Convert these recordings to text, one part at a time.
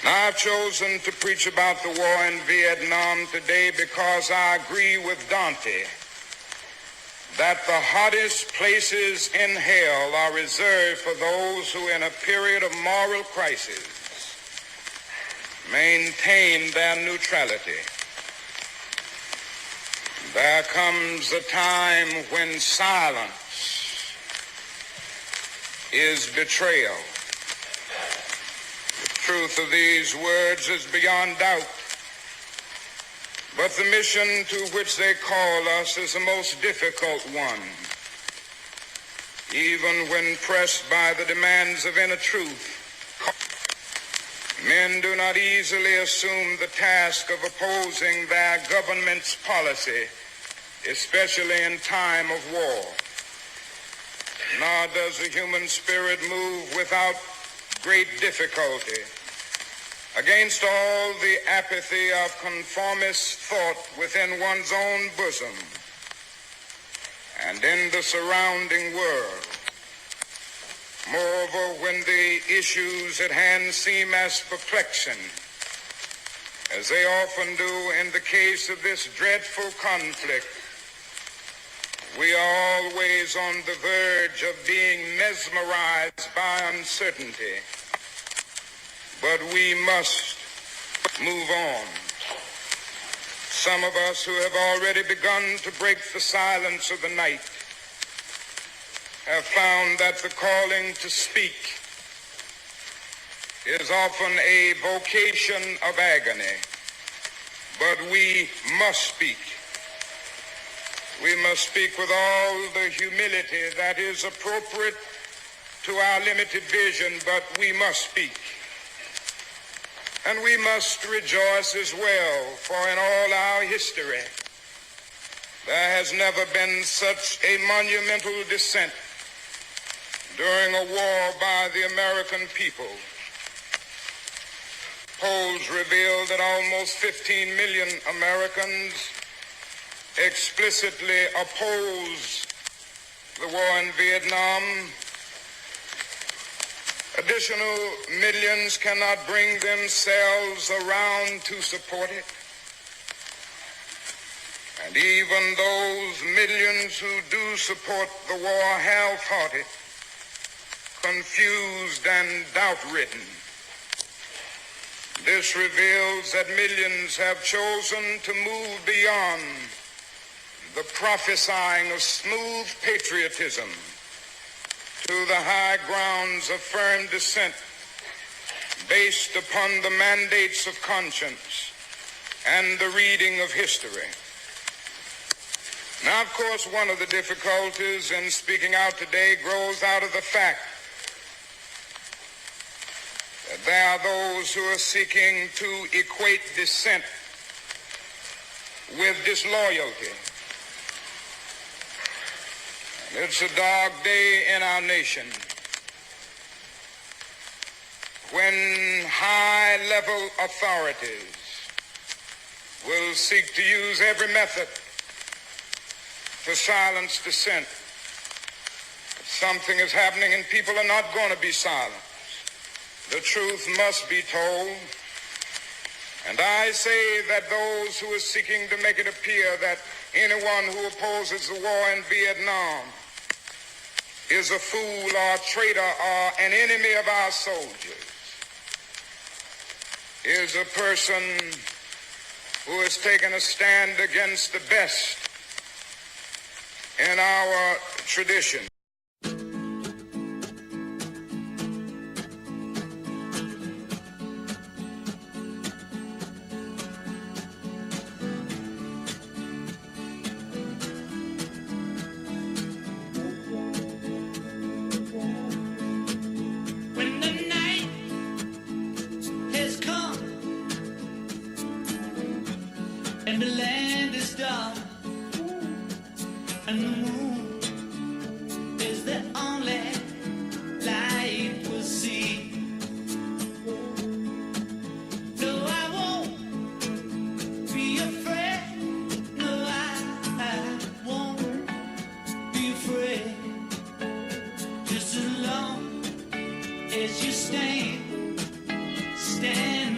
Now, I've chosen to preach about the war in Vietnam today because I agree with Dante that the hottest places in hell are reserved for those who, in a period of moral crisis, maintain their neutrality. There comes a time when silence is betrayal. The truth of these words is beyond doubt, but the mission to which they call us is the most difficult one. Even when pressed by the demands of inner truth, men do not easily assume the task of opposing their government's policy, especially in time of war. Nor does the human spirit move without great difficulty against all the apathy of conformist thought within one's own bosom and in the surrounding world. Moreover, when the issues at hand seem as perplexing as they often do in the case of this dreadful conflict, we are always on the verge of being mesmerized by uncertainty. But we must move on. Some of us who have already begun to break the silence of the night have found that the calling to speak is often a vocation of agony. But we must speak. We must speak with all the humility that is appropriate to our limited vision, but we must speak. And we must rejoice as well, for in all our history, there has never been such a monumental dissent during a war by the American people. Polls reveal that almost 15 million Americans explicitly oppose the war in Vietnam. Additional millions cannot bring themselves around to support it. And even those millions who do support the war half-hearted, confused and doubt-ridden. This reveals that millions have chosen to move beyond the prophesying of smooth patriotism to the high grounds of firm dissent based upon the mandates of conscience and the reading of history. Now, of course, one of the difficulties in speaking out today grows out of the fact that there are those who are seeking to equate dissent with disloyalty. It's a dark day in our nation when high-level authorities will seek to use every method to silence dissent. Something is happening and people are not going to be silenced. The truth must be told. And I say that those who are seeking to make it appear that anyone who opposes the war in Vietnam is a fool or a traitor or an enemy of our soldiers is a person who has taken a stand against the best in our tradition. And the land is dark, and the moon is the only light we'll see. No, I won't be afraid. No, I won't be afraid. Just as long as you stand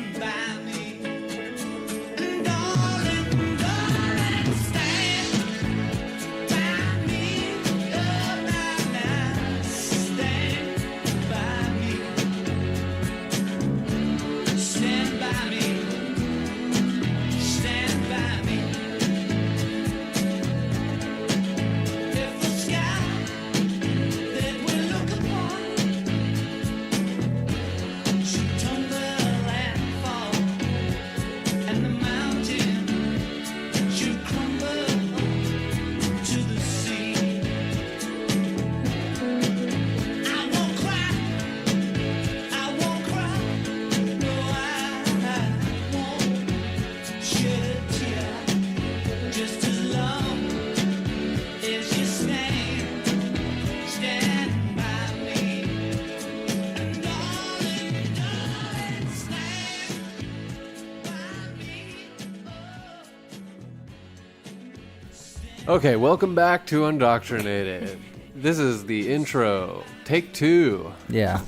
Okay, welcome back to Undoctrinated. This is the intro. Take 2. Yeah.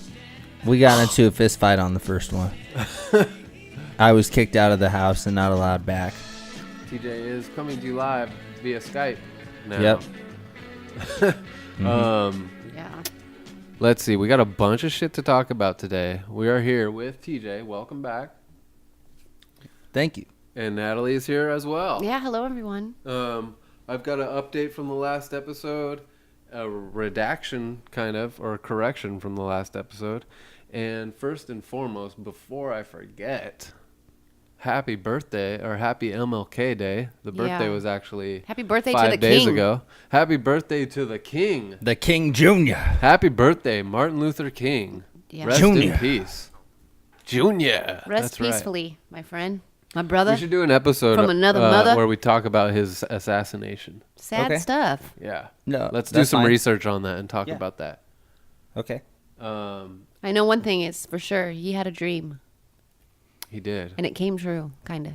We got into a fist fight on the first one. I was kicked out of the house and not allowed back. TJ is coming to you live via Skype now. Yep. Yeah. Let's see. We got a bunch of shit to talk about today. We are here with TJ. Welcome back. Thank you. And Natalie is here as well. Yeah, hello everyone. I've got an update from the last episode, a redaction kind of, or a correction from the last episode. And first and foremost, before I forget, happy birthday, or happy MLK Day. The birthday was actually Happy birthday to 5 the days king. ago. Happy birthday to the king. The King Jr. Happy birthday, Martin Luther King. Yeah. Rest in Junior. peace. Junior. Rest That's right. peacefully, my friend. My brother. We should do an episode From another mother. where we talk about his assassination. Sad Okay. stuff. Yeah. No, Let's do that's some fine. research on that and talk Yeah. about that. Okay. I know one thing is for sure. He had a dream, He did. and it came true. Kinda.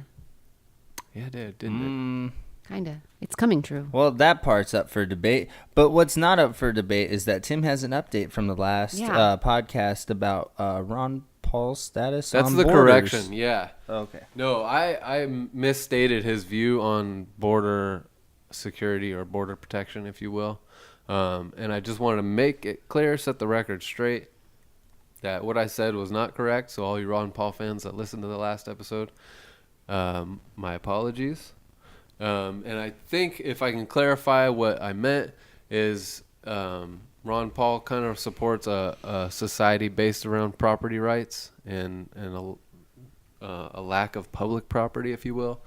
Yeah, it did, didn't Kinda. It's coming true. Well, that part's up for debate. But what's not up for debate is that Tim has an update from the last Yeah. podcast about Ron Paul's status That's on the borders. correction, yeah. Okay. No, I misstated his view on border security or border protection, if you will. And I just wanted to make it clear, set the record straight, that what I said was not correct. So all you Ron Paul fans that listened to the last episode, my apologies. And I think if I can clarify what I meant is Ron Paul kind of supports a society based around property rights and a lack of public property, if you will,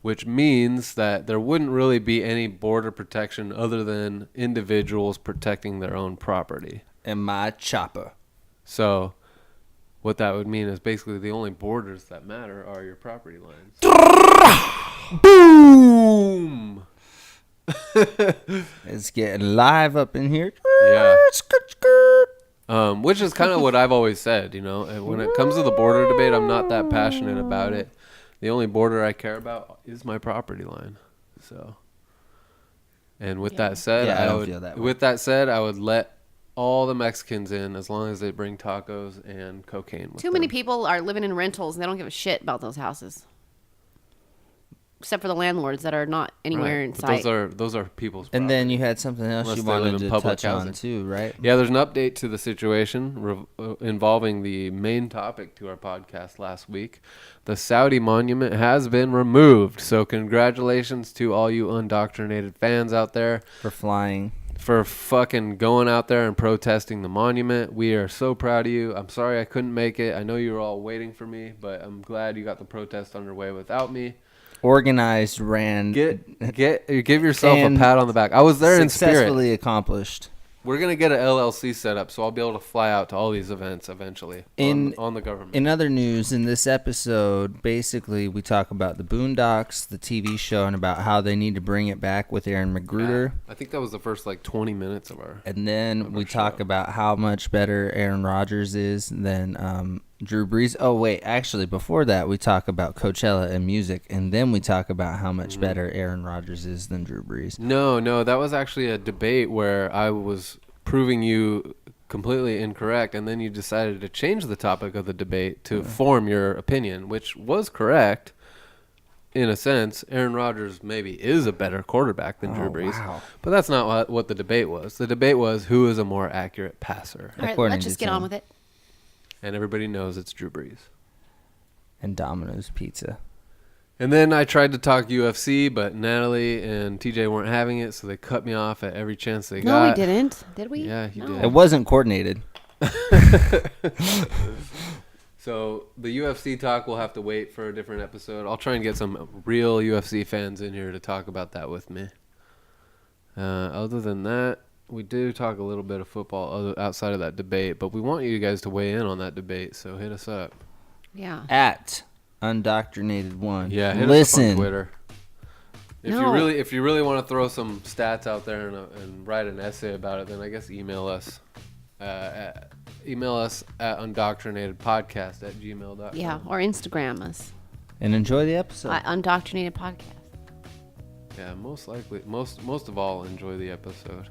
which means that there wouldn't really be any border protection other than individuals protecting their own property. And my chopper. So what that would mean is basically the only borders that matter are your property lines. Boom! It's getting live up in here. Yeah. Which is kind of what I've always said, you know. And when it comes to the border debate, I'm not that passionate about it. The only border I care about is my property line. So, and with that said, Yeah, I don't feel that way. with that said, I would let all the Mexicans in as long as they bring tacos and cocaine with Too many them. people are living in rentals and they don't give a shit about those houses. Except for the landlords that are not anywhere in But sight. those are people's And property. then you had something else Unless you they live wanted in to public touch on housing. too, right? Yeah, there's an update to the situation involving the main topic to our podcast last week. The Saudi monument has been removed. So congratulations to all you undoctrinated fans out there For flying. for fucking going out there and protesting the monument. We are so proud of you. I'm sorry I couldn't make it. I know you were all waiting for me, but I'm glad you got the protest underway without me. Organized, ran, Give yourself a And pat on the back. I was there in spirit. successfully accomplished. We're going to get an LLC set up, so I'll be able to fly out to all these events eventually on the government. In other news, in this episode, basically we talk about the Boondocks, the TV show, and about how they need to bring it back with Aaron Magruder. I think that was the first 20 minutes of our... And then we our talk show. about how much better Aaron Rodgers is than Drew Brees. Oh, wait, actually, before that, we talk about Coachella and music, and then we talk about how much better Aaron Rodgers is than Drew Brees. No, that was actually a debate where I was proving you completely incorrect, and then you decided to change the topic of the debate to form your opinion, which was correct in a sense. Aaron Rodgers maybe is a better quarterback than Drew Brees, wow. but that's not what the debate was. The debate was who is a more accurate passer, All right, according let's to just get on Tim. with it. and everybody knows it's Drew Brees. And Domino's Pizza. And then I tried to talk UFC, but Natalie and TJ weren't having it, so they cut me off at every chance they No, got. we didn't. Did we? Yeah, you No. did. It wasn't coordinated. So the UFC talk will have to wait for a different episode. I'll try and get some real UFC fans in here to talk about that with me. Other than that, we do talk a little bit of football outside of that debate, but we want you guys to weigh in on that debate, so hit us up. Yeah. At Undoctrinated1. Yeah, hit us up on Listen. Twitter. If No. you really want to throw some stats out there and write an essay about it, then I guess email us. Email us at undoctrinatedpodcast@gmail.com. Yeah. Or Instagram us. And enjoy the episode. Undoctrinated Podcast. Yeah, most likely. Most of all, enjoy the episode.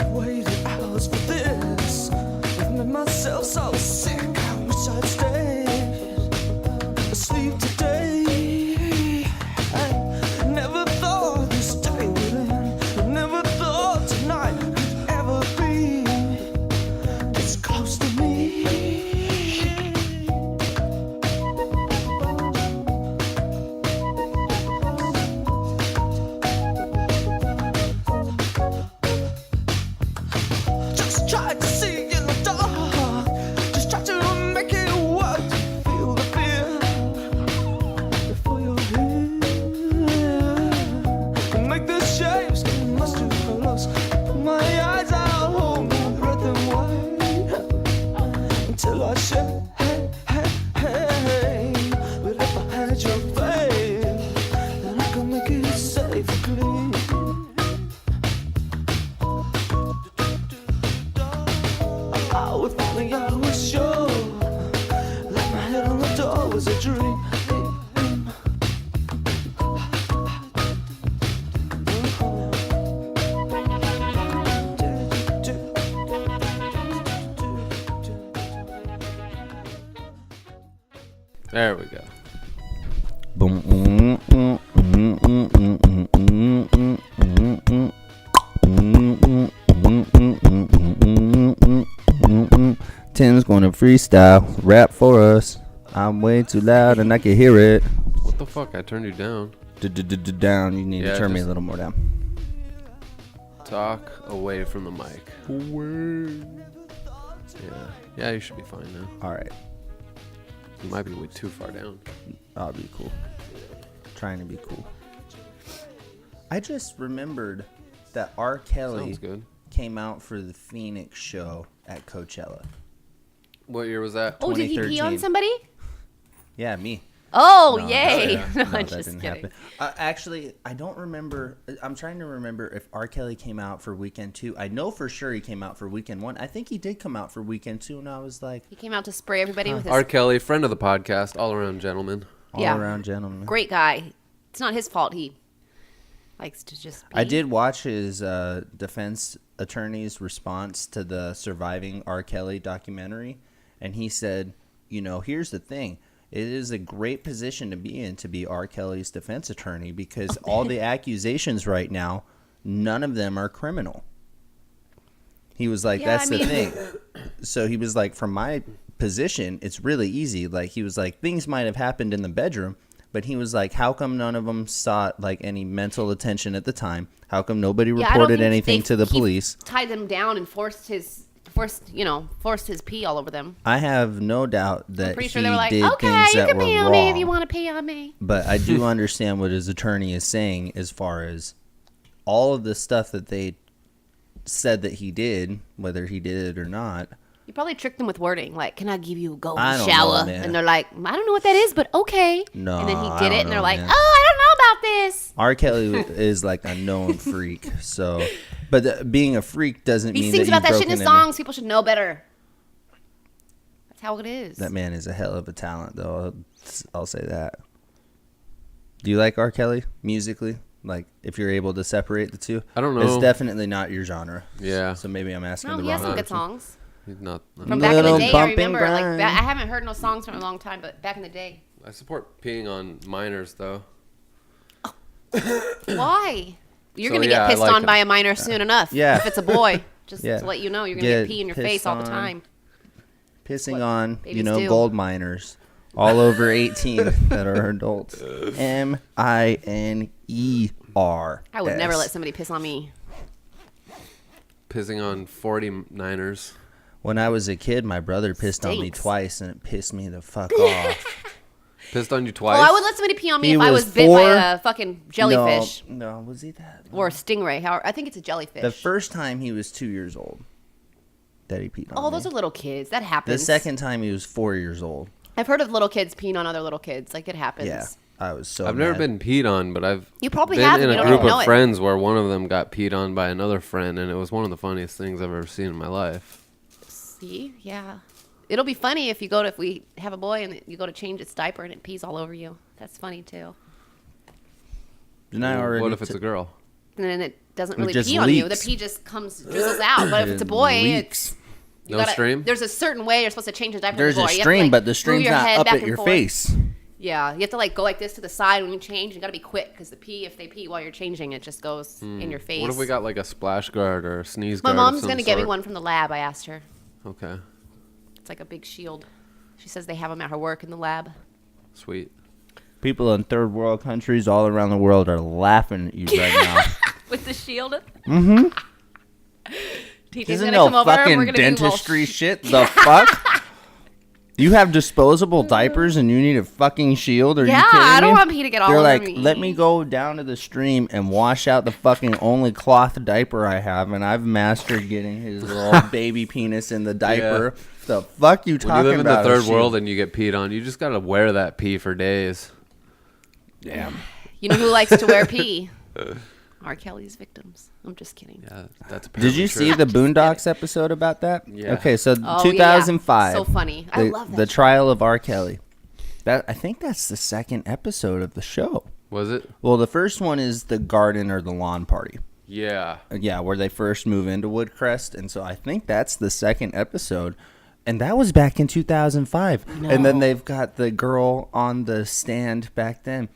Waited hours for this. I've made myself so sick. I wish I'd stayed asleep today. I never thought this day would end. I never thought tonight could ever be this close to me. Just tried to see in the dark. Just tried to make it work. Feel the fear before you're here. And make the shapes get much too close. Put my eyes out, hold my breath and wait until I shake. But if I had your faith, then I could make it safe and clean. If only I was sure, like my head on the door was a dream. There we go. Boom. Tim's going to freestyle rap for us. I'm way too loud and I can hear it. What the fuck? I turned you down. Down. You need Yeah, to turn me a just- little more down. Talk away from the mic. Away. Yeah, you should be fine now. All right. You might be way too far down. I'll be cool. Trying to be cool. I just remembered that R. Kelly Sounds good. came out for the Phoenix show at Coachella. What year was that? Oh, did he pee on 2013. somebody? Yeah, me. Oh, No, yay. yeah. No, No, I'm that just didn't kidding. happen. Actually, I don't remember. I'm trying to remember if R. Kelly came out for Weekend 2. I know for sure he came out for Weekend 1. I think he did come out for Weekend 2, and I was like, He came out to spray everybody with his R. Kelly, friend of the podcast, all around gentleman. Yeah. all-around gentleman. great guy. It's not his fault. He likes to just pee. I did watch his defense attorney's response to the Surviving R. Kelly documentary, and he said, here's the thing. It is a great position to be in to be R. Kelly's defense attorney because all the accusations right now, none of them are criminal. He was like, Yeah, that's I the mean- thing. So he was like, from my position, it's really easy. Like, he was like, things might have happened in the bedroom, but he was like, how come none of them sought like any mental attention at the time? How come nobody Yeah, I don't reported think anything they- to the he police? tied them down and forced his pee all over them. I have no doubt that I'm pretty sure he they were like, did okay, things you that can were pee on me if you wrong. want to pee on me. But I do understand what his attorney is saying as far as all of the stuff that they said that he did, whether he did it or not. You probably tricked them with wording, like, can I give you a golden I don't know, shower? man. And they're like, I don't know what that is, but okay. No, And then he I did don't it, and they're know, like, man. oh, I don't know about this. R. Kelly is like a known freak, so. But being a freak doesn't He mean sings that about that you've shit in his broken any- songs. People should know better. That's how it is. That man is a hell of a talent, though. I'll say that. Do you like R. Kelly musically? Like, if you're able to separate the two? I don't know. It's definitely not your genre. Yeah. So maybe I'm asking No, the he wrong has some good person. songs. He's not. From back in the Little day, I bump and remember. Like, grind. I haven't heard no songs from a long time, but back in the day. I support peeing on minors, though. Why? You're So, going to yeah, get I pissed like on him. by a minor soon enough. Yeah. If it's a boy. Just Yeah. to let you know, you're going to get pee in your pissed face all the on. time. Pissing What on, babies do. gold miners. All over 18 that are adults. M-I-N-E-R. I would never let somebody piss on me. Pissing on 49ers. When I was a kid, my brother pissed on me Stinks. twice, and it pissed me the fuck off. Pissed on you twice? Oh, I would let somebody pee on me He if I was was bit by 4. a fucking jellyfish No, was he that? or a stingray. I think it's a jellyfish. The first time he was 2 years old that he peed on Oh, me. those are little kids. That The happens. second time he was 4 years old. I've heard of little kids peeing on other little kids. Like, it happens. Yeah. I was so I've never mad. been peed on, but I've You probably been have, in and a you don't group even know of it. friends where one of them got peed on by another friend, and it was one of the funniest things I've ever seen in my life. See, yeah, it'll be funny if we have a boy and you go to change its diaper and it pees all over you. That's funny too. Didn't I already What if it's a girl? And then it doesn't It really just pee on you. The leaks. pee just drizzles out. But if it's a boy, leaks. No stream? There's a certain way you're supposed to change the diaper. There's for a boy. You have to, stream, like, but the move stream's your not head up back at and your forth. face. Yeah, you have to like go like this to the side when you change. You got to be quick because if they pee while you're changing, it just goes in your face. What if we got like a splash guard or a sneeze My guard? mom's of some gonna get me sort? one from the lab. I asked her. Okay, It's like a big shield. She says they have them at her work in the lab. sweet. People in third world countries all around the world are laughing at you right now. With the shield. Mm-hmm. TJ's Isn't gonna no come over and fucking we're gonna do little dentistry shit? The fuck? You have disposable diapers and you need a fucking shield? Are Yeah, you kidding I don't me? want pee to get all They're over like, me. let me go down to the stream and wash out the fucking only cloth diaper I have, and I've mastered getting his little baby penis in the diaper. The fuck you When talking you live in the about? third shit? world and you get peed on, you just gotta wear that pee for days. Damn. You know who likes to wear pee? R. Kelly's victims. I'm just kidding. Yeah, that's. Did you apparently see true. the Boondocks episode about that? Yeah. Okay, so Oh, 2005. yeah. So funny. I the, love that the show. trial of R. Kelly. I think that's the second episode of the show. Was it? Well, the first one is the garden or the lawn party. Yeah. Yeah, where they first move into Woodcrest, and so I think that's the second episode. And that was back in 2005. And then they've got the girl on the stand back then.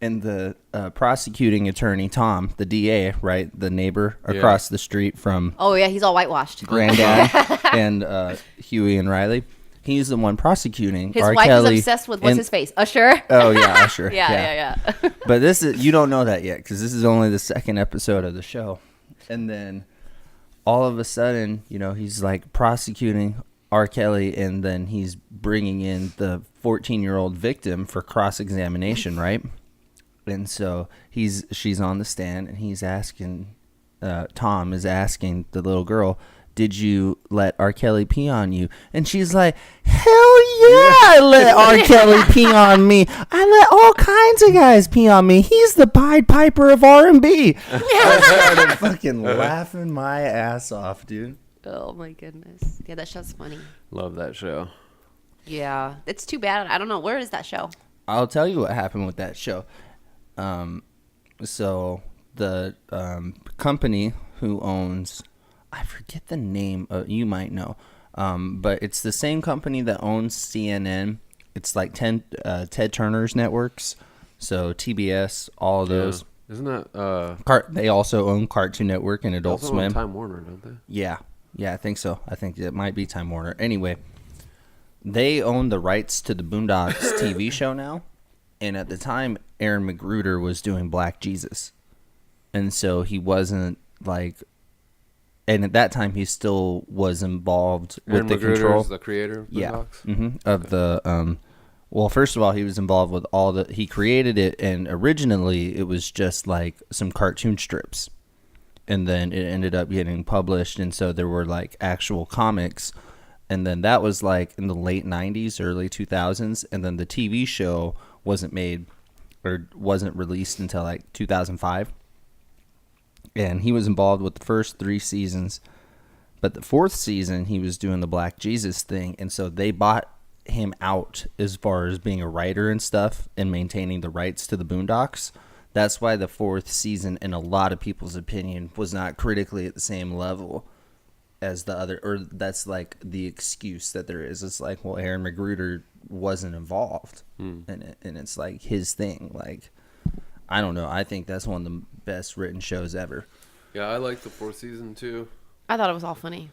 And the prosecuting attorney, Tom, the DA, right? The neighbor across the street from Oh yeah, he's all whitewashed. Granddad and Huey and Riley. He's the one prosecuting His R. wife Kelly. is obsessed with what's and- his face, Usher. Oh, yeah, Usher. yeah. But this is, you don't know that yet because this is only the second episode of the show. And then all of a sudden, you know, he's like prosecuting R. Kelly, and then he's bringing in the 14-year-old victim for cross-examination, right? And so she's on the stand, and he's asking, Tom is asking the little girl, did you let R. Kelly pee on you? And she's like, hell yeah, I let R. Kelly pee on me. I let all kinds of guys pee on me. He's the Pied Piper of R&B. I started fucking laughing my ass off, dude. Oh my goodness. Yeah, that show's funny. Love that show. Yeah, it's too bad. I don't know, where is that show? I'll tell you what happened with that show. So the company who owns, I forget the name, you might know, but it's the same company that owns CNN. It's like Ted Turner's networks, so TBS, all of those. Isn't that They also own Cartoon Network and Adult also on Swim. Time Warner, don't they? Yeah, I think so. I think it might be Time Warner. Anyway, they own the rights to the Boondocks TV show now. And at the time, Aaron McGruder was doing Black Jesus. And so he wasn't like... And at that time, he still was involved Aaron with the McGruder control... is the creator of Yeah. Boondocks? Of the... Well, first of all, he was involved with all the... He created it, and originally, it was just like some cartoon strips. And then it ended up getting published, and so there were like actual comics. And then that was like in the late 90s, early 2000s. And then the TV show wasn't made or wasn't released until like 2005. And he was involved with the first 3 seasons. But the 4th season, he was doing the Black Jesus thing. And so they bought him out as far as being a writer and stuff and maintaining the rights to the Boondocks. That's why the 4th season, in a lot of people's opinion, was not critically at the same level as the other, or that's like the excuse that there is. It's like, well, Aaron McGruder wasn't involved in it, and it's like his thing. Like, I don't know. I think that's one of the best written shows ever. Yeah, I like the 4th season too. I thought it was all funny.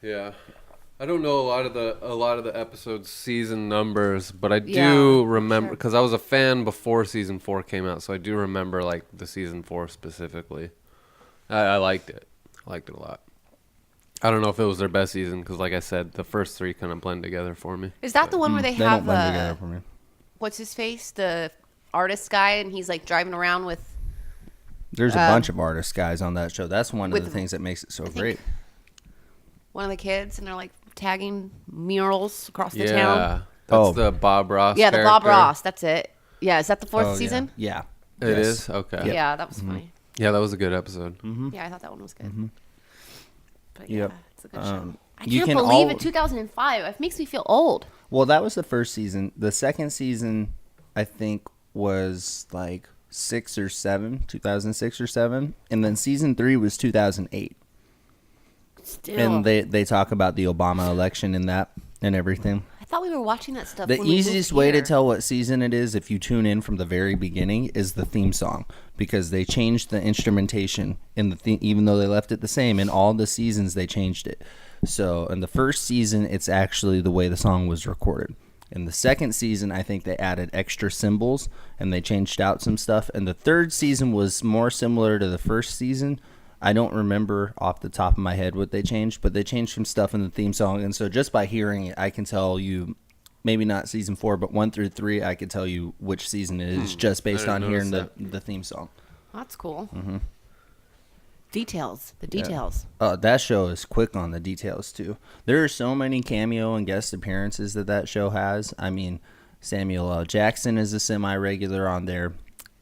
Yeah. I don't know a lot of the episodes season numbers, but I do Yeah, remember sure. because I was a fan before season 4 came out, so I do remember like the season 4 specifically. I liked it. I liked it a lot. I don't know if it was their best season because, like I said, the first 3 kind of blend together for me. Is that the one where they They don't have blend together for me. what's his face, the artist guy, and he's like driving around with There's a bunch of artist guys on that show. That's one of with the things that makes it so think great. one of the kids, and they're like tagging murals across the Yeah, town. that's Oh. the Bob Ross. Yeah, the Bob character. Ross. That's it. Yeah, is that the fourth Oh, season? Yeah. It is? Okay. Yeah, that was funny. Yeah, that was a good episode. Yeah, I thought that one was good. But yeah, Yep. it's a good show. I you can't can believe al- it. 2005. It makes me feel old. Well, that was the first season. The second season, I think, was like 2006 or 7. And then season 3 was 2008. Still, And they talk about the Obama election and that and everything. I thought we were watching that stuff. The when we moved easiest way to here. tell what season it is, if you tune in from the very beginning, is the theme song, because they changed the instrumentation in the theme, even though they left it the same in all the seasons. They changed it. So in the first season, it's actually the way the song was recorded. In the second season, I think they added extra cymbals and they changed out some stuff. And the third season was more similar to the first season. I don't remember off the top of my head what they changed, but they changed some stuff in the theme song. And so just by hearing it, I can tell you, maybe not season 4, but 1 through 3, I could tell you which season it is just based I on didn't hearing notice the theme song. That's cool. Details. The details. That show is quick on the details, too. There are so many cameo and guest appearances that show has. I mean, Samuel L. Jackson is a semi-regular on there.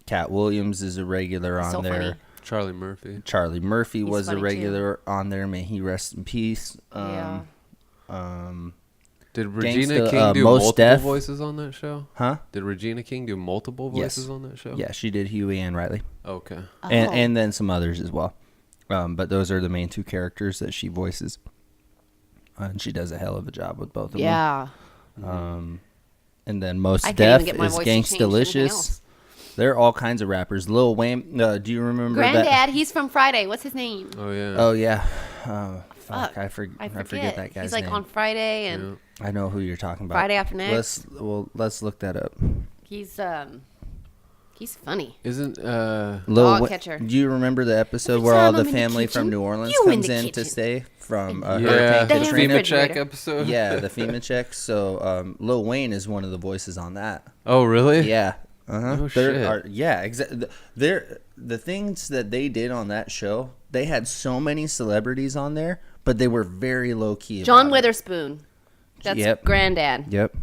Cat Williams is a regular on So there. funny. Charlie Murphy. Charlie Murphy He's was a funny, too. regular on there. May he rest in peace. Yeah. Did Regina Gangsta, King do Mos multiple Def. voices on that show? Huh? Did Regina King do multiple Yes. voices on that show? Yeah, she did Huey and Riley. Okay. And then some others as well. But those are the main 2 characters that she voices. And she does a hell of a job with both of them. Yeah. And then Mos I can't Def even get my is voice to change to anything Gangstalicious. else. There are all kinds of rappers. Lil Wayne, do you remember that? Granddad, he's from Friday. What's his name? Oh yeah. Oh, yeah. Fuck. I forget that guy's He's like name. on Friday and Yeah. I know who you're talking about. Friday After Next. Let's look that up. he's funny. Isn't Lil Dog catcher. Do you remember the episode Every where all time the I'm in the family kitchen, from New Orleans you in comes the in to kitchen. stay from yeah Hurricane Damn. Katrina? FEMA check refrigerator. episode? Yeah, the FEMA check. So Lil Wayne is one of the voices on that. Oh really? Yeah. Uh-huh. Oh, shit. Yeah, exactly. The things that they did on that show, they had so many celebrities on there, but they were very low key. John about it. Witherspoon. That's Yep. Granddad. Yep.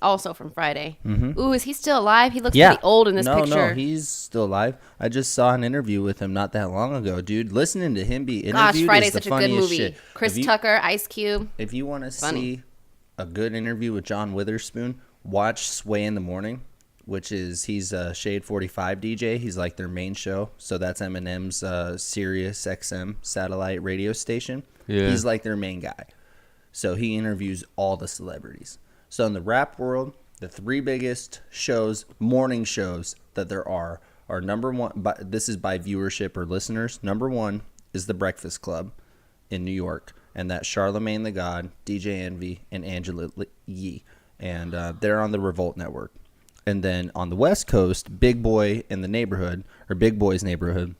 Also from Friday. Ooh, is he still alive? He looks Yeah. pretty old in this no, picture. No, he's still alive. I just saw an interview with him not that long ago, dude. Listening to him be interviewed Gosh, Friday's is the such a good funniest movie. shit. Chris If you- Tucker, Ice Cube. If you want to Funny. see a good interview with John Witherspoon, watch Sway in the Morning, which is he's a Shade 45 DJ. He's like their main show. So that's Eminem's Sirius XM satellite radio station. Yeah. He's like their main guy. So he interviews all the celebrities. So in the rap world, the 3 biggest shows, morning shows that there are number 1, but this is by viewership or listeners. Number 1 is The Breakfast Club in New York, and that's Charlemagne the God, DJ Envy, and Angela Yee, and they're on the Revolt Network. And then on the West Coast, Big Boy in the Neighborhood, or Big Boy's Neighborhood,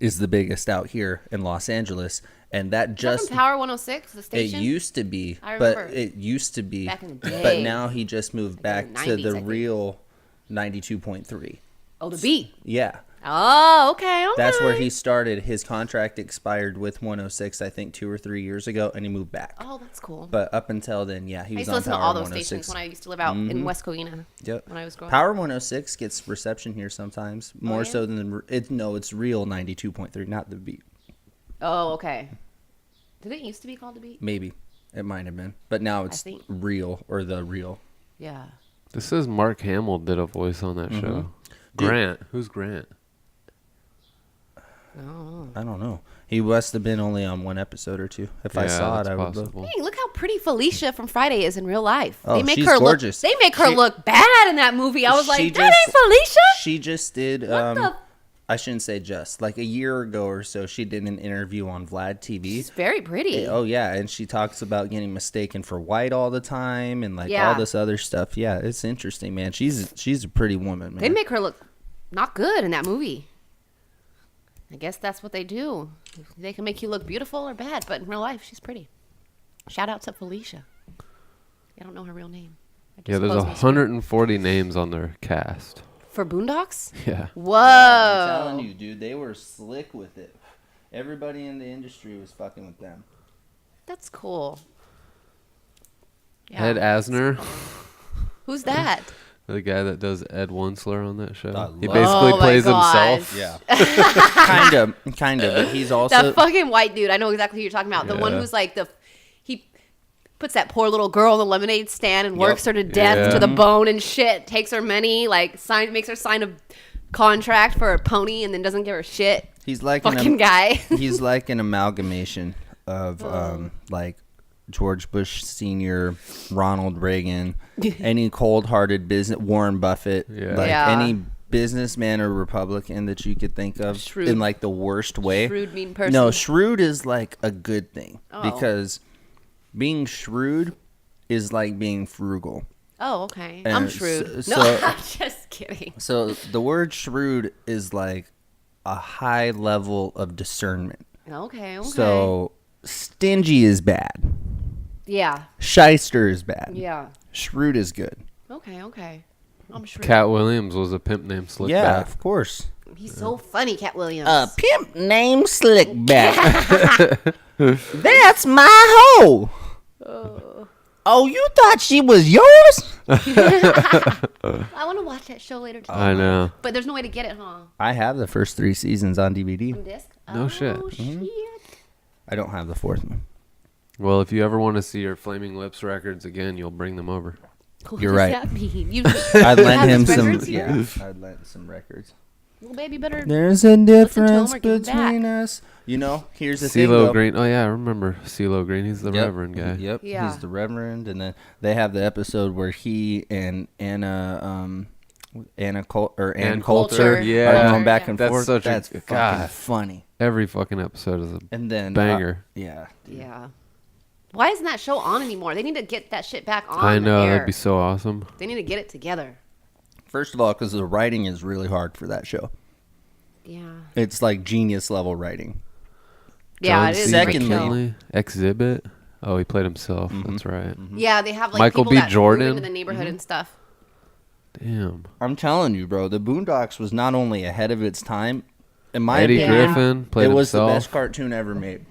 is the biggest out here in Los Angeles, and that Is that just from Power 106, the it station? used to be, I but remember. it used to be, Back in the day. but now he just moved Like in back the to 90s, the I think. real 92.3. Oh, the beat. Yeah. Oh, okay. That's where he started. His contract expired with 106, I think 2 or 3 years ago, and he moved back. Oh, that's cool. But up until then, yeah, he I was used to on listen to Power all those 106. stations when I used to live out in West Covina. Yep. When I was growing Power 106 gets reception here sometimes, more yeah? so than it's real 92.3, not the beat. Oh, okay. Did it used to be called the beat? Maybe it might have been, but now it's think- real or the real. Yeah. This says Mark Hamill did a voice on that show. Dude. Grant. Who's Grant? Oh. I don't know. He must have been only on 1 episode or 2. If I Yeah, saw it, that's I would look. possible. Hey, look how pretty Felicia from Friday is in real life. Oh, they make she's her gorgeous. look. They make her She- look bad in that movie. I was She like, that just- ain't Felicia. She just did. the- I shouldn't say just. Like a year ago or so, she did an interview on Vlad TV. She's very pretty. Oh yeah, and she talks about getting mistaken for white all the time and like Yeah. all this other stuff. Yeah, it's interesting, man. She's a pretty woman, man. They make her look not good in that movie. I guess that's what they do. They can make you look beautiful or bad, but in real life, she's pretty. Shout out to Felicia. I don't know her real name. I just Yeah, there's closed my screen. 140 names on their cast. For Boondocks? Yeah. Whoa. I'm telling you, dude, they were slick with it. Everybody in the industry was fucking with them. That's cool. Yeah. Ed Asner. Who's that? The guy that does Ed Winsler on that show. He love- basically Oh my plays God. himself. Yeah. kind of. But he's also That fucking white dude. I know exactly who you're talking about. The one Yeah. who's like he puts that poor little girl on the lemonade stand and works her to death Yeah. to the bone and shit. Takes her money, like makes her sign a contract for a pony, and then doesn't give her shit. he's like Fucking guy. he's like an amalgamation of like George Bush Sr., Ronald Reagan, any cold-hearted business, Warren Buffett, Yeah. like Yeah. any businessman or Republican that you could think of Shrewd. in like the worst way. Shrewd, mean person. No, shrewd is like a good thing Oh. because being shrewd is like being frugal. Oh, okay. And I'm shrewd. so- No, I'm just kidding. So the word shrewd is like a high level of discernment. Okay. So stingy is bad. yeah. Shyster is bad. Yeah. Shrewd is good. Okay. I'm shrewd. Cat Williams was a pimp named Slickback. Yeah, of course. He's so funny, Cat Williams. Pimp named Slickback. That's my hoe. Oh, you thought she was yours? I want to watch that show later today. I know. But there's no way to get it, huh? I have the first 3 seasons on DVD. On disc? No shit. Oh, shit. I don't have the 4th one. Well, if you ever want to see your Flaming Lips records again, you'll bring them over. What You're does right. that mean? You I'd lend have him his some. records here? Yeah, I'd lend some records. Well, baby, better. There's a them difference or give 'em between back. us. You know, here's the thing. CeeLo though. Green. Oh, yeah, I remember CeeLo Green. He's the Yep. Reverend guy. Yep. Yeah. He's the Reverend, and then they have the episode where he and Ann Coulter Coulter. Yeah. are going back and That's forth. such a- That's fucking God. funny. Every fucking episode is a And then banger. yeah. Yeah. Why isn't that show on anymore? They need to get that shit back on. I know. the air. That'd be so awesome. They need to get it together. First of all, because the writing is really hard for that show. Yeah. It's like genius level writing. Yeah, John it is. C. Secondly, Secondly- McKinley, Exhibit. Oh, he played himself. That's right. yeah, they have like Michael people B. that Jordan. move into the neighborhood and stuff. Damn. I'm telling you, bro, the Boondocks was not only ahead of its time. In my Eddie opinion, Griffin played it was himself. the best cartoon ever made.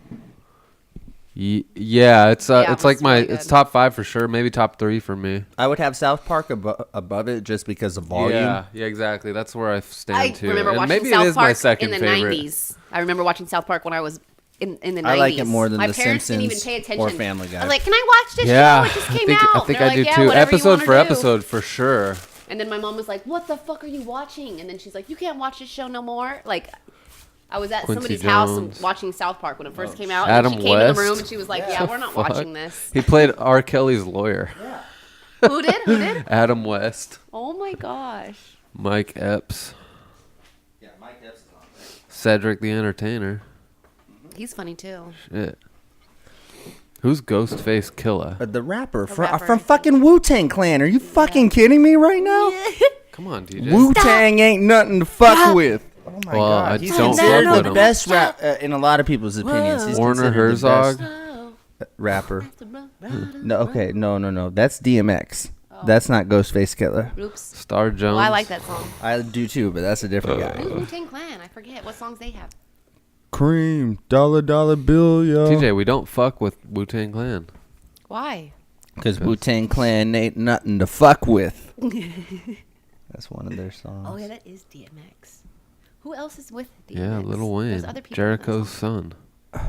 Yeah, it's Yeah, it it's like was my really it's good. top 5 for sure, maybe top 3 for me. I would have South Park above it just because of volume. Yeah, exactly. That's where I stand I too. remember and watching maybe South it is Park my second in the favorite. 90s. I remember watching South Park when I was in the 90s. I like it more than My The parents didn't even Simpsons pay attention. or Family Guy. I was like, "Can I watch this Yeah, show? It just I came think out." I think They're I like, do "Yeah, too. whatever you Episode wanna for do." episode for sure. And then my mom was like, "What the fuck are you watching?" And then she's like, "You can't watch this show no more." Like, I was at Quincy somebody's house Jones. watching South Park when it first came out. Adam and she came in the West? room and she was like, "Yeah, we're not Fuck. watching this." He played R. Kelly's lawyer. Who did? Who did? Adam West, Oh my gosh. Mike Epps, Yeah, Mike Epps is on there. Cedric the Entertainer. He's funny too. Shit. Who's Ghostface Killer? The rapper, rapper. from fucking Wu-Tang Clan. Are you fucking kidding me right now? Come on, DJ. Wu-Tang ain't nothing to fuck with. Oh my Well, god, I he's don't considered fuck with the him. best rap in a lot of people's opinions. He's Warner considered the Herzog. best Oh. rapper. No, okay, no. That's DMX. That's not Ghostface Killer. Oops. Star Jones. Well, I like that song. I do too, but that's a different guy. Ooh, Wu-Tang Clan. I forget what songs they have. Cream, dollar bill, yo. TJ, we don't fuck with Wu-Tang Clan. Why? Because Wu-Tang Clan ain't nothing to fuck with. That's one of their songs. Oh yeah, that is DMX. Who else is with DMX? Yeah, Lil Wayne. There's other people in that Jericho's song. son.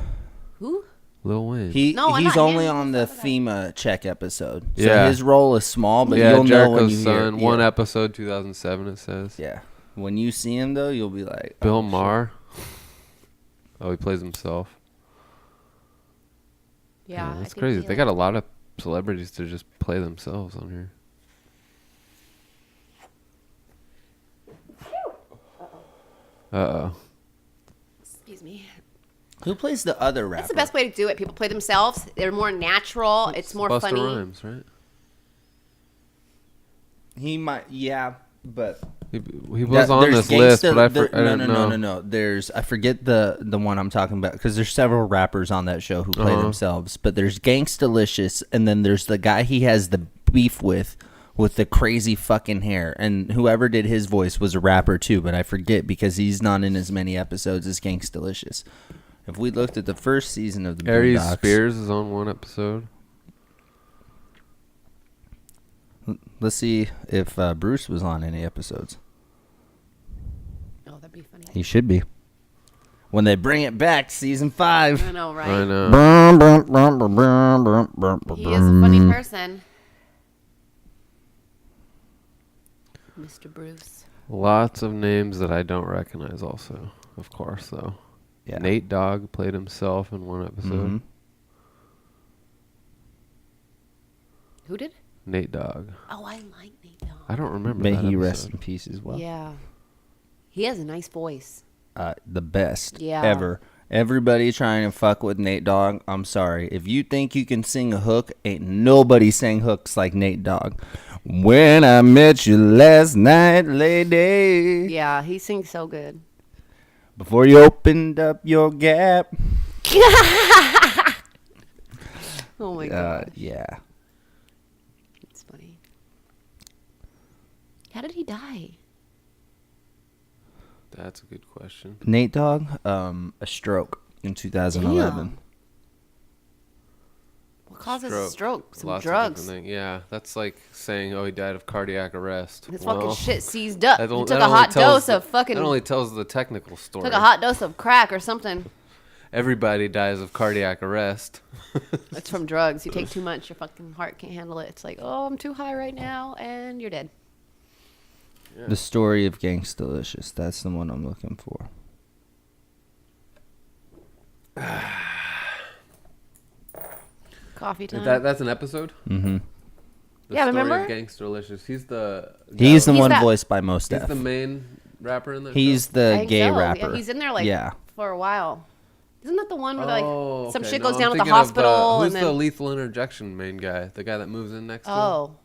Who? Lil Wayne. No, I'm he's not only him. on the Who's the FEMA check episode. So Yeah. his role is small, but yeah, you'll know when Jericho's you hear son. One yeah. episode, 2007, it says. Yeah. When you see him, though, you'll be like... Bill oh, shit. Maher. Oh, he plays himself. Yeah, I that's think crazy. he, They got a lot of celebrities to just play themselves on here. Uh-oh. Excuse me. Who plays the other rapper? That's the best way to do it. People play themselves. They're more natural. It's more Busta funny. Rhymes, right? He might... Yeah, but... He was on there's this list, Gangsta- but I there- didn't know. No. There's... I forget the one I'm talking about, because there's several rappers on that show who play themselves, but there's Gangstalicious, and then there's the guy he has the beef with the crazy fucking hair, and whoever did his voice was a rapper too, but I forget because he's not in as many episodes as Gangstalicious. If we looked at the first season of the Aries Boondocks, Spears is on one episode. Let's see if Bruce was on any episodes. Oh, that'd be funny. He should be. When they bring it back, season 5. I know, right? I know. He is a funny person. Mr. Bruce. Lots of names that I don't recognize also, of course, though. Yeah. Nate Dogg played himself in one episode. Mhm. Who did? Nate Dogg. Oh, I like Nate Dogg. I don't remember May that he episode. rest in peace as well. Yeah. He has a nice voice. The best Yeah. ever. Everybody trying to fuck with Nate Dogg. I'm sorry. If you think you can sing a hook, ain't nobody sang hooks like Nate Dogg. When I met you last night, lady. Yeah, he sings so good. Before you opened up your gap. Oh my god. Yeah. It's funny. How did he die? That's a good question. Nate Dogg, a stroke in 2011. Damn. What causes a stroke? Some Lots of drugs. different things. Yeah, that's like saying, oh, he died of cardiac arrest. His Well, fucking shit seized up. that He don't- took that a only hot tells dose of fucking. That only tells the technical story. Took a hot dose of crack or something. Everybody dies of cardiac arrest. It's from drugs. You take too much, your fucking heart can't handle it. It's like, oh, I'm too high right now, and you're dead. Yeah. The Story of Gangstalicious. That's the one I'm looking for. Coffee time. That's an episode? Mm-hmm. The Yeah, Story remember? of Gangsterlicious. He's the He's the He's one that- voiced by Mos he's Def. the main rapper in that He's show? I the think gay so. rapper. Yeah, he's in there like Yeah. for a while. Isn't that the one where like Oh, some okay. shit No, goes I'm down at the thinking of hospital who's and the then lethal interjection main guy? The guy that moves in next to him? oh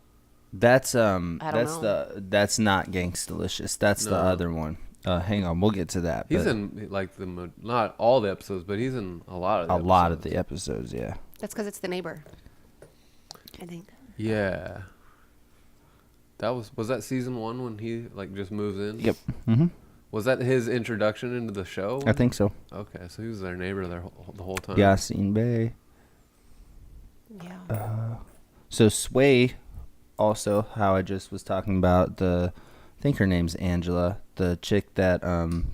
That's don't know. that's not Gangstalicious. That's the No. other one. Hang on, we'll get to that. He's but in like not all the episodes, but he's in a lot of the a lot of episodes. the episodes. Yeah. that's because it's the neighbor. I think. Yeah. Was that season 1 when he like just moves in? Yep. Mm-hmm. Was that his introduction into the show? I think so. Okay, so he was their neighbor the whole time. Yasin Bey. Yeah. So Sway, also how I just was talking about I think her name's Angela, the chick that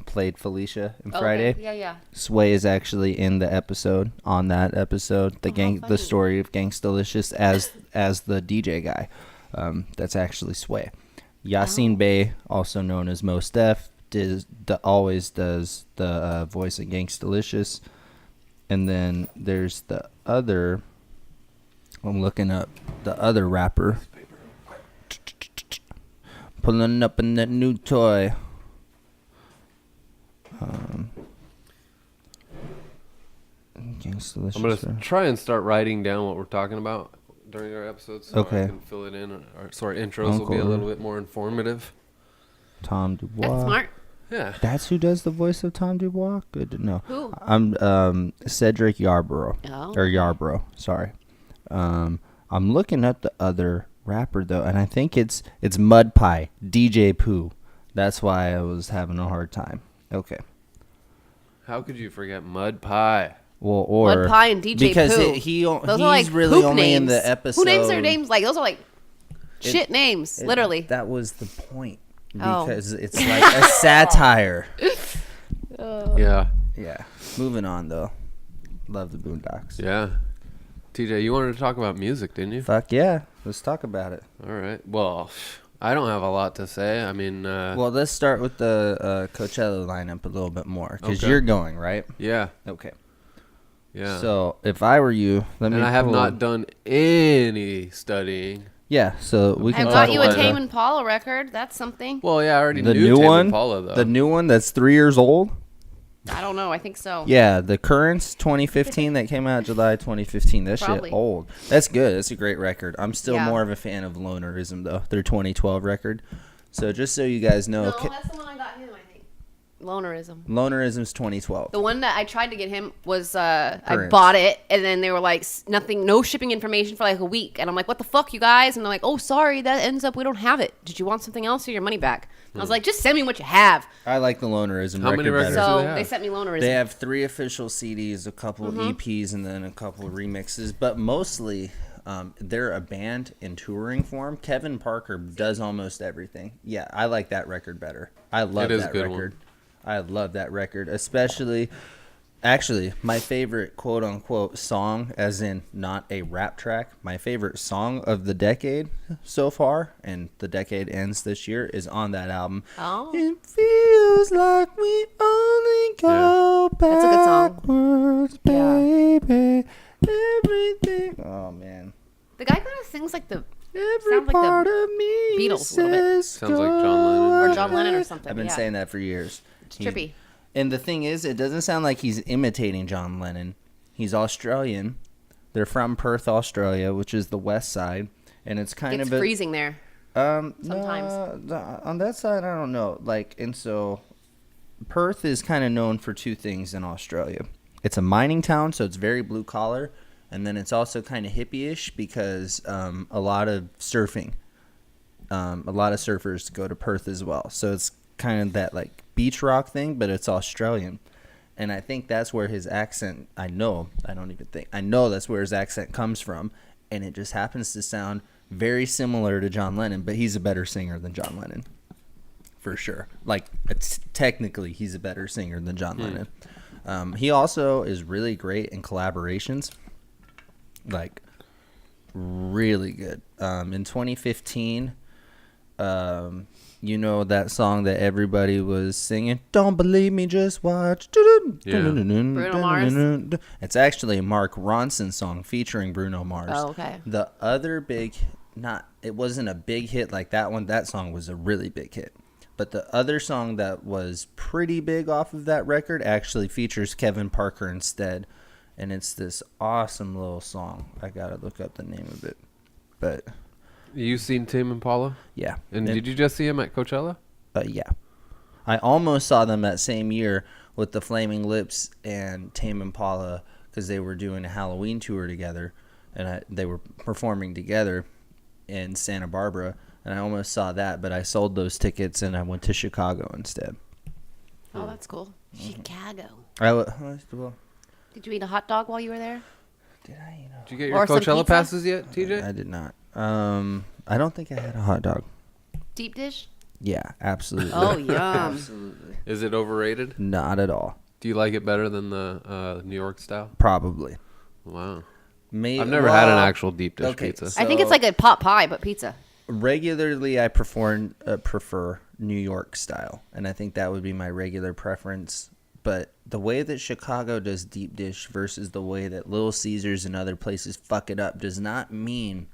played Felicia in Friday. Okay. Yeah. Sway is actually in the episode, on that episode, Oh, how the funny. Story of Gangstalicious as the DJ guy. That's actually Sway. Yasin Bey, also known as Mos Def, always does the voice of Gangstalicious. And then there's the other. I'm looking up the other rapper. Pulling up in that new toy. Gangstalicious. I'm gonna try and start writing down what we're talking about during our episodes, so Okay. I can fill it in. So our intros will be a Encore. little bit more informative. Tom Dubois. That's smart. Yeah. That's who does the voice of Tom Dubois? Good to know. Who? I'm Cedric Yarborough. Oh. Or Yarborough, sorry. I'm looking up the other rapper though, and I think it's Mud Pie, DJ Pooh. That's why I was having a hard time. Okay. How could you forget Mud Pie? Well, or Mud Pie and DJ because Pooh. he's Those are really like poop only names. in the episode. Who names their names like those are like shit names, literally. That was the point Oh. because it's like a satire. Yeah. Yeah. Moving on though. Love the Boondocks. Yeah. TJ, you wanted to talk about music, didn't you? Fuck yeah. Let's talk about it. All right. Well, I don't have a lot to say. I mean, Well, let's start with the Coachella lineup a little bit more because Okay. you're going, right? yeah. Okay. Yeah. So if I were you, let me. and I have pull- not done any studying. Yeah. So we I can got talk you a about Tame Impala record. That's something. Well, yeah, I already the knew new Tame one. Impala, though. The new one that's 3 years old. I don't know. I think so. Yeah, the Currents 2015 that came out July 2015. That Probably. shit old. That's good. That's a great record. I'm still Yeah. more of a fan of Lonerism though. Their 2012 record. So just so you guys know, No, that's the one I got him. I think. Lonerism. Lonerism's 2012. The one that I tried to get him was I Currents. bought it and then they were like nothing, no shipping information for like a week, and I'm like, what the fuck, you guys? And they're like, oh, sorry, that ends up we don't have it. Did you want something else or your money back? And I was like, just send me what you have. I like the Lonerism How record many records better. do So they have? they sent me Lonerism. They have 3 official CDs, a couple Mm-hmm. EPs, and then a couple remixes, but mostly They're a band in touring form. Kevin Parker does almost everything. Yeah, I like that record better. I love It is a that good record. one. I love that record, especially. Actually, my favorite quote unquote song, as in not a rap track, my favorite song of the decade so far, and the decade ends this year, is on that album. Oh. It feels like we only go That's a good song. backwards, Yeah. baby. Everything. Oh, man. The guy kind of sings like the Every sounds like part the of me Beatles a little bit. says Sounds like John Lennon. or John Lennon or something. I've been yeah. saying that for years. It's trippy. And the thing is, it doesn't sound like he's imitating John Lennon. He's Australian. They're from Perth, Australia, which is the west side, and it's kind It's of freezing there. Sometimes. No, on that side, I don't know. Like, and so Perth is kind of known for two things in Australia. It's a mining town, so it's very blue collar, and then it's also kind of hippie-ish because a lot of surfing. A lot of surfers go to Perth as well, so it's kind of that like beach rock thing, but it's Australian. And I think that's where his accent, I know that's where his accent comes from, and it just happens to sound very similar to John Lennon, but he's a better singer than John Lennon. For sure. Like, it's technically he's a better singer than John Lennon. He also is really great in collaborations. Like, really good. In 2015, you know that song that everybody was singing, "Don't Believe Me, Just Watch." Bruno Mars? It's actually a Mark Ronson song featuring Bruno Mars. Oh, okay. The other big, it wasn't a big hit like that one. That song was a really big hit. But the other song that was pretty big off of that record actually features Kevin Parker instead. And it's this awesome little song. I gotta look up the name of it. But You seen Tame Impala? yeah. And did you just see him at Coachella? Yeah. I almost saw them that same year with the Flaming Lips and Tame Impala because they were doing a Halloween tour together. And they were performing together in Santa Barbara. And I almost saw that, but I sold those tickets and I went to Chicago instead. Oh, that's cool. Chicago. Well, Did you eat a hot dog while you were there? did I? Did you get your Or some Coachella pizza? passes yet, TJ? I did not. I don't think I had a hot dog. Deep dish? Yeah, absolutely. Oh, yum. Absolutely. Is it overrated? Not at all. Do you like it better than the New York style? Probably. Wow. Maybe, I've never had an actual deep dish okay, pizza. so- I think it's like a pot pie, but pizza. Regularly, I prefer New York style, and I think that would be my regular preference. But the way that Chicago does deep dish versus the way that Little Caesars and other places fuck it up does not mean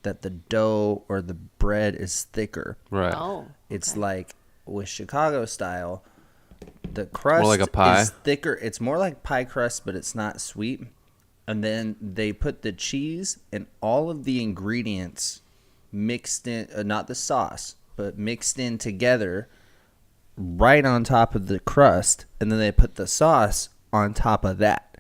that the dough or the bread is thicker. Right. Oh. It's okay. like with Chicago style, the crust More like a pie? is thicker. It's more like pie crust, but it's not sweet. And then they put the cheese and all of the ingredients mixed in, not the sauce, but mixed in together right on top of the crust. And then they put the sauce on top of that.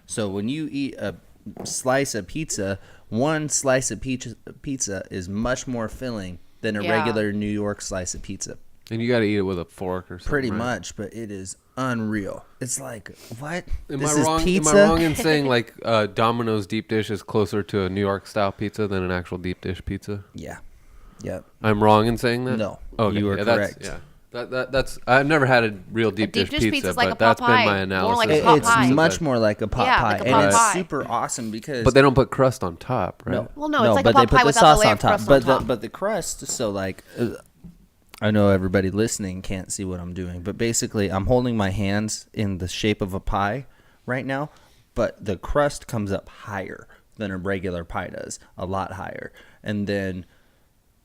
So when you eat a slice of pizza, one slice of pizza is much more filling than a Yeah. regular New York slice of pizza. And you got to eat it with a fork or something. Pretty right? much, but it is unreal. It's like, what? Am This I is wrong? pizza? Am I wrong in saying like Domino's deep dish is closer to a New York style pizza than an actual deep dish pizza? Yeah. Yep. I'm wrong in saying that. No, Okay, you are yeah, correct. That's I've never had a real deep dish dish pizza, pizza's like a but that's pot been pie. my More analysis. like a It- pot it's pie. much more like a pot Yeah, pie, like a and pot it's pie. super awesome because. But they don't put crust on top, right? No, Well, no, it's like a but pot they put pie the without sauce the layer on of top. crust But on top. but the crust, so like, I know everybody listening can't see what I'm doing, but basically, I'm holding my hands in the shape of a pie right now, but the crust comes up higher than a regular pie does, a lot higher, and then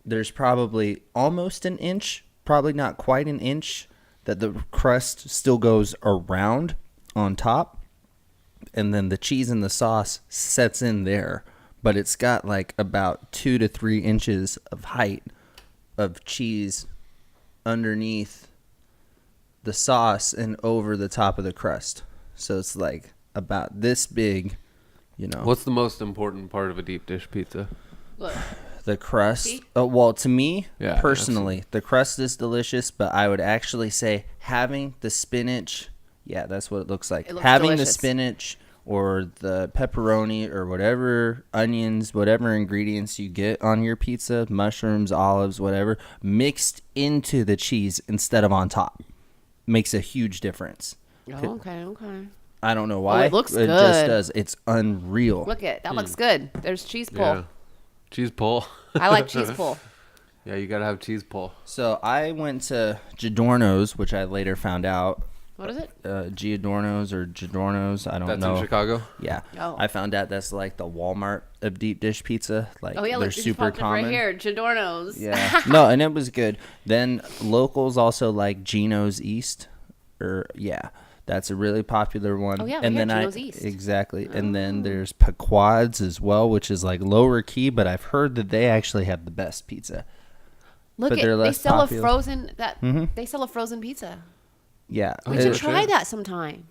there's probably almost an inch, probably not quite an inch, that the crust still goes around on top, and then the cheese and the sauce sets in there, but it's got like about 2 to 3 inches of height of cheese underneath the sauce and over the top of the crust. So it's like about this big, you know. What's the most important part of a deep dish pizza? Look. The crust. See? Well, to me, Yeah, personally, the crust is delicious, but I would actually say having the spinach, yeah, that's what it looks like. It looks Having delicious. the spinach or the pepperoni or whatever onions, whatever ingredients you get on your pizza, mushrooms, olives, whatever, mixed into the cheese instead of on top. Makes a huge difference. Oh, okay. I don't know why. it looks It good. just does. It's unreal. Look at that. Looks good. There's cheese pull. Yeah. Cheese pull. I like cheese pull. Yeah, you gotta have cheese pull. So I went to Giordano's, which I later found out. What is it? Giordano's or Giordano's, I don't That's know. in Chicago? Yeah. Oh. I found out that's like the Walmart of deep dish pizza. Like Oh yeah, they're look, you super popped it common. right here. Giordano's. Yeah. No, and it was good. Then locals also like Gino's East. That's a really popular one. Oh, yeah, we and hear then Gino's East. Exactly. And then there's Pequod's as well, which is like lower key, but I've heard that they actually have the best pizza. Look But at they're they less sell popular. a frozen they sell a frozen pizza. Yeah. We yeah, should sure. try that sometime.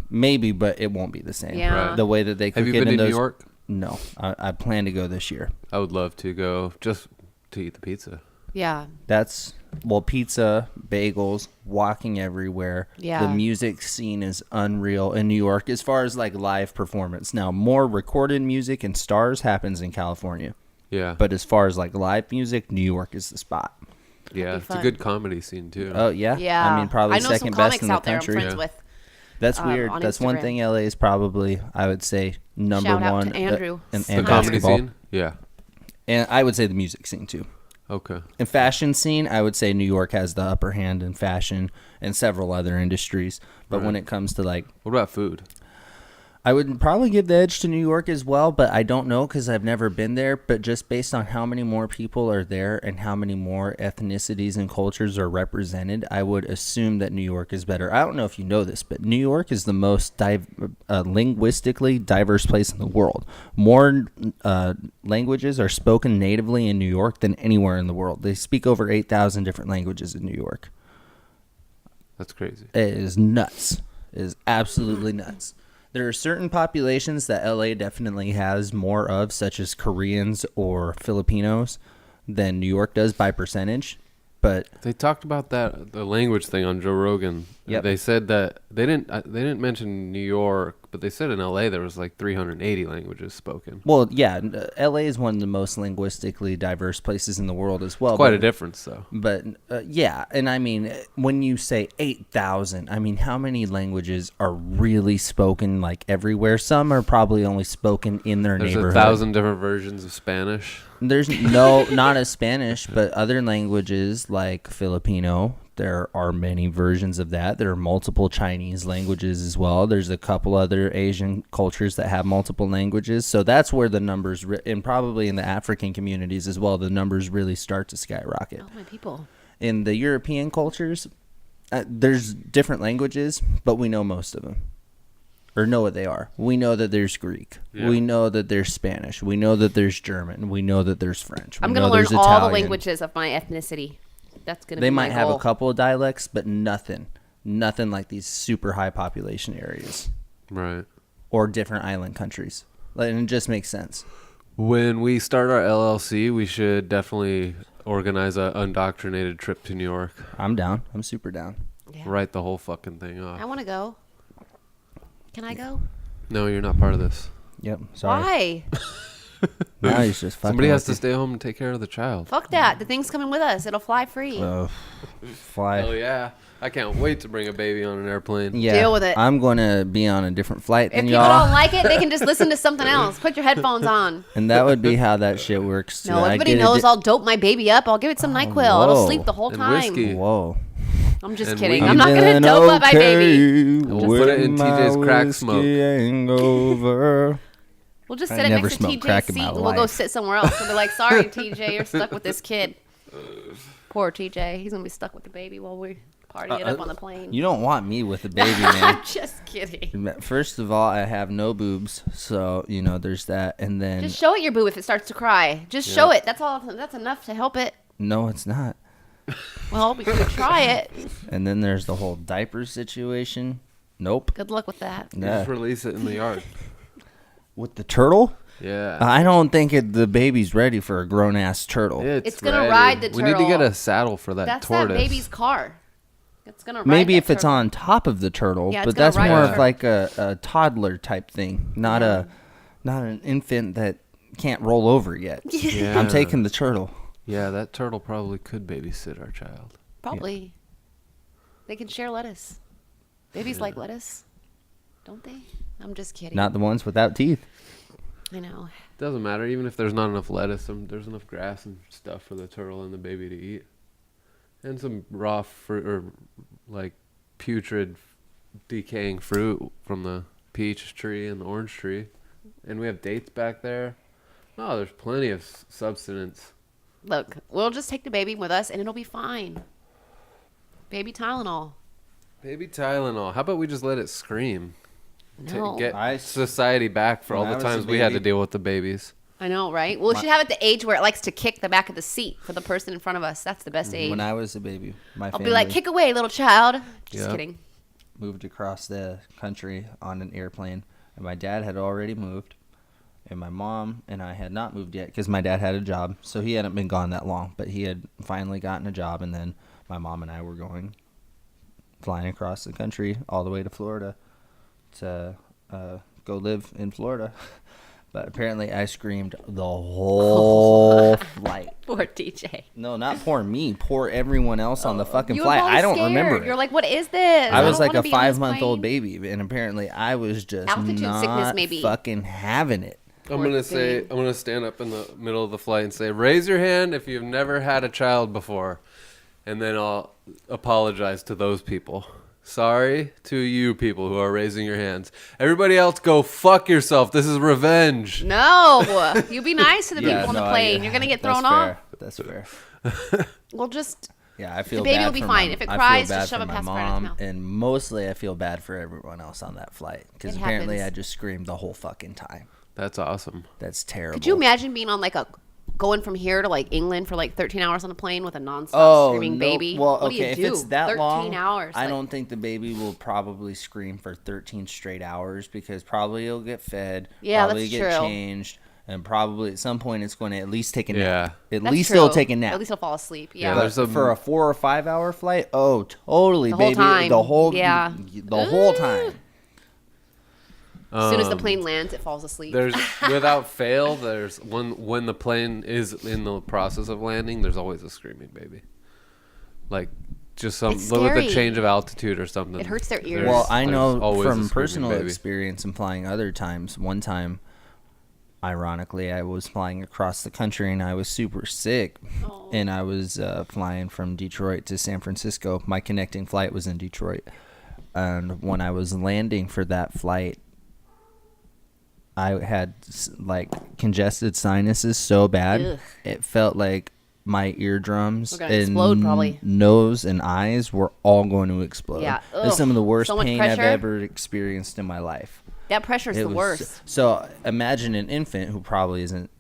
Maybe, but it won't be the same. Yeah. Right. The way that they cook Have you it been in to New those. York? No, I plan to go this year. I would love to go just to eat the pizza. Yeah. That's pizza, bagels, walking everywhere. Yeah. The music scene is unreal in New York as far as like live performance. Now, more recorded music and stars happens in California, Yeah. but as far as like live music, New York is the spot. yeah, be it's a fun. good comedy scene too. Oh yeah, Yeah. I mean, probably I know second some best comics in the out there I'm country. friends Yeah. with. That's weird. on That's one Instagram. thing. LA is probably, I would say, number Shout out one. to Andrew. In the comedy basketball. scene? Yeah. And I would say the music scene too. Okay. In fashion scene, I would say New York has the upper hand in fashion and several other industries. But when it comes to like, What about food? I would probably give the edge to New York as well, but I don't know because I've never been there. But just based on how many more people are there and how many more ethnicities and cultures are represented, I would assume that New York is better. I don't know if you know this, but New York is the most linguistically diverse place in the world. More languages are spoken natively in New York than anywhere in the world. They speak over 8,000 different languages in New York. That's crazy. It is nuts. It is absolutely nuts. There are certain populations that LA definitely has more of, such as Koreans or Filipinos, than New York does by percentage. But They talked about the language thing on Joe Rogan. Yep. They said that they didn't mention New York, but they said in LA there was like 380 languages spoken. well, yeah, LA is one of the most linguistically diverse places in the world as well. Quite but, a difference though. But yeah, and I mean, when you say 8,000, I mean, how many languages are really spoken like everywhere? Some are probably only spoken in their There's neighborhood. 1,000 different versions of Spanish. There's not as Spanish, but other languages like Filipino, there are many versions of that. There are multiple Chinese languages as well. There's a couple other Asian cultures that have multiple languages. So that's where the numbers, and probably in the African communities as well, the numbers really start to skyrocket. Oh, my people. In the European cultures, there's different languages, but we know most of them. Or know what they are. We know that there's Greek. Yeah. We know that there's Spanish. We know that there's German. We know that there's French. I'm going gonna to learn all the Italian. languages of my ethnicity. That's gonna be They my might have goal. a couple of dialects, but nothing like these super high population areas Right. or different island countries. And it just makes sense. When we start our LLC, we should definitely organize a undoctrinated trip to New York. I'm down. I'm super down. Yeah. Write the whole fucking thing I off. want to go. Can I go? No, you're not part of this. Yep. Sorry. Why? Now he's just fucking Somebody has to with stay home and take care of the child. Fuck that. The thing's coming with us. It'll fly free. you. Fly. Oh yeah, I can't wait to bring a baby on an airplane. Yeah. Deal with it. I'm going to be on a different flight If than people y'all. don't like it, they can just listen to something else. Put your headphones on. And that would be how that shit works. No, I everybody get a knows di- I'll dope my baby up. I'll give it some NyQuil. It'll whoa. sleep the whole And time. whiskey. Whoa. I'm just And kidding. weed. I'm not going to Been dope up my baby. And we'll put it in when TJ's my crack whiskey smoke. hangover. We'll just I sit it never next to smoked crack TJ's in seat my and we'll go life. sit somewhere else. We'll be like, sorry, TJ, you're stuck with this kid. Poor TJ. He's going to be stuck with the baby while we party it up on the plane. You don't want me with a baby, man. I'm just kidding. First of all, I have no boobs, so there's that. And then Just show it your boo if it starts to cry. Just show it. That's all. That's enough to help it. no, it's not. Well, we could try it. And then there's the whole diaper situation. Nope. Good luck with that. Yeah. Just release it in the yard. With the turtle, Yeah. I don't think the baby's ready for a grown ass turtle. It's gonna ready. ride the We need to get turtle. a saddle for that That's tortoise. that baby's car. It's gonna ride Maybe that if it's turtle. on top of the turtle, Yeah, it's but gonna that's ride more the of turtle. like a toddler type thing, not an infant that can't roll over yet. Yeah. I'm taking the turtle. Yeah, that turtle probably could babysit our child. Probably. They can share lettuce. Babies like lettuce, don't they? I'm just kidding. Not the ones without teeth. I know. Doesn't matter, even if there's not enough lettuce, there's enough grass and stuff for the turtle and the baby to eat. And some raw fruit, or like putrid, decaying fruit from the peach tree and the orange tree. And we have dates back there. Oh, there's plenty of substance. Look, we'll just take the baby with us, and it'll be fine. Baby Tylenol. Baby Tylenol. How about we just let it scream? No. Get society back for all When the I was a times we had to baby- deal with the babies. I know, right? Well, we should have it the age where it likes to kick the back of the seat for the person in front of us. That's the best age. When I was a baby, my I'll family be like, kick away, little child. Just Yeah. kidding. moved across the country on an airplane, and my dad had already moved, and my mom and I had not moved yet because my dad had a job, so he hadn't been gone that long, but he had finally gotten a job, and then my mom and I were flying across the country all the way to Florida to go live in Florida. But apparently I screamed the whole flight. Poor DJ. No, not poor me. Poor everyone else on the fucking You were flight. probably I don't scared. remember it. You're like, what is this? I was don't like wanna a be on this 5-month-old plane. baby, and apparently I was just Altitude not sickness, maybe. fucking having it. I'm Poor gonna say, thing. I'm gonna stand up in the middle of the flight and say, raise your hand if you've never had a child before, and then I'll apologize to those people. Sorry to you people who are raising your hands. Everybody else, go fuck yourself. This is revenge. No, you be nice to the people on the no, plane. You're gonna get thrown that's off. fair. That's fair. Well, just Yeah, I feel baby bad will be for fine. my- If it I feel cries, bad just shove for it my past Brandon's mom, mouth. and mostly I feel bad for everyone else on that flight because It apparently happens. I just screamed the whole fucking time. That's awesome. That's terrible. could you imagine being on like going from here to like England for like 13 hours on a plane with a nonstop screaming no. baby? Well, what okay, do you if do? it's that 13 long, hours. I like- don't think the baby will probably scream for 13 straight hours because probably it'll get fed, Yeah, probably that's get true. changed, and probably at some point it's going to at least take a nap. Yeah. At That's least true. it'll take a nap. At least he'll fall asleep. Yeah, Yeah. there's a- For a 4 or 5 hour flight, oh, totally, The whole baby. time. The whole, Yeah. the whole time. As soon as the plane lands, it falls asleep. There's without fail. There's when the plane is in the process of landing. There's always a screaming baby. Like just some It's with a scary. change of altitude or something. It hurts their ears. there's- Well, I there's know always a from screaming personal baby. experience and flying other times. One time, ironically, I was flying across the country and I was super sick. Oh. And I was flying from Detroit to San Francisco. My connecting flight was in Detroit. And when I was landing for that flight, I had like congested sinuses so bad. Ugh. It felt like my eardrums We're gonna and explode, probably. nose and eyes were all going to explode. Yeah. It's some of the worst So much pain I've pressure. ever experienced in my life. That pressure is It the was- worst. So imagine an infant who probably isn't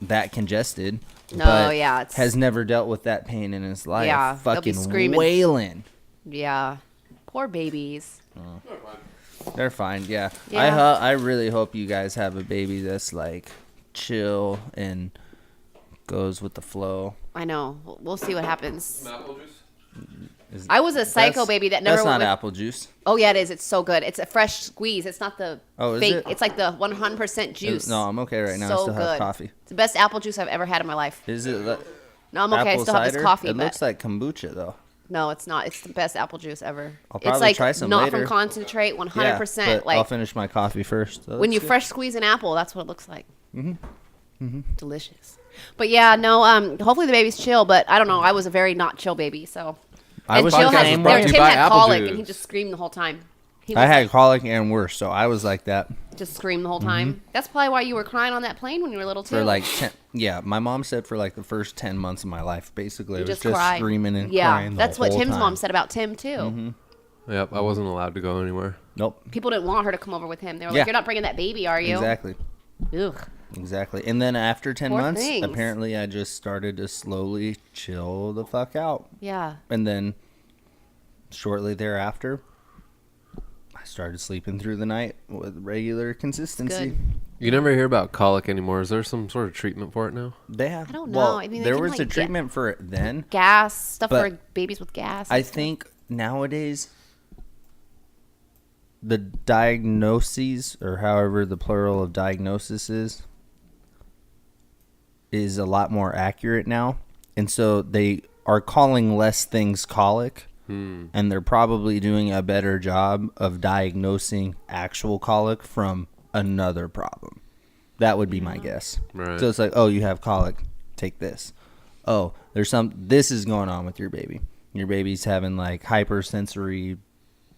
that congested, No, but yeah, it's- has never dealt with that pain in his life. Yeah, they'll be fucking screaming. wailing. Yeah. Poor babies. They're fine. Yeah, Yeah. I really hope you guys have a baby that's like chill and goes with the flow. I know. We'll see what happens. Apple juice? I was a psycho That's- baby that never That's went not with- apple juice. Oh yeah, it is. It's so good. It's a fresh squeeze. It's not the Oh, is fake. it? It's like the 100% juice. No, I'm okay right now. So I still good. have coffee. It's the best apple juice I've ever had in my life. Is it No, I'm okay. I apple still have cider? this coffee. It but looks like kombucha though. no, it's not. It's the best apple juice ever. I'll It's probably like try some not later. from concentrate, 100%. Yeah, but like I'll finish my coffee first. So when that's you good. fresh squeeze an apple, that's what it looks like. Delicious. But yeah, no. Hopefully the baby's chill. But I don't know. I was a very not chill baby. So I was Jill the had, same brought way. to you Tim by had apple colic juice. and he just screamed the whole time. He I was had colic and worse, so I was like that just screamed the whole time. That's probably why you were crying on that plane when you were little too. for like 10. Yeah, my mom said for like the first 10 months of my life, basically, you it was just just cry. screaming and yeah, crying. that's what whole Tim's time. mom said about Tim too. Yep, I wasn't allowed to go anywhere. Nope. People didn't want her to come over with him. They were Yeah. like, "You're not bringing that baby, are you?" Exactly. Ugh. Exactly. And then after 10 Poor months, things. apparently I just started to slowly chill the fuck out. Yeah. And then shortly thereafter, I started sleeping through the night with regular consistency. Good. You never hear about colic anymore. Is there some sort of treatment for it now? They have. I don't know. Well, I mean, they there can, was like, a get- treatment for it then. Gas stuff But for babies with gas. I and stuff. think nowadays, the diagnoses, or however the plural of diagnosis is a lot more accurate now. And so they are calling less things colic, and they're probably doing a better job of diagnosing actual colic from another problem. That would be my guess. Right. So it's like, oh, you have colic, take this. Oh, this is going on with your baby. Your baby's having like hypersensory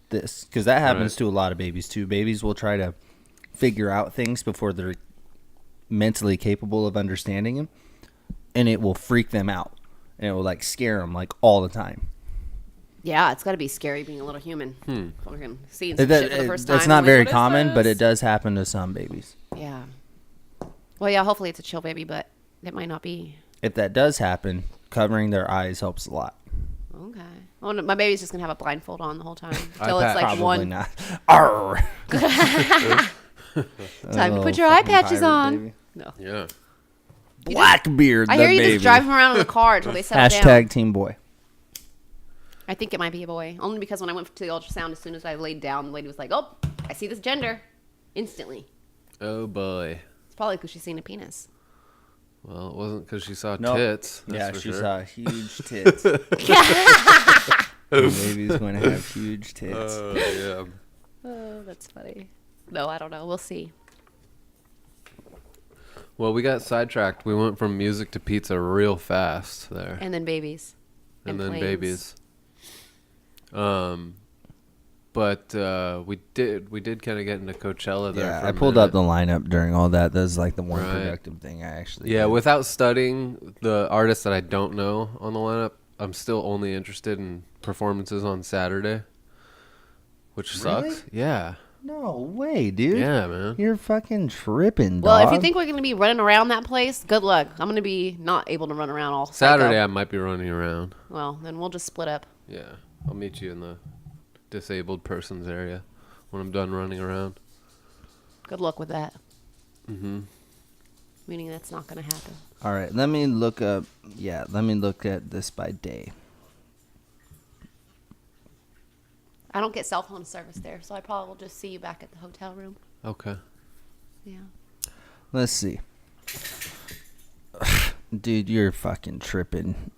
this, because that happens to a lot of babies too. Babies will try to figure out things before they're mentally capable of understanding them, and it will freak them out, and it will like scare them like all the time. Yeah, it's got to be scary being a little human. Fucking seeing some shit for the first time. That's not Like, very what is common, but this? it does happen to some babies. Yeah. Well, yeah, hopefully it's a chill baby, but it might not be. If that does happen, covering their eyes helps a lot. Okay. Well, my baby's just going to have a blindfold on the whole time. Until iPad. it's like Probably one. not. Arr! Time to put your Little eye fucking patches pirate on. baby. No. Yeah. Blackbeard, I the hear you baby. just drive him around in the car until they settle Hashtag down. team boy. I think it might be a boy. Only because when I went to the ultrasound, as soon as I laid down, the lady was like, oh, I see this gender. Instantly. Oh boy. It's probably because she's seen a penis. Well, it wasn't because she saw Nope. tits. That's Yeah, for she sure. saw huge tits. The baby's going to have huge tits. Yeah. Oh, that's funny. No, I don't know. We'll see. Well, we got sidetracked. We went from music to pizza real fast there, And then babies. and then planes. babies. But we did kind of get into Coachella there. Yeah, for I a pulled minute. up the lineup during all that. That was like the one Right. productive thing I actually Yeah, did. without studying the artists that I don't know on the lineup, I'm still only interested in performances on Saturday, which Really? sucks. Yeah, No way, dude. yeah, man. You're fucking tripping, Well, if dog. you think we're going to be running around that place, good luck. I'm going to be not able to run around all Saturday, psycho. I might be running around. Well, then we'll just split up. Yeah, I'll meet you in the disabled persons area when I'm done running around. Good luck with that. Mm-hmm. Meaning that's not going to happen. All right, let me look up. Yeah, let me look at this by day. I don't get cell phone service there, so I probably will just see you back at the hotel room. Okay. Yeah. Let's see. Dude, you're fucking tripping.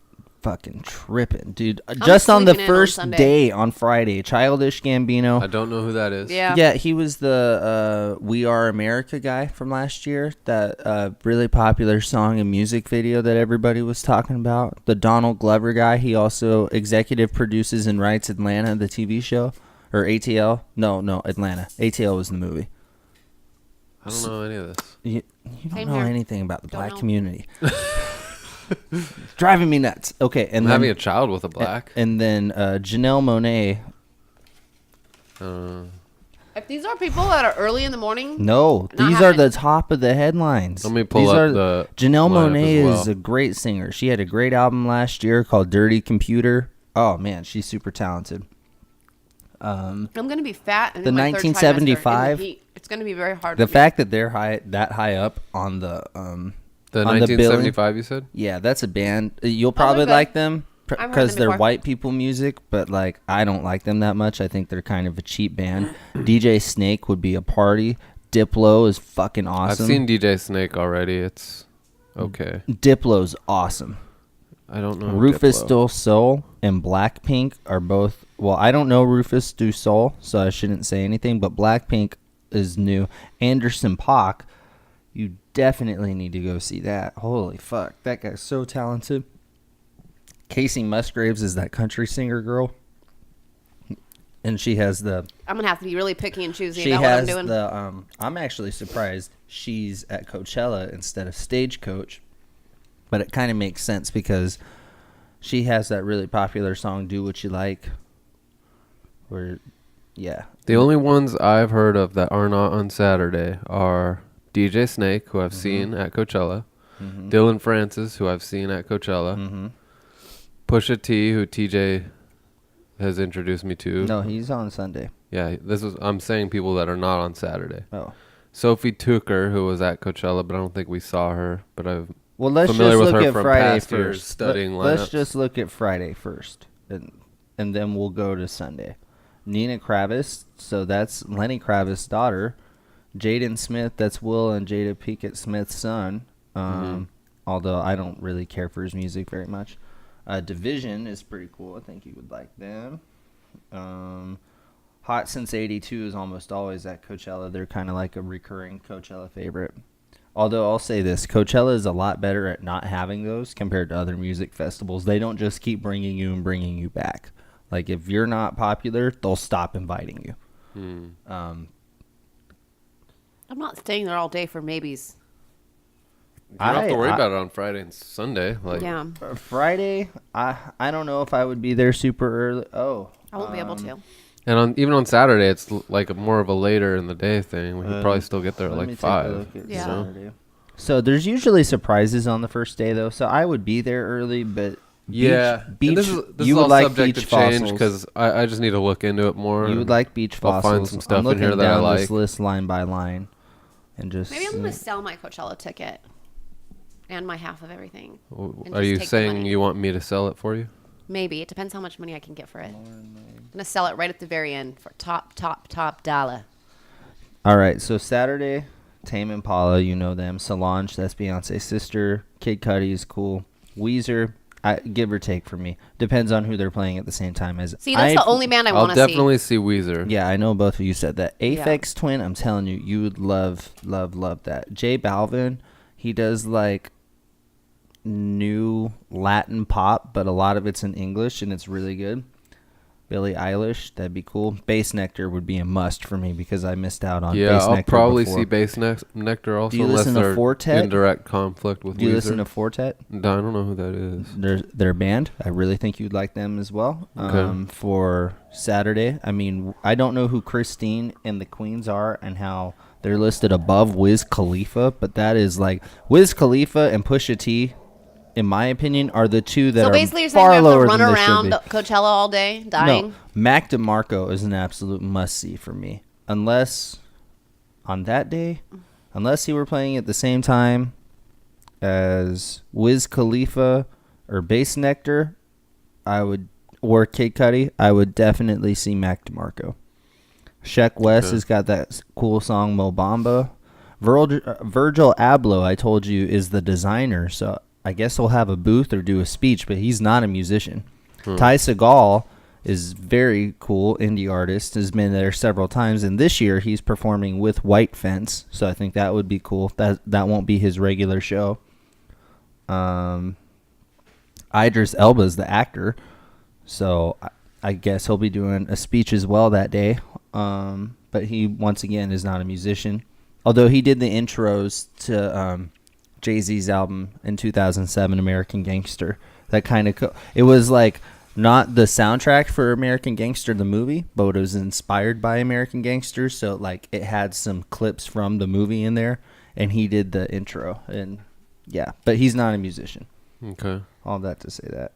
Dude. Just on the sleeping in on first Sunday. day on Friday, Childish Gambino. I don't know who that is. Yeah. Yeah, he was the We Are America guy from last year. That really popular song and music video that everybody was talking about. The Donald Glover guy. He also executive produces and writes Atlanta, the TV show. Or ATL. No, Atlanta. ATL was the movie. I don't know any of this. You don't Same know here. anything about the Don't black know. community. It's driving me nuts. Okay, and I'm then having a child with a black. and then Janelle Monáe. If these are people that are early in the morning, No, Not these are the happening. top of the headlines. Let me pull These up are- the Janelle lineup Monáe as well. is a great singer. She had a great album last year called Dirty Computer. Oh man, she's super talented. I'm going to be fat. And The in my third trimester in 1975 the heat. It's going to be very hard. The for me. fact that they're that high up on the The on the billing- 1975, you said? yeah, that's a band. You'll probably good. like them I've heard because them they're before. white people music, but like I don't like them that much. I think they're kind of a cheap band. DJ Snake would be a party. Diplo is fucking awesome. I've seen DJ Snake already. It's okay. Diplo's awesome. I don't know. Rufus Diplo. Du Sol and Blackpink are both. Well, I don't know Rufus Du Sol, so I shouldn't say anything. But Blackpink is new. Anderson .Paak, you definitely need to go see that. Holy fuck, that guy's so talented. Casey Musgraves is that country singer girl, and she has the. I'm going to have to be really picky and choosy She about what I'm has doing. the. I'm actually surprised she's at Coachella instead of Stagecoach, but it kind of makes sense because she has that really popular song "Do What You Like." Where, yeah, The only ones I've heard of that are not on Saturday are DJ Snake, who I've seen at Coachella, Dylan Francis, who I've seen at Coachella, Pusha T, who TJ has introduced me to. no, he's on Sunday. Yeah, I'm saying people that are not on Saturday. Oh, Sophie Tucker, who was at Coachella, but I don't think we saw her. But I'm well, let's familiar just with look her at from Friday past years first. studying Let's lineups. just look at Friday first. And and then we'll go to Sunday. Nina Kravis, so that's Lenny Kravis' daughter. Jaden Smith, that's Will and Jada Pinkett Smith's son. Although I don't really care for his music very much. Division is pretty cool. I think you would like them. Hot Since 82 is almost always at Coachella. They're kind of like a recurring Coachella favorite. Although I'll say this, Coachella is a lot better at not having those compared to other music festivals. They don't just keep bringing you and bringing you back. Like, if you're not popular, they'll stop inviting you. I'm not staying there all day for maybes. You don't have to worry about it on Friday and Sunday. Like, Yeah. Friday, I don't know if I would be there super early. Oh. I won't be able to. And even on Saturday, it's like more of a later in the day thing. We could probably still get there at Let me like take a 5. look at Yeah. Saturday. So there's usually surprises on the first day, though. So I would be there early, but Yeah, beach. and this is You would all like subject beach to change fossils. because I just need to look into it more. You would like beach I'll fossils. find some stuff I'm in looking here that I down like. this list line by line, and just Maybe I'm going to sell my Coachella ticket and my half of everything. and Are just you take the saying money. you want me to sell it for you? Maybe. It depends how much money I can get for it. I'm going to sell it right at the very end for top dollar. All right, so Saturday, Tame Impala, you know them. Solange, that's Beyonce's sister. Kid Cudi is cool. Weezer, give or take for me. Depends on who they're playing at the same time as. See, that's the only band I I'll want to see. definitely see Weezer. Yeah, I know both of you said that. Aphex Twin, I'm telling you, you would love that. J Balvin, he does like new Latin pop, but a lot of it's in English, and it's really good. Billie Eilish, that'd be cool. Bass Nectar would be a must for me because I missed out on Yeah, Bass I'll Nectar probably before. see Bass Nectar also Do you unless listen to they're Fortet? in direct conflict with Do you Weezer. listen to Fortet? No, I don't know who that is. Their band. I really think you'd like them as well. Okay. For Saturday, I mean, I don't know who Christine and the Queens are and how they're listed above Wiz Khalifa, but that is like Wiz Khalifa and Pusha T, in my opinion, are the two that So are basically you're saying far we have to lower run than they should around be. Coachella all day dying? No, Mac DeMarco is an absolute must-see for me. Unless, on that day, unless he were playing at the same time as Wiz Khalifa or Bass Nectar, or Kid Cudi, I would definitely see Mac DeMarco. Sheck West has got that cool song Mo Bamba. Virgil Abloh, I told you, is the designer, so I guess he'll have a booth or do a speech, but he's not a musician. Ty Segall is very cool, indie artist, has been there several times, and this year he's performing with White Fence, so I think that would be cool. That won't be his regular show. Idris Elba is the actor, so I guess he'll be doing a speech as well that day, but he, once again, is not a musician, although he did the intros to Jay-Z's album in 2007, American Gangster. That kind of it was like not the soundtrack for American Gangster the movie, but it was inspired by American Gangster, so like it had some clips from the movie in there, and he did the intro. And yeah, but he's not a musician. Okay. All that to say that.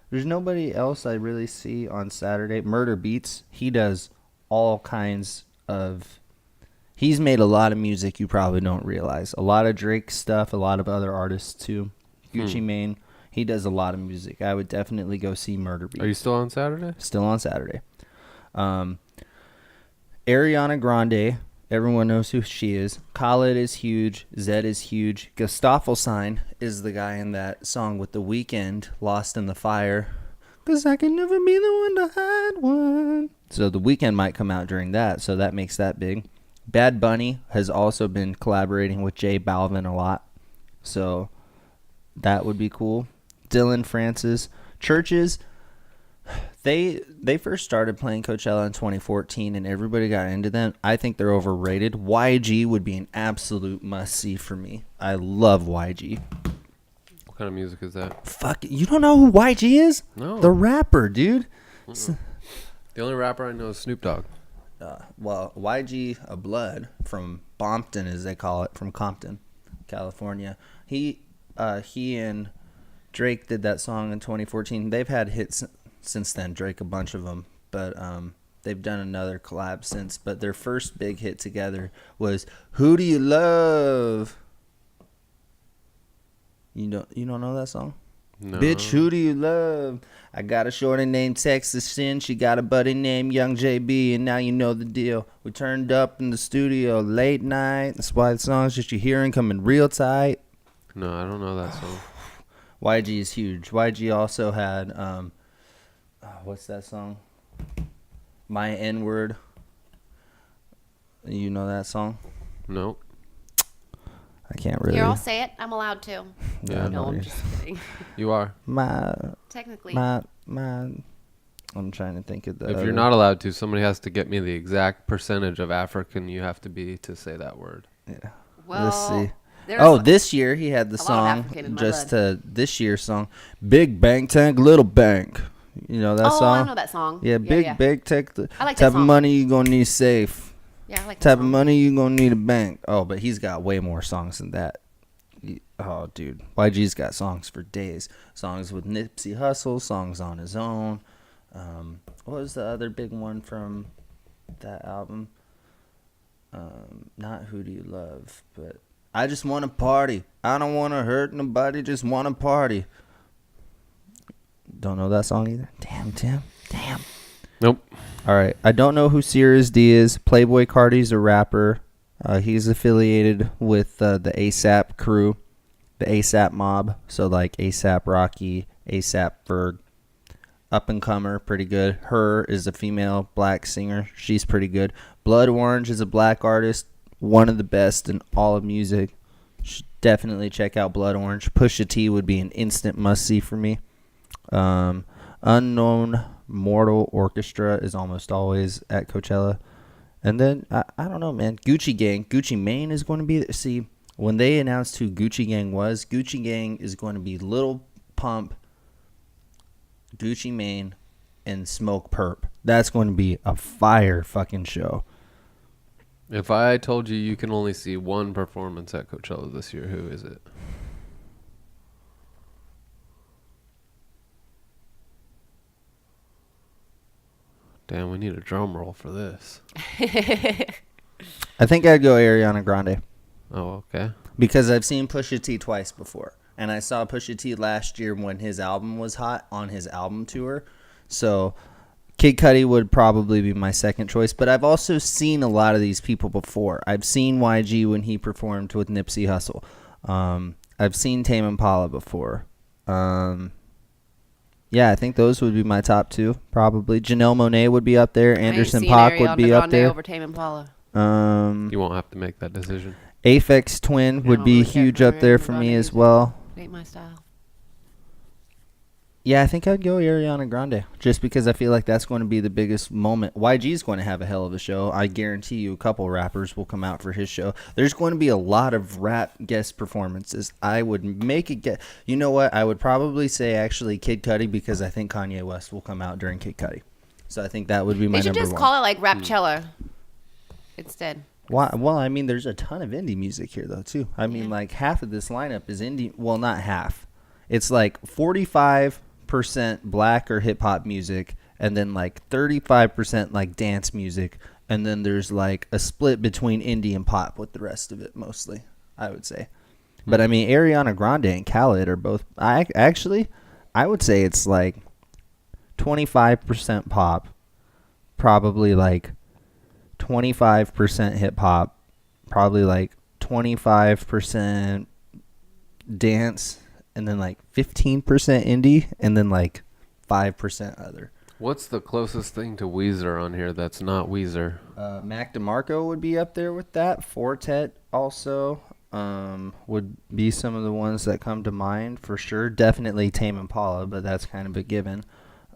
There's nobody else I really see on Saturday. Murder Beats, he does all kinds of. He's made a lot of music you probably don't realize. A lot of Drake stuff, a lot of other artists too. Gucci Mane, he does a lot of music. I would definitely go see Murder Beats. Are you still on Saturday? Still on Saturday. Ariana Grande, everyone knows who she is. Khaled is huge. Zed is huge. Gustafsson is the guy in that song with The Weeknd, Lost in the Fire. 'Cause I can never be the one to hide one. So The Weeknd might come out during that, so that makes that big. Bad Bunny has also been collaborating with J Balvin a lot, so that would be cool. Dylan Francis. Churches, they first started playing Coachella in 2014, and everybody got into them. I think they're overrated. YG would be an absolute must-see for me. I love YG. What kind of music is that? Fuck, you don't know who YG is? No. The rapper, dude. The only rapper I know is Snoop Dogg. Well, YG Blood from Bompton, as they call it, from Compton, California. He and Drake did that song in 2014. They've had hits since then, Drake, a bunch of them, but they've done another collab since. But their first big hit together was "Who Do You Love?" You don't know that song? No. Bitch, who do you love? I got a shorty named Texas Sin. She got a buddy named Young JB, and now you know the deal. We turned up in the studio late night. That's why the songs that you're hearing coming real tight. No, I don't know that song. YG is huge. YG also had what's that song? My N-Word. You know that song? Nope. I can't really. Here, I'll say it. I'm allowed to. Yeah, No, no, I'm just kidding. You are. Technically. I'm trying to think of the. If you're not allowed to, somebody has to get me the exact percentage of African you have to be to say that word. Yeah. Well, Let's see. there's This year he had the a lot of song African in my just blood. this year's song, Big Bank Tank, Little Bank. You know that Oh, song? I know that song. Yeah, Big Bank Tank. I like that type of song. money you gonna need safe. Yeah, I like that Type of song. money you gonna need a bank. Oh, but he's got way more songs than that. Oh, dude, YG's got songs for days. Songs with Nipsey Hussle, songs on his own. What was the other big one from that album? Not Who Do You Love, but I Just Want to Party. I don't want to hurt nobody, just want to party. Don't know that song either? Damn, Tim. Damn. Nope. All right. I don't know who Sirius D is. Playboy Cardi's a rapper. He's affiliated with the ASAP crew, the ASAP mob. So like ASAP Rocky, ASAP Ferg. Up and comer, pretty good. Her is a female black singer. She's pretty good. Blood Orange is a black artist. One of the best in all of music. Should definitely check out Blood Orange. Pusha T would be an instant must-see for me. Unknown Mortal Orchestra is almost always at Coachella. And then, I don't know, man. Gucci Gang. Gucci Mane is going to be... See, when they announced who Gucci Gang was, Gucci Gang is going to be Lil Pump, Gucci Mane, and Smoke Perp. That's going to be a fire fucking show. If I told you you can only see one performance at Coachella this year, who is it? Damn, we need a drum roll for this. I think I'd go Ariana Grande. Oh, okay. Because I've seen Pusha T twice before. And I saw Pusha T last year when his album was hot on his album tour. So Kid Cudi would probably be my second choice. But I've also seen a lot of these people before. I've seen YG when he performed with Nipsey Hussle. I've seen Tame Impala before. Yeah, I think those would be my top two, probably. Janelle Monáe would be up there. Anderson .Paak would be up there. Over Tame Impala. You won't have to make that decision. Aphex Twin would don't be really care huge for up there for Ariana me Grande as either. well. Ain't my style. Yeah, I think I'd go Ariana Grande just because I feel like that's going to be the biggest moment. YG's going to have a hell of a show. I guarantee you a couple rappers will come out for his show. There's going to be a lot of rap guest performances. I would make it get. You know what? I would probably say actually Kid Cudi because I think Kanye West will come out during Kid Cudi. So I think that would be my They should number just one. call it like Rapchella instead. Why? Well, I mean, there's a ton of indie music here, though, too. I mean, Yeah. like, half of this lineup is indie. Well, not half. It's like 45% black or hip-hop music, and then, like, 35%, like, dance music. And then there's, like, a split between indie and pop with the rest of it, mostly, I would say. But, I mean, Ariana Grande and Khaled are both... I would say it's, like, 25% pop, probably, like... 25% hip hop, probably like 25% dance, and then like 15% indie, and then like 5% other. What's the closest thing to Weezer on here that's not Weezer? Mac DeMarco would be up there with that. Fortet also would be some of the ones that come to mind for sure. Definitely Tame Impala, but that's kind of a given.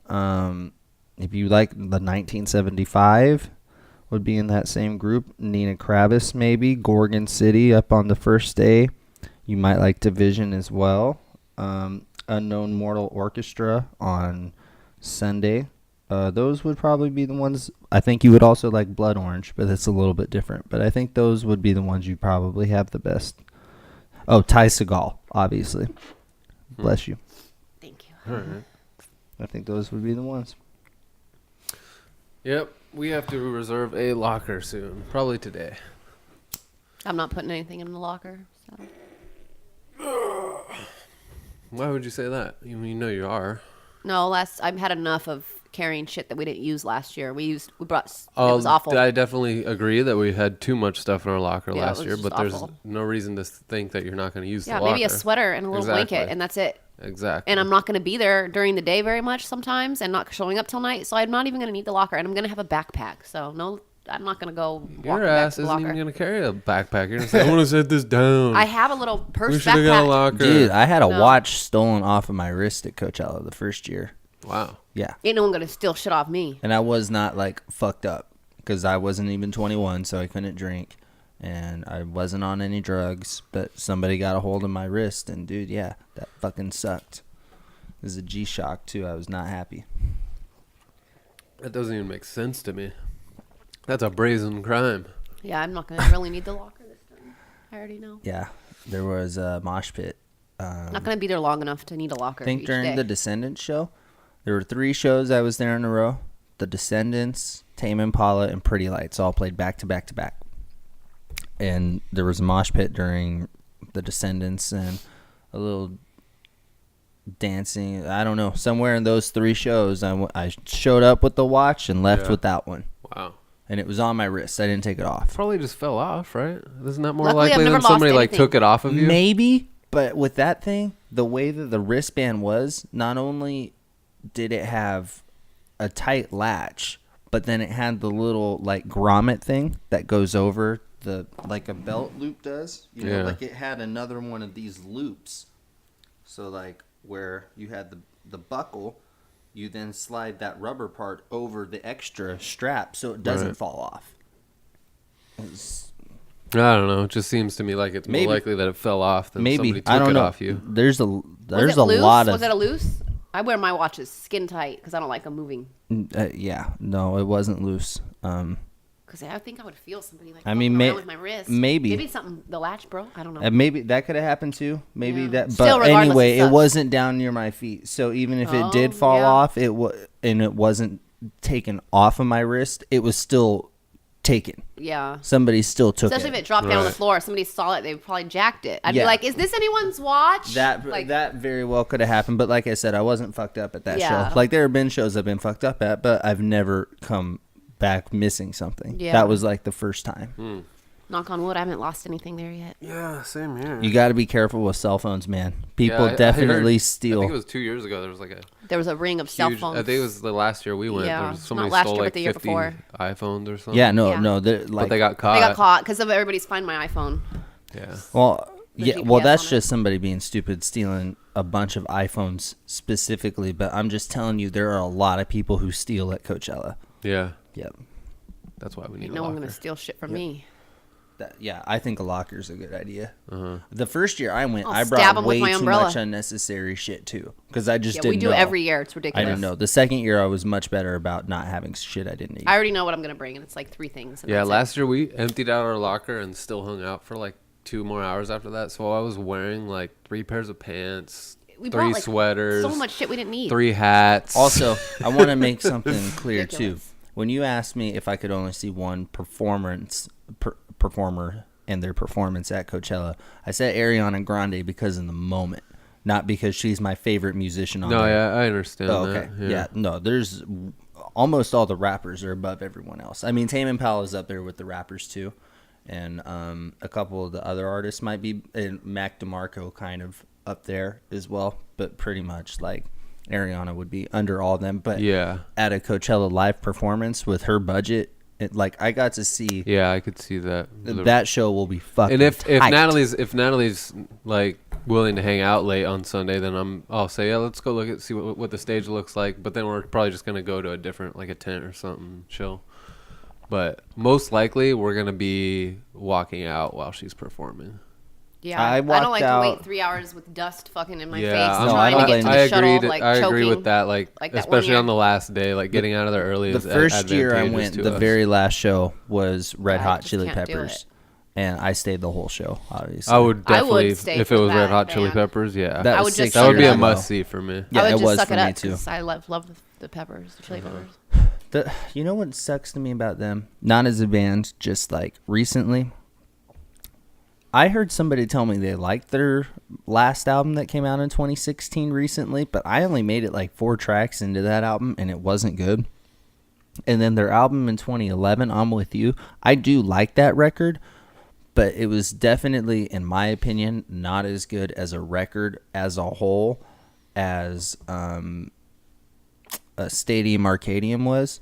If you like the 1975, would be in that same group. Nina Kravis maybe. Gorgon City up on the first day. You might like Division as well. Unknown Mortal Orchestra on Sunday. Those would probably be the ones. I think you would also like Blood Orange, but it's a little bit different. But I think those would be the ones you probably have the best. Oh, Ty Segall, obviously. Bless you. Thank you. All right. I think those would be the ones. Yep. We have to reserve a locker soon. Probably today. I'm not putting anything in the locker. So. Why would you say that? You know you are. No, I've had enough of carrying shit that we didn't use last year. We brought. It was awful. I definitely agree that we had too much stuff in our locker Yeah, it last was year, just but there's awful. no reason to think that you're not going to use the Yeah, locker. maybe a sweater and a little blanket, and that's it. Exactly. And I'm not going to be there during the day very much sometimes, and not showing up till night. So I'm not even going to need the locker, and I'm going to have a backpack. So no, I'm not going to go. Your walking back ass to the isn't locker. even going to carry a backpack. You're going to say, I want to set this down. I have a little purse We should have got a backpack. locker. Dude, I had a No. watch stolen off of my wrist at Coachella the first year. Wow. Yeah. Ain't no one going to steal shit off me. And I was not like fucked up because I wasn't even 21, so I couldn't drink. And I wasn't on any drugs, but somebody got a hold of my wrist. And dude, yeah, that fucking sucked. It was a G-Shock too. I was not happy. That doesn't even make sense to me. That's a brazen crime. Yeah, I'm not going to really need the locker this time. I already know. Yeah. There was a mosh pit. Not going to be there long enough to need a locker. I think each during day. the Descendants show, there were 3 shows I was there in a row. The Descendants, Tame Impala, and Pretty Lights all played back to back to back. And there was a mosh pit during the Descendants and a little dancing. I don't know. Somewhere in those 3 shows, I showed up with the watch and left Yeah. without one. Wow. And it was on my wrist. I didn't take it off. Probably just fell off, right? Isn't that more Luckily, I've likely never than lost somebody like anything. took it off of you? Maybe, but with that thing, the way that the wristband was, not only did it have a tight latch, but then it had the little like grommet thing that goes over the like a belt loop does. You know, Yeah. like it had another one of these loops. So like where you had the buckle, you then slide that rubber part over the extra strap so it doesn't Right. fall off. It's- I don't know. It just seems to me like it's Maybe. more likely that it fell off than maybe somebody took I don't it know. off you. There's a Was there's it a loose? lot of Was it a loose? I wear my watches skin tight because I don't like them moving. yeah, no, it wasn't loose. Because I think I would feel somebody like I mean, fucking around with my wrist. maybe. Maybe something, the latch, bro. I don't know. Maybe that could have happened too. Maybe Yeah. that, Still, but regardless, anyway, it it sucks. wasn't down near my feet. So even if it did Oh, fall yeah. off, and it wasn't taken off of my wrist, it was still taken. Yeah. Somebody still took Especially it. if it dropped down on the Right. floor. Somebody saw it. They probably jacked it. I'd Yeah. be like, is this anyone's watch? That that very well could have happened, but like I said, I wasn't fucked up at that Yeah. show. Like there have been shows I've been fucked up at, but I've never come back missing something. Yeah. That was like the first time. Knock on wood, I haven't lost anything there yet. Yeah, same here. You got to be careful with cell phones, man. People I definitely heard- steal. I think it was 2 years ago. There was like a There was a ring of cell huge. phones. I think it was the last year we went. Yeah, There was not somebody last stole year, but like the year 50 before. iPhones or something. Yeah, no, Yeah. no. but Like, they got caught. They got caught because of everybody's Find My iPhone. Yeah. well, The yeah, GPS well, that's on it. just somebody being stupid, stealing a bunch of iPhones specifically. But I'm just telling you, there are a lot of people who steal at Coachella. Yeah. Yep. That's why we need Ain't a no one locker. gonna steal shit from me. Yeah, I think a locker's a good idea. Uh-huh. The first year I went, I'll I stab brought 'em with way my too umbrella. much unnecessary shit too, because I just Yeah, didn't we do know. every year. It's I ridiculous. didn't know. The second year I was much better about not having shit I didn't need. I already know what I'm gonna bring, and it's like 3 things. And Yeah, that's it. last year we emptied out our locker and still hung out for like 2 more hours after that. So I was wearing like 3 pairs of pants, We 3 brought, like, sweaters, so much shit we didn't need. 3 hats. Also, I want to make something clear too. Ridiculous. When you asked me if I could only see one performer and their performance at Coachella, I said Ariana Grande because in the moment, not because she's my favorite musician on No, there. yeah, I understand Oh, okay. that. Yeah. No, there's almost all the rappers are above everyone else. I mean, Tame Impala is up there with the rappers too. And a couple of the other artists might be, and Mac DeMarco kind of up there as well, but pretty much like Ariana would be under all them. But Yeah. at a Coachella live performance with her budget, like I got to see Yeah, I could see that. that show will be fucking And if tight. Natalie's like willing to hang out late on Sunday, then I'll say, yeah, let's go see what the stage looks like. But then we're probably just gonna go to a different, like a tent or something, chill. But most likely we're gonna be walking out while she's performing. Yeah, I I walked don't like out- to wait 3 hours with dust fucking in my Yeah, face No, trying I to get to the agree shuttle, like I agree choking. with that. Like Like that one especially year. on the last day, like getting out of there early. the is first year I advantageous went, to the us. very last show was Red Yeah, I Hot just Chili can't do Peppers. it. And I stayed the whole show, obviously. I would I would definitely stay if for it was Red that Hot Chili band. Peppers. Yeah, That I was would just 6 that would be years a ago. must see for me. Yeah, I would it just was suck for it me up too. 'cause I love the Peppers, the Chili Peppers. You know what sucks to me about them? Not as a band, just like recently. I heard somebody tell me they liked their last album that came out in 2016 recently, but I only made it like 4 tracks into that album, and it wasn't good. And then their album in 2011, I'm With You, I do like that record, but it was definitely, in my opinion, not as good as a record as a whole as Stadium Arcadium was.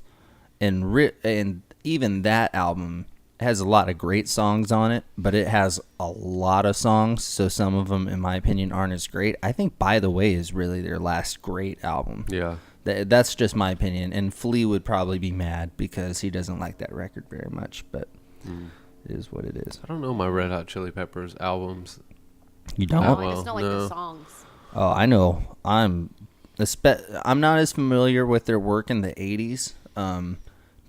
And even that album has a lot of great songs on it, but it has a lot of songs, so some of them, in my opinion, aren't as great. I think By the Way is really their last great album. Yeah. That's just my opinion, and Flea would probably be mad because he doesn't like that record very much, but it is what it is. I don't know my Red Hot Chili Peppers albums. You don't? No, well, I just don't like no. the songs. Oh, I know. I'm not as familiar with their work in the 80s,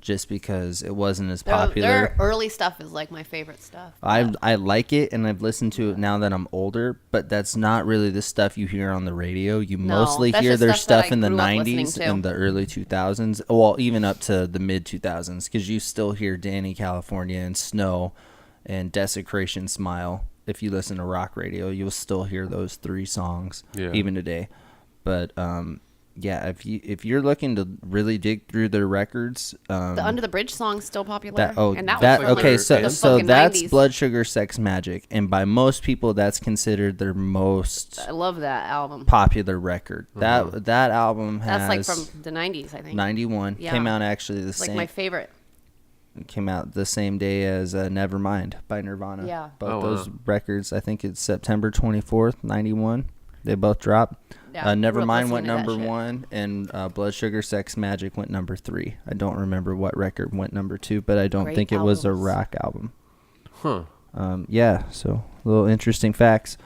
just because it wasn't as popular. Their early stuff is like my favorite stuff. I like it, and I've listened to it now that I'm older, but that's not really the stuff you hear on the radio. You mostly that's hear just their stuff that stuff I in the grew up listening 90s to. and the early 2000s, well, even up to the mid 2000s, because you still hear Danny California and Snow and Desecration Smile. If you listen to rock radio, you'll still hear those 3 songs, even today. But yeah, if you're looking to really dig through their records, The Under the Bridge song's still popular. okay, the so fucking that's 90s. Blood Sugar Sex Magic, and by most people that's considered their most I love that album. popular record. That album has That's like from the 90s, I think. 91 Yeah. came out actually the It's like same my favorite. came out the same day as Nevermind by Nirvana. Yeah. Both Oh, wow. those records, I think it's September 24th, 91. They both dropped. Yeah, I grew up Nevermind went listening to that number shit. 1, and Blood Sugar Sex Magic went number 3. I don't remember what record went number 2, but I don't Great think it was a albums. rock album. Huh. Yeah, so little interesting facts.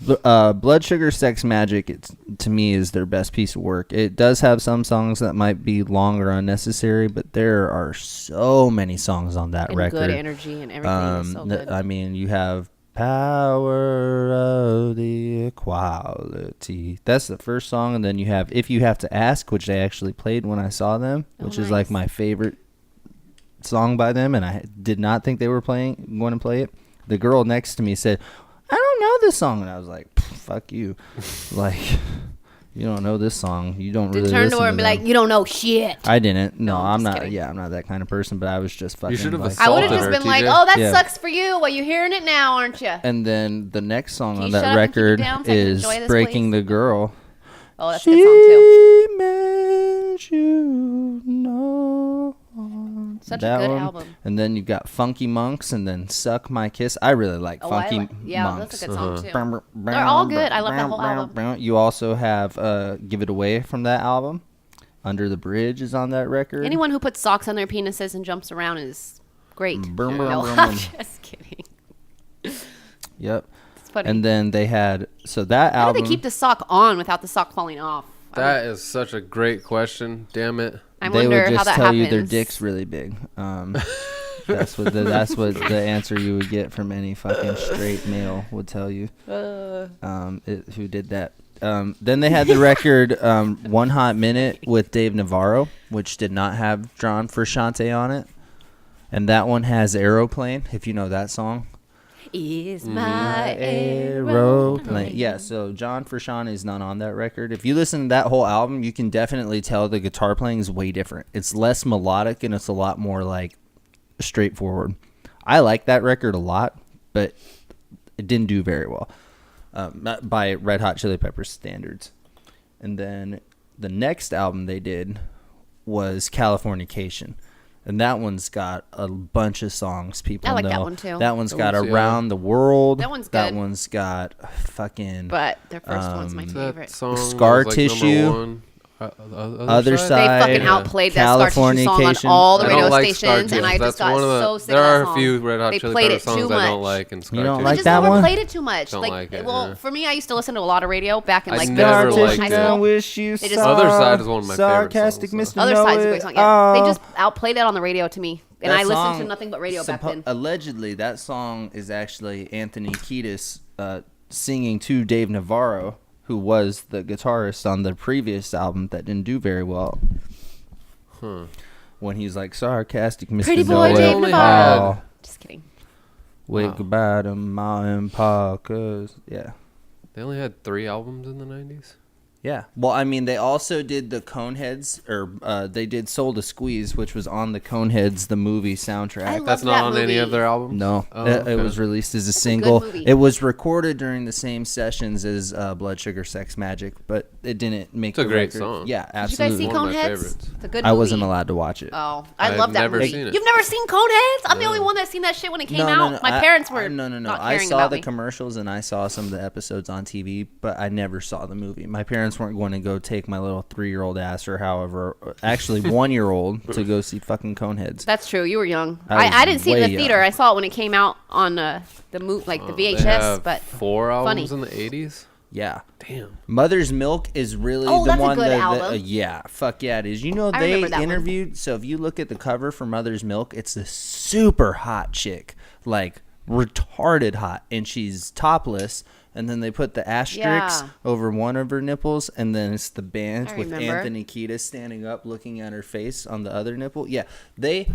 Blood Sugar Sex Magic, to me, is their best piece of work. It does have some songs that might be long or unnecessary, but there are so many songs on that And record. good energy and everything. It's so good. I mean, you have Power of the Equality. That's the first song, and then you have If You Have to Ask, which they actually played when I saw them, which is like nice. my favorite song by them, and I did not think they were going to play it. The girl next to me said, I don't know this song, and I was like, fuck you. Like, you don't know this song. You don't really Turn listen to her and be them. like, you don't know shit. I didn't. No, No, I'm just not. kidding. Yeah, I'm not that kind of person. But I was just fucking. should have like, I would have Assaulted just her, been like, TJ. oh, that Yeah. sucks for you. Well, you hearing it now, aren't you? And then the next song Can on you that shut up and keep it record down so I can is enjoy this, "Breaking please? the Girl." Oh, that's a good song, too. She made you know. Such That a good one. album. And then you got Funky Monks, and then "Suck My Kiss." I really like Oh, Funky yeah, Monks. that's a good song, too. They're They're all good. I love that whole album. You also have "Give It Away" from that album. "Under the Bridge" is on that record. Anyone who puts socks on their penises and jumps around is great. Brum, brum, No, brum, I'm brum. just kidding. Yep. It's funny. And then they had that How do album. they keep the sock on without the sock falling off? That is such a great question. Damn it. I They wonder would just how that tell happens. you their dick's really big. That's what the answer you would get from any fucking straight male would tell you. Who did that? Then they had the record "One Hot Minute" with Dave Navarro, which did not have John Frusciante on it, and that one has "Aeroplane." If you know that song. Is my Aeroplane. Yeah, so John Frusciante is not on that record. If you listen to that whole album, you can definitely tell the guitar playing is way different. It's less melodic and it's a lot more like straightforward. I like that record a lot, but it didn't do very well not by Red Hot Chili Peppers standards. And then the next album they did was Californication. And that one's got a bunch of songs people I like know. that one, too. That one's got one's- yeah. "Around the World." That one's That good. one's got fucking But their first one's my That favorite. song Scar was like Tissue. number 1. Other They Side. fucking outplayed that Scar Tissue song on Californication. all the I radio don't like Scar stations, and Tissue. I just That's got one of the, so sick there of that are song. a few Red Hot They Chili played Pepper it songs too I don't much. like in Scar You don't Tissue. like They just that one? overplayed it too much. Don't like it, well, yeah. for me, I used to listen to a lot of radio back in I like never middle school, liked high it. school. Wish you They just- saw Other Side is one of my favorite sarcastic songs, Mr. though. Other Know Side's a It. great song. Yeah, they Oh. just outplayed that on the radio to me, and That I listened to song- nothing but radio back then. Allegedly, that song is actually Anthony Kiedis singing to Dave Navarro, who was the guitarist on the previous album that didn't do very well. When he's like sarcastic, Mr. Pretty Know boy It. Dave only Navarro. Oh. Just kidding. Wake goodbye to Ma and Pa, 'cause yeah. They only had 3 albums in the 90s. Yeah. Well, I mean, they also did the Coneheads, or they did Soul to Squeeze, which was on the Coneheads, the movie soundtrack. I love That's not that on any movie. of their albums? No, Oh, it okay. was released as a a single. good movie. It was recorded during the same sessions as Blood Sugar Sex Magic, but it didn't make It's a the great record. song. Yeah, Did you guys absolutely. see One of my Coneheads? favorites. It's a good I movie. wasn't allowed to watch it. Oh, I I've love that never movie. seen it. You've never seen Coneheads? I'm the only one that's seen that shit when it came out. My parents were no. not I caring saw about the me. commercials and I saw some of the episodes on TV, but I never saw the movie. My parents weren't going to go take my little 3-year-old ass, or however, actually 1-year-old, to go see fucking Coneheads. That's true. You were young. I was I didn't see it in way the theater. young. I saw it when it came out on the They VHS. have But 4 albums funny. in the 80s? Yeah. Damn. Mother's Milk is really Oh, the that's a one good that, album. yeah, fuck yeah, it is. You know, I they remember that one. interviewed, so if you look at the cover for Mother's Milk, it's a super hot chick, like retarded hot, and she's topless, and then they put the asterisks Yeah. over one of her nipples, and then it's the band I with remember. Anthony Kiedis standing up looking at her face on the other nipple. Yeah, they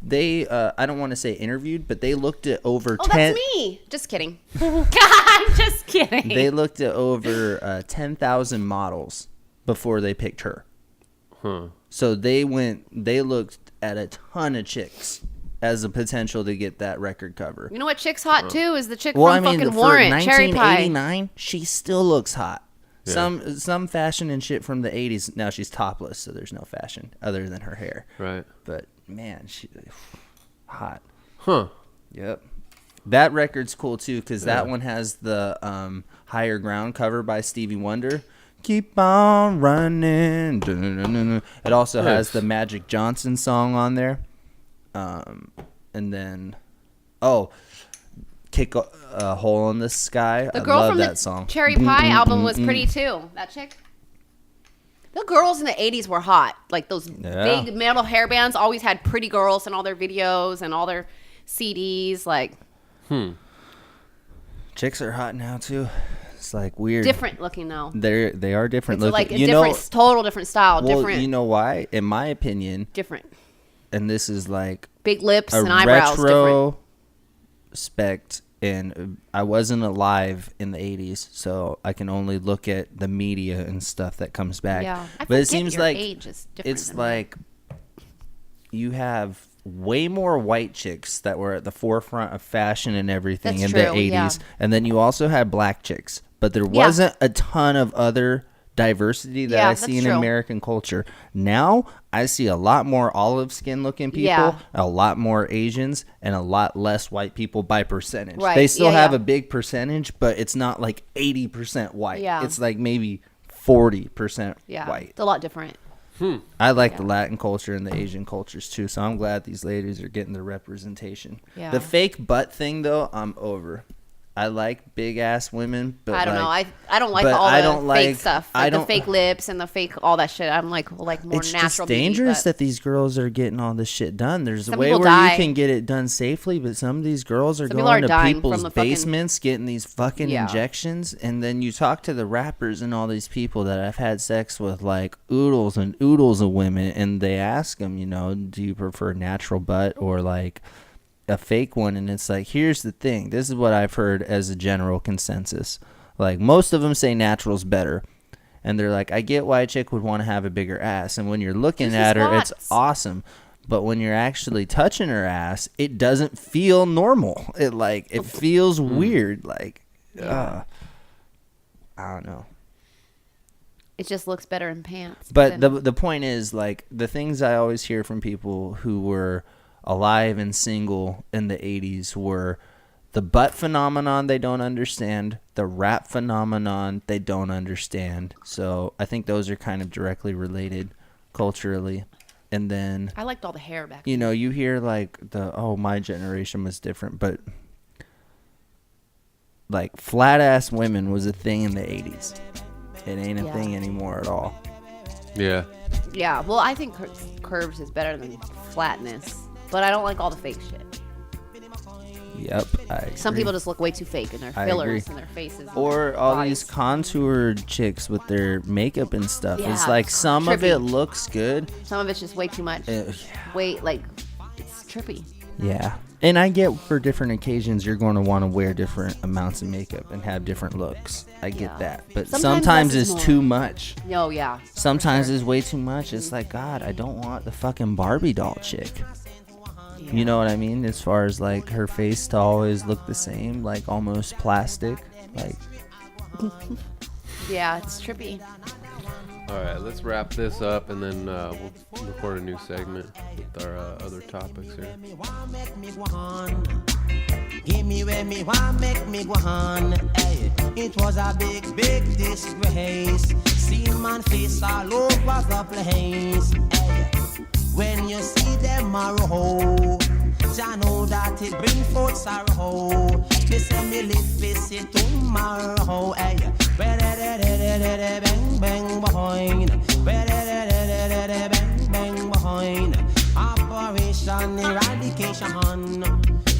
see? I don't want to say interviewed, but they looked at over oh, 10 that's me. Just kidding. I'm just kidding. they looked at over 10,000 models before they picked her. Huh. So they looked at a ton of chicks as a potential to get that record cover. You know what chick's hot too is the chick Well, from I mean, fucking for Warrant, Cherry Pie. 1989, she still looks hot. Yeah. Some fashion and shit from the 80s. Now she's topless, so there's no fashion other than her hair. Right. But man, she hot. Huh. Yep. That record's cool too, because that Yeah. one has the Higher Ground cover by Stevie Wonder. Keep on running. Dun-dun-dun-dun. It also has Nice. the Magic Johnson song on there. And then, Kick a Hole in the Sky. The I girl love from that the song. Cherry Pie album was pretty too. That chick. The girls in the 80s were hot. Like those Yeah. big metal hair bands always had pretty girls in all their videos and all their CDs. Like Chicks are hot now too. It's like weird. different looking though. They are different It's looking. like a you different, total different style. well, different, you know why? In my opinion, different. and this is like Big lips a and eyebrows. Different. retrospect, and I wasn't alive in the 80s, so I can only look at the media and stuff that comes back. Yeah, I but it forget seems your like age is different it's than like you have way more white chicks that were at the forefront of fashion and everything That's in the true, 80s, yeah. and then you also had black chicks, but there Yeah. wasn't a ton of other diversity that Yeah, I that's see in true. American culture. Now I see a lot more olive skin looking people, Yeah. a lot more Asians, and a lot less white people by percentage. Right, They still yeah, have yeah. a big percentage, but it's not like 80% white. Yeah. It's like maybe 40% Yeah, white. it's a lot different. I like Yeah. the Latin culture and the Asian cultures too, so I'm glad these ladies are getting the representation. Yeah. The fake butt thing though, I'm over. I like big ass women, but I don't know. like, I don't like but all I the don't fake like- stuff. I Like the don't- fake lips and the fake all that shit. I'm like more it's natural. just beauty, dangerous but- that these girls are getting all this shit done. There's a Some way people where die. you can get it done safely, but some of these girls are Some people are going to dying from people's the fucking- basements getting these fucking Yeah. injections, and then you talk to the rappers and all these people that I've had sex with, like oodles and oodles of women, and they ask them, do you prefer natural butt or like a fake one? And it's like, here's the thing, this is what I've heard as a general consensus, like most of them say natural's better, and they're like, I get why a chick would want to have a bigger ass, and when you're looking Juicy at her it's spots. awesome, but when you're actually touching her ass it doesn't feel normal. It feels weird, like Yeah. I don't know. It just looks better in pants. But than- the point is, like, the things I always hear from people who were alive and single in the 80s were the butt phenomenon they don't understand, the rap phenomenon they don't understand. So I think those are kind of directly related culturally. And then, I liked all the hair back. you hear like my generation was different, but like flat ass women was a thing in the 80s. It ain't a Yeah. thing anymore at all. Yeah. Yeah, well, I think curves is better than flatness, but I don't like all the fake shit. Yep. Some people just look way too fake in their I fillers agree. and their faces. and Or their all bodies. these contoured chicks with their makeup and stuff. It's Yeah, like some of trippy. it looks good. Some of it's just way too much. Yeah. Way like it's trippy. Yeah. And I get for different occasions you're going to want to wear different amounts of makeup and have different looks. I get Yeah. that. But Sometimes sometimes less is it's more. too much. Oh, yeah. Sometimes it's way too much. It's like, God, I don't want the fucking Barbie doll chick. You know what I mean? As far as like her face to always look the same, like almost plastic. Like, Yeah, it's trippy. All right, let's wrap this up, and then we'll record a new segment with our other topics here. Give me where me want make me go on. Hey, it was a big, big disgrace. See man face all over the place. Hey, when you see them marrow, I know that it bring forth sorrow. Me say me live face it tomorrow. Hey, bang bang behind. Bang bang behind. Operation Eradication.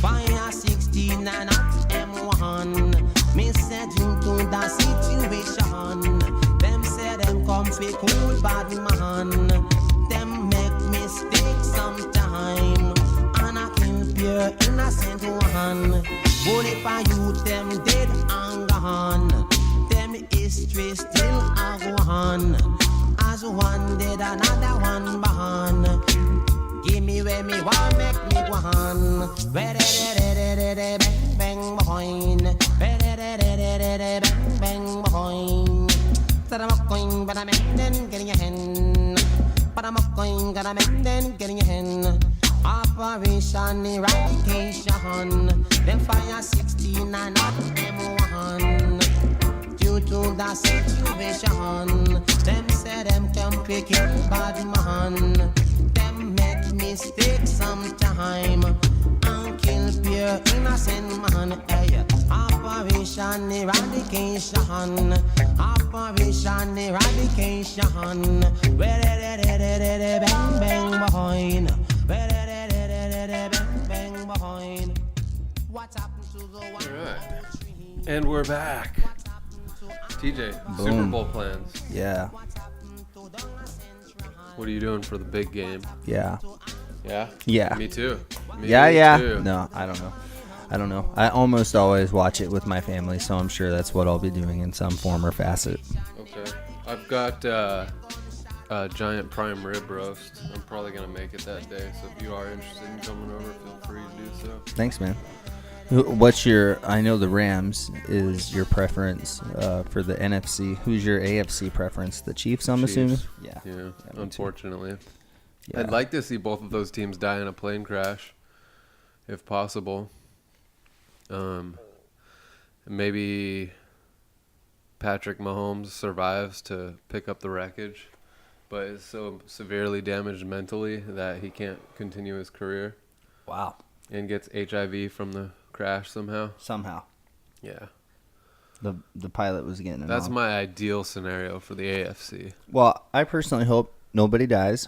Fire 16 and at M1. Me said into the situation. Them say them come fi cool bad man. Them make mistakes sometime. And I kill pure innocent one. Only for you them dead and gone. Them history still a go on. As one dead another one born. Give me where me want make me go on. Bang bang behind. Bang bang behind. But I'm not going, but I'm then getting your hand. But I'm not going, but I'm then getting your hand. Operation Eradication. Them fire 16 and not M1. Due to the situation, them say them can pick your bad man. Mistake sometime and kill pure innocent man. Hey, Operation Eradication. Operation Eradication. Bang bang behind. Bang bang behind. What happened to the one? All right, and we're back. TJ, Super Boom. Bowl plans. yeah. What are you doing for the big game? Yeah. Yeah? Yeah. Me too. Me Yeah. too. No, I don't know. I almost always watch it with my family, so I'm sure that's what I'll be doing in some form or facet. Okay. I've got a giant prime rib roast. I'm probably going to make it that day, so if you are interested in coming over, feel free to do so. Thanks, man. What's your? I know the Rams is your preference for the NFC. Who's your AFC preference? The Chiefs, I'm assuming. Yeah. Yeah, me too. unfortunately. Yeah. I'd like to see both of those teams die in a plane crash, if possible. Maybe Patrick Mahomes survives to pick up the wreckage, but is so severely damaged mentally that he can't continue his career Wow. and gets HIV from the crash somehow. Somehow, Yeah. the pilot was getting it. That's on. my ideal scenario for the AFC. Well, I personally hope nobody dies.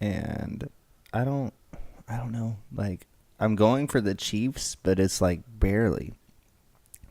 And I don't know. Like, I'm going for the Chiefs, but it's like barely.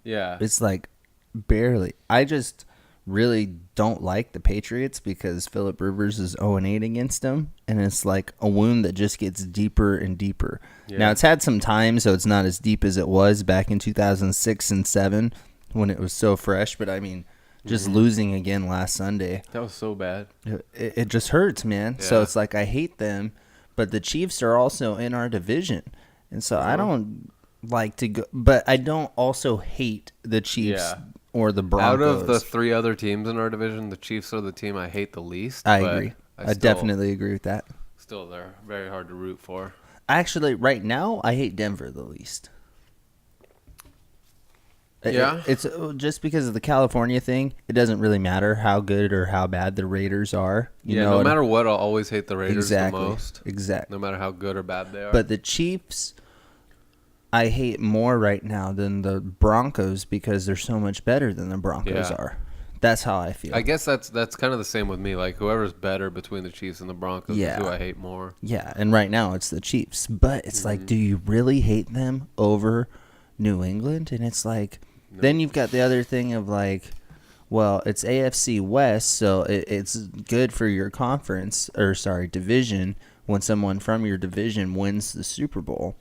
Yeah. It's like barely. I just really don't like the Patriots because Phillip Rivers is 0-8 against them, and it's like a wound that just gets deeper and deeper. Yeah. Now, it's had some time, so it's not as deep as it was back in 2006 and 7 when it was so fresh, but I mean, just losing again last Sunday, That was so bad. it just hurts, man. So Yeah. it's like I hate them, but the Chiefs are also in our division, and so I don't like to go, but I don't also hate the Chiefs Yeah. or the Broncos. Out of the three other teams in our division, the Chiefs are the team I hate the least. I but agree. I still- definitely agree with that. Still, they're very hard to root for. Actually, right now, I hate Denver the least. Yeah? It's just because of the California thing. It doesn't really matter how good or how bad the Raiders are. You know no what- matter what, I'll always hate the Raiders exactly, the most. exactly. No matter how good or bad they are. But the Chiefs, I hate more right now than the Broncos because they're so much better than the Broncos Yeah. are. That's how I feel. I guess that's kind of the same with me. Like, whoever's better between the Chiefs and the Broncos Yeah. is who I hate more. Yeah, and right now it's the Chiefs. But it's like, do you really hate them over New England? And it's like, then you've got the other thing of like, Well, it's AFC West, so it's good for your division when someone from your division wins the Super Bowl,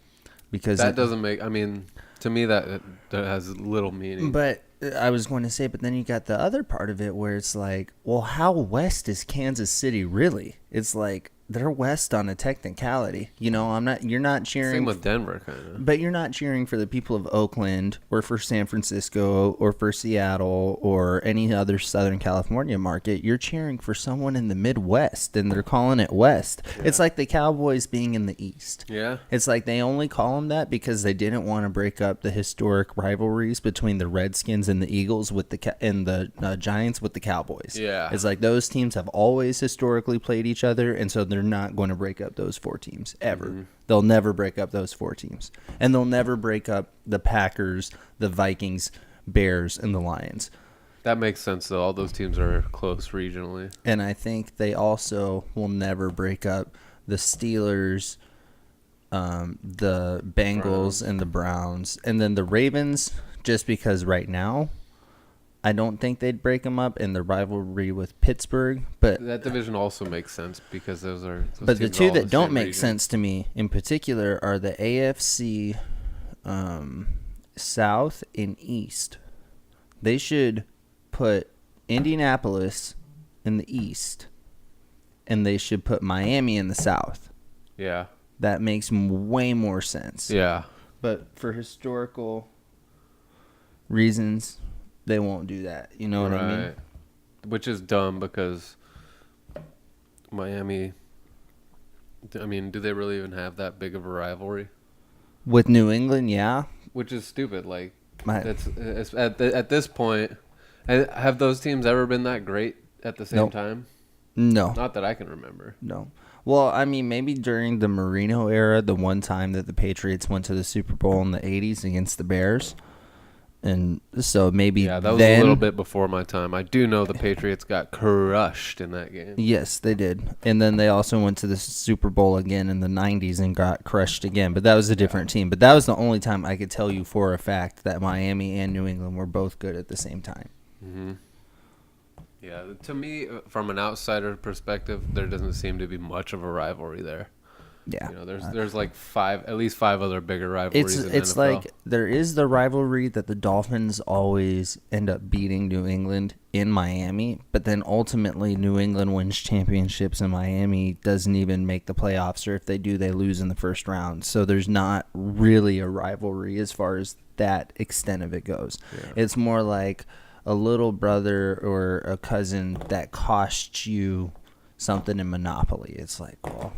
because That doesn't make. I mean, to me, that has little meaning. But I was going to say, but then you got the other part of it where it's like, well, how west is Kansas City really? It's like they're west on a technicality. You know, you're not cheering. Same with Denver, kind of. But you're not cheering for the people of Oakland or for San Francisco or for Seattle or any other Southern California market. You're cheering for someone in the Midwest, and they're calling it West. Yeah. It's like the Cowboys being in the East. Yeah. It's like they only call them that because they didn't want to break up the historic rivalries between the Redskins and the Eagles with the Giants with the Cowboys. Yeah. It's like those teams have always historically played each other, and so they're not going to break up those four teams ever. Mm-hmm. They'll never break up those four teams. And they'll never break up the Packers, the Vikings, Bears, and the Lions. That makes sense, though. All those teams are close regionally. And I think they also will never break up the Steelers, the Bengals, and the Browns. And then the Ravens, just because right now, I don't think they'd break them up in the rivalry with Pittsburgh, but that division also makes sense because those but the two that don't make region. sense to me in particular are the AFC South and East. They should put Indianapolis in the East, and they should put Miami in the South. Yeah, that makes way more sense. Yeah, but for historical reasons, they won't do that. You know what I mean? Which is dumb because Miami, I mean, do they really even have that big of a rivalry? With New England, yeah. Which is stupid. Like, it's at this point, have those teams ever been that great at the same time? No. Not that I can remember. No. Well, I mean, maybe during the Marino era, the one time that the Patriots went to the Super Bowl in the 80s against the Bears. And so maybe that was a little bit before my time. I do know the Patriots got crushed in that game. Yes, they did. And then they also went to the Super Bowl again in the 90s and got crushed again. But that was a different team. But that was the only time I could tell you for a fact that Miami and New England were both good at the same time. Mm-hmm. Yeah, to me, from an outsider perspective, there doesn't seem to be much of a rivalry there. Yeah, you know, there's like at least five other bigger rivalries. It's NFL. Like there is the rivalry that the Dolphins always end up beating New England in Miami, but then ultimately New England wins championships and Miami doesn't even make the playoffs, or if they do, they lose in the first round. So there's not really a rivalry as far as that extent of it goes. Yeah. It's more like a little brother or a cousin that costs you something in Monopoly. It's like, well,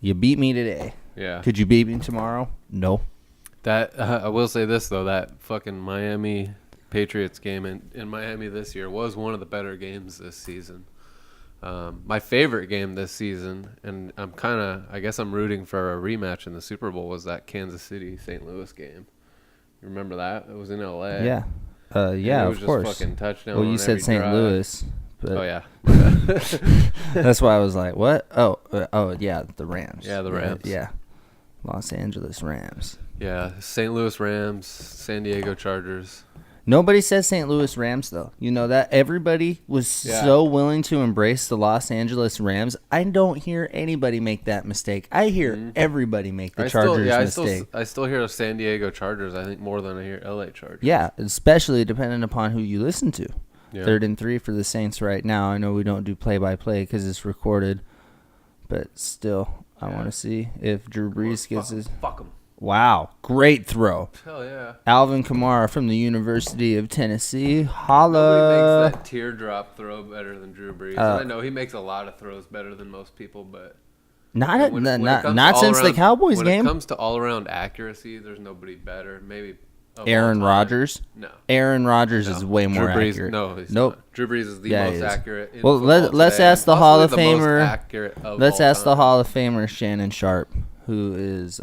you beat me today. Yeah. Could you beat me tomorrow? No. That I will say this though, that fucking Miami Patriots game in Miami this year was one of the better games this season. My favorite game this season, and I guess I'm rooting for a rematch in the Super Bowl, was that Kansas City St. Louis game. You remember that? It was in LA. Yeah. Yeah, of course. Just fucking touchdown. Well, you said St. Louis. But oh yeah. That's why I was like, what? Oh yeah, the Rams. Yeah, the Rams. Yeah. Los Angeles Rams. Yeah, St. Louis Rams, San Diego Chargers. Nobody says St. Louis Rams though. You know that everybody was so willing to embrace the Los Angeles Rams. I don't hear anybody make that mistake. I hear everybody make the Chargers mistake. I still hear San Diego Chargers, I think, more than I hear LA Chargers. Yeah, especially depending upon who you listen to. Yeah. 3rd and 3 for the Saints right now. I know we don't do play-by-play because it's recorded, but still, I want to see if Drew Brees gets his. Fuck him. Wow, great throw. Hell yeah. Alvin Kamara from the University of Tennessee. Holla. Nobody makes that teardrop throw better than Drew Brees. I know he makes a lot of throws better than most people, but not since the Cowboys game. When it comes to all-around accuracy, there's nobody better. Maybe Aaron Rodgers? No. Aaron Rodgers is way more Drew Brees, accurate. No, he's nope. not. Drew Brees is the most accurate. Well, let's ask the Hall of Famer. Let's ask the Hall of Famer Shannon Sharp, who is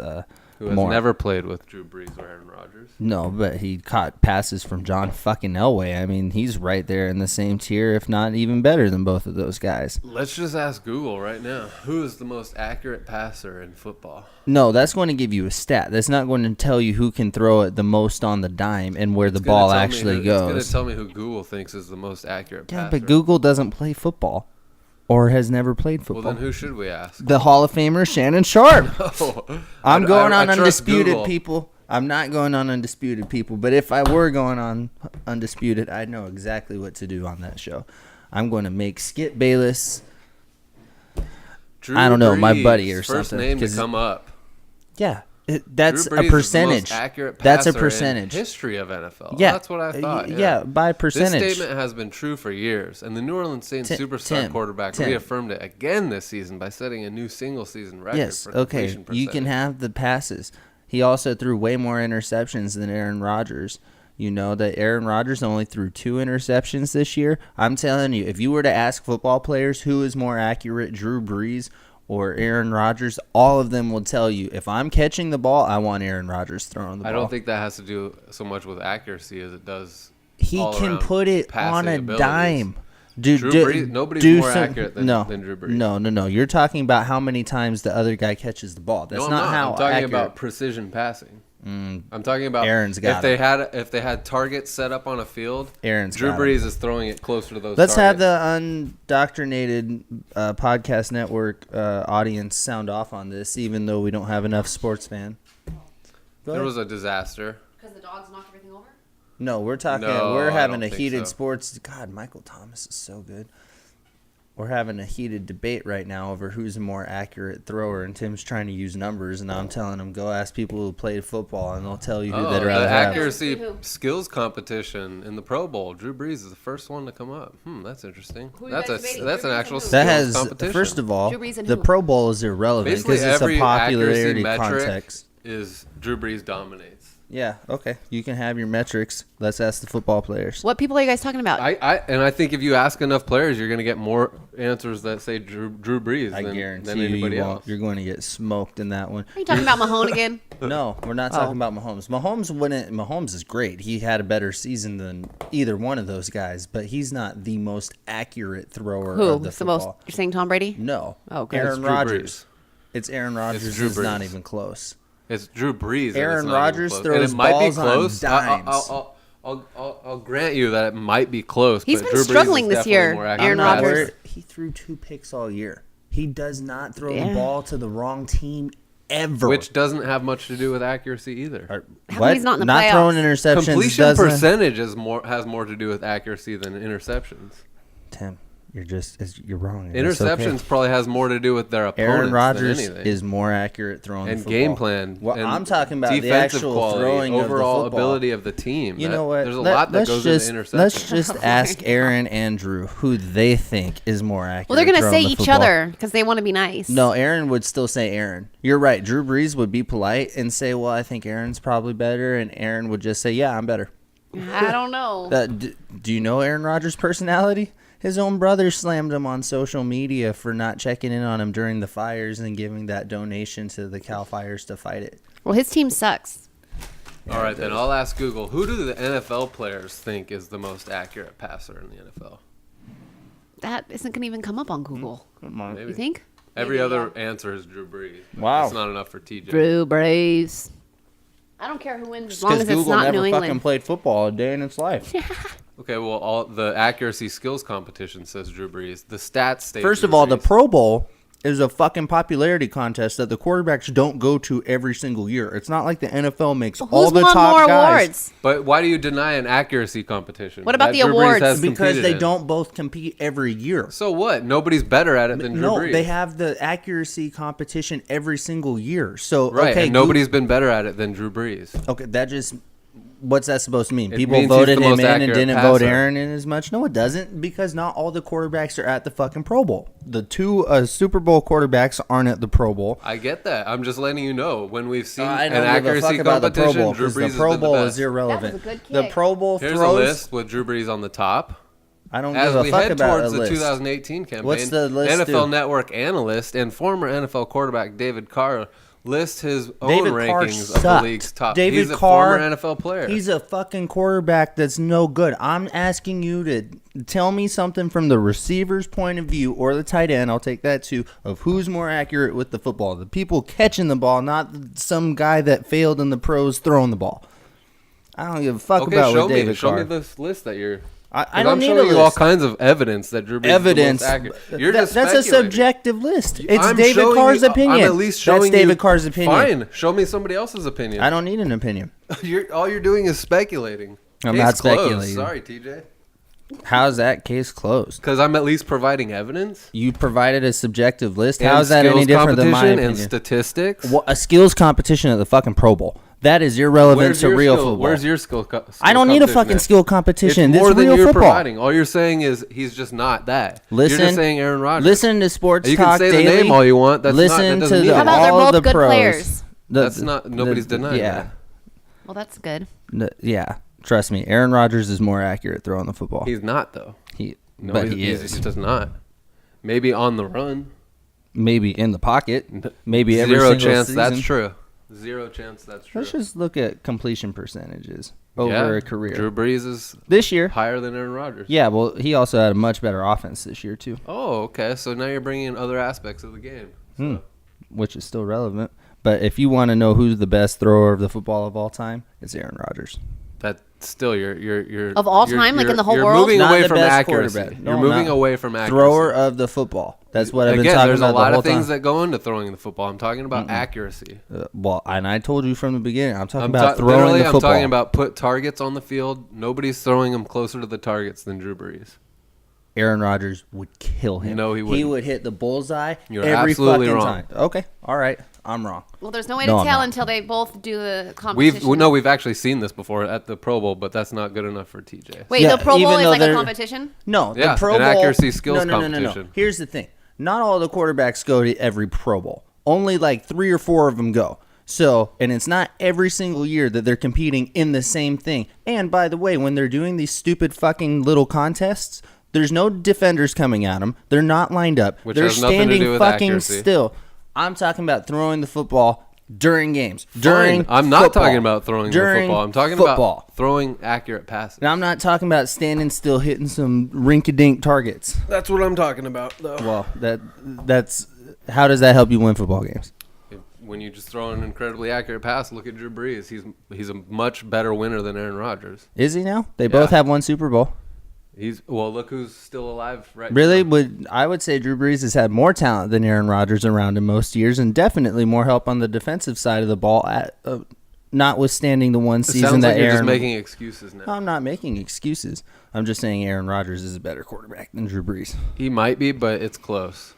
who has More. never played with Drew Brees or Aaron Rodgers. No, but he caught passes from John fucking Elway. I mean, he's right there in the same tier, if not even better than both of those guys. Let's just ask Google right now. Who is the most accurate passer in football? No, that's going to give you a stat. That's not going to tell you who can throw it the most on the dime and where the ball actually goes. It's going to tell me who Google thinks is the most accurate passer. Yeah, but Google doesn't play football or has never played football. Well, then who should we ask? The Hall of Famer Shannon Sharp. No. I'm going on I trust Undisputed, Google. people. I'm not going on Undisputed, people. But if I were going on Undisputed, I'd know exactly what to do on that show. I'm going to make Skip Bayless. Drew I don't know, my Brees, buddy or first something, name to 'cause- come up. Yeah, that's Drew a Brees is the percentage. most accurate That's a passer percentage. in history of NFL. Yeah, That's what I thought. Yeah, by percentage. This statement has been true for years, and the New Orleans Saints superstar quarterback reaffirmed it again this season by setting a new single-season record Yes, for okay. completion percentage. You can have the passes. He also threw way more interceptions than Aaron Rodgers. You know that Aaron Rodgers only threw 2 interceptions this year. I'm telling you, if you were to ask football players who is more accurate, Drew Brees or Aaron Rodgers, all of them will tell you, if I'm catching the ball, I want Aaron Rodgers throwing the ball. I don't think that has to do so much with accuracy as it does. He all can around put it passing on a abilities. dime. Dude, Drew Brees, nobody's more accurate than Drew Brees. No. You're talking about how many times the other guy catches the ball. That's No, I'm not how I'm talking accurate. about precision passing. I'm talking about Aaron's got if they had targets set up on a field. Aaron's Drew got Brees is throwing it closer to those. Let's have targets. the undoctrinated podcast network audience sound off on this, even though we don't have enough sports fan. Go There ahead. was a disaster. Because the dogs knocked everything over? No, we're talking. No, we're I having don't a think heated so. sports. God, Michael Thomas is so good. We're having a heated debate right now over who's a more accurate thrower, and Tim's trying to use numbers, and I'm telling him go ask people who played football, and they'll tell you who they'd The rather have. accuracy Who? skills competition in the Pro Bowl. Drew Brees is the first one to come up. That's interesting. Who are you That's guys debating? that's Drew an Brees actual and who? skills That has, competition. first of all, Drew Brees and the who? Pro Bowl is irrelevant Basically because it's every a popularity accuracy metric context. is Drew Brees dominates. Yeah, okay. You can have your metrics. Let's ask the football players. What people are you guys talking about? I think if you ask enough players, you're going to get more answers that say Drew Brees I than guarantee anybody you else. won't. You're going to get smoked in that one. Are you talking about Mahone again? No, we're not talking about Mahomes. Mahomes is great. He had a better season than either one of those guys, but he's not the most accurate thrower Who? of the It's the most. football. You're saying Tom Brady? No. Oh, okay. It's Aaron Drew Rodgers. Brees. It's Aaron Rodgers. Drew It's not Brees. even close. It's Drew Brees. and Aaron it's not even Rodgers close. throws and it might balls be on close. dimes. I'll grant you that it might be close. He's but been Drew Brees is struggling this definitely year, more Aaron accurate. I'm not Rodgers. worried. He threw 2 picks all year. He does not throw the Yeah. ball to the wrong team ever. Which doesn't have much to do with accuracy either. How come he's not in the Not playoffs? throwing interceptions Completion doesn't. percentage has more to do with accuracy than interceptions. Tim, you're wrong. Interceptions probably has more to do with their opponents Aaron Rodgers than anything. is more accurate throwing and the football. game plan. Well, and I'm talking about the defensive actual quality, throwing overall of the football. ability of the team. You know what? There's a lot that goes into interceptions. Let's just ask Aaron and Drew who they think is more accurate. Well, they're going to throwing say the each football. other because they want to be nice. No, Aaron would still say Aaron. You're right. Drew Brees would be polite and say, "Well, I think Aaron's probably better," and Aaron would just say, "Yeah, I'm better." I don't know. Do you know Aaron Rodgers' personality? His own brother slammed him on social media for not checking in on him during the fires and giving that donation to the Cal Fires to fight it. Well, his team sucks. All right, then I'll ask Google. Who do the NFL players think is the most accurate passer in the NFL? That isn't going to even come up on Google. Maybe. You think? Every Maybe, other yeah. answer is Drew Brees. Wow. That's not enough for TJ. Drew Brees. I don't care who wins as long as it's Google not never New fucking England. played football a day in its life. Okay, well, all the accuracy skills competition says Drew Brees. The stats state First Drew of all, the Brees. Pro Bowl is a fucking popularity contest that the quarterbacks don't go to every single year. It's not like the NFL makes Well, all who's the won top more guys. awards? But why do you deny an accuracy competition? What about that the Drew Brees awards? has Because competed they in? don't both compete every year. So what? Nobody's better at it than Drew No, Brees. they have the accuracy competition every single year. So Right, okay, and nobody's been better at it than Drew Brees. Okay, that just what's that supposed to mean? It People means he's voted the him most in and accurate didn't vote passer. Aaron in as much. No, it doesn't, because not all the quarterbacks are at the fucking Pro Bowl. The 2 Super Bowl quarterbacks aren't at the Pro Bowl. I get that. I'm just letting you know when we've seen I an don't give a accuracy fuck about the Pro competition, Bowl Drew because Brees the has Pro been the Bowl best. is irrelevant. That was a good The kick. Pro Bowl Here's throws. a list with Drew Brees on the top. I don't As give we a fuck head about towards a the list. 2018 campaign, What's the list NFL do? Network analyst and former NFL quarterback David Carr list his own David Carr rankings of the sucked. league's top. David He's a Carr, former NFL player. He's a fucking quarterback that's no good. I'm asking you to tell me something from the receiver's point of view or the tight end. I'll take that too. Of who's more accurate with the football, the people catching the ball, not some guy that failed in the pros throwing the ball. I don't give a fuck about what David Show Carr. me this list that you're. I don't I'm need showing a you list. all kinds of evidence that Drew Brees Evidence. is the most accurate. You're just That's a speculating. subjective list. It's I'm David showing Carr's you- opinion. I'm at least showing That's David Carr's opinion. Fine. Show me somebody else's opinion. I don't need an opinion. All you're doing is speculating. I'm Case not closed. speculating. Sorry, TJ. How's that case closed? Because I'm at least providing evidence. You provided a subjective list. And How's that any skills different than my competition opinion? and statistics. A skills competition at the fucking Pro Bowl. That is irrelevant to real football. Where's your skill I don't need a competition fucking at? skill competition. It's more This than real you're football. providing. All you're saying is he's just not that. Listen, you're just saying Aaron Rodgers. Listen to Sports You Talk can say Daily. the name all you want. That's Listen not, that to doesn't the, mean How about anything. they're all both the good pros. players? That's not- nobody's denying yeah. that. Well, that's good. Yeah. Trust me, Aaron Rodgers is more accurate throwing the football. He's not though. But But he is. He does not. Maybe on the run. Maybe in the pocket. Maybe every Zero single chance season. that's true. Zero chance that's true. Let's just look at completion percentages over a career. Drew Brees is This year. higher than Aaron Rodgers. Yeah, well, he also had a much better offense this year, too, Oh, okay. So now you're bringing in other aspects of the game. So. which is still relevant. But if you want to know who's the best thrower of the football of all time, it's Aaron Rodgers. That still you're Of all you're- time, like in the whole you're world? moving Not away the from best accuracy. quarterback. No, You're I'm moving not. away from accuracy. Thrower of the football. That's what I've been Again, talking there's about a lot the whole of things time. that go into throwing the football. I'm talking about accuracy. Well, and I told you from the beginning, I'm talking I'm about throwing literally, the football. I'm talking about put targets on the field. Nobody's throwing them closer to the targets than Drew Brees. Aaron Rodgers would kill him. No, he He wouldn't. would hit the bullseye You're every absolutely fucking wrong. time. Okay, all right, I'm wrong. Well, there's no way No, to I'm tell not. until they both do the competition. We've actually seen this before at the Pro Bowl, but that's not good enough for TJ. Wait, Yeah, the Pro Bowl even is though like a they're- competition? No, Yeah, the Pro an Bowl accuracy skills no. competition. Here's the thing: not all the quarterbacks go to every Pro Bowl. Only like 3 or 4 of them go. So, and it's not every single year that they're competing in the same thing. And by the way, when they're doing these stupid fucking little contests, there's no defenders coming at them. They're not lined up. Which they're has nothing to standing do with fucking accuracy. still. I'm talking about throwing the football during games. During I'm not football. talking about throwing During the football. I'm talking football. about throwing accurate passes. And I'm not talking about standing still hitting some rinky-dink targets. That's what I'm talking about, though. Well, that's how does that help you win football games? When you just throw an incredibly accurate pass, look at Drew Brees. He's a much better winner than Aaron Rodgers. Is he now? They both have one Super Bowl. Look who's still alive right Really? now. I would say Drew Brees has had more talent than Aaron Rodgers around in most years, and definitely more help on the defensive side of the ball. Notwithstanding the one It season sounds that like you're Aaron. just making excuses now. I'm not making excuses. I'm just saying Aaron Rodgers is a better quarterback than Drew Brees. He might be, but it's close.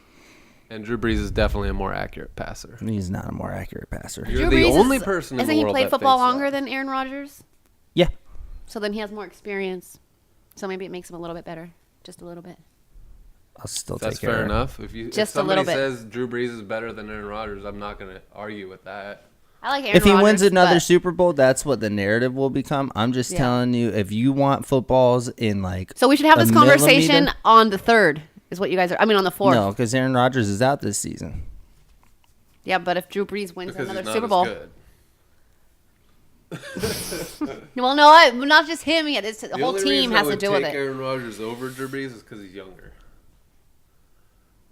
And Drew Brees is definitely a more accurate passer. He's not a more accurate passer. You're Drew the Brees only is- person in Hasn't the he world played that football thinks longer that. than Aaron Rodgers? Yeah. So then he has more experience. So maybe it makes him a little bit better. Just a little bit. I'll still That's take care fair of it. enough. If Just a somebody little bit. says Drew Brees is better than Aaron Rodgers, I'm not going to argue with that. I like Aaron If he wins Rodgers, another but- Super Bowl, that's what the narrative will become. I'm just Yeah. telling you, if you want footballs in like So we should have a this conversation millimeter- on the 3rd, is what you guys are. I mean, on the 4th. No, because Aaron Rodgers is out this season. Yeah, but if Drew Brees wins Because another he's not Super as Bowl. good. Well, no, not just him. Yeah, the The whole only team reason I has to would deal with take it. Aaron Rodgers over Drew Brees is because he's younger.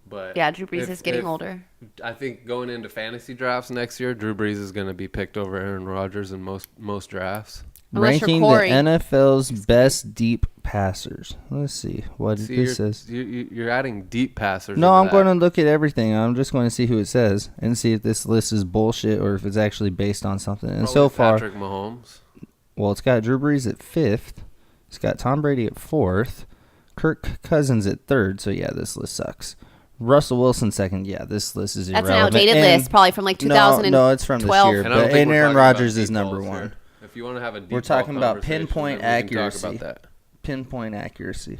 But Yeah, Drew Brees if- is getting if- older. I think going into fantasy drafts next year, Drew Brees is going to be picked over Aaron Rodgers in most drafts. Unless you're Ranking the Corey. NFL's best deep passers. Let's see what See, this says. you're adding deep passers. No, into I'm that. going to look at everything. I'm just going to see who it says and see if this list is bullshit or if it's actually based on something. And Probably so far, Patrick Mahomes. well, it's got Drew Brees at 5th. It's got Tom Brady at 4th. Kirk Cousins at 3rd. So, yeah, this list sucks. Russell Wilson 2nd. Yeah, this list is That's irrelevant. an outdated And- list, probably from like 2012. No, it's from this year. And I don't But think and we're Aaron talking about Rodgers is deep number balls 1. here. If you want to have a deep We're ball talking about conversation, pinpoint then we can talk accuracy. about that. Pinpoint accuracy.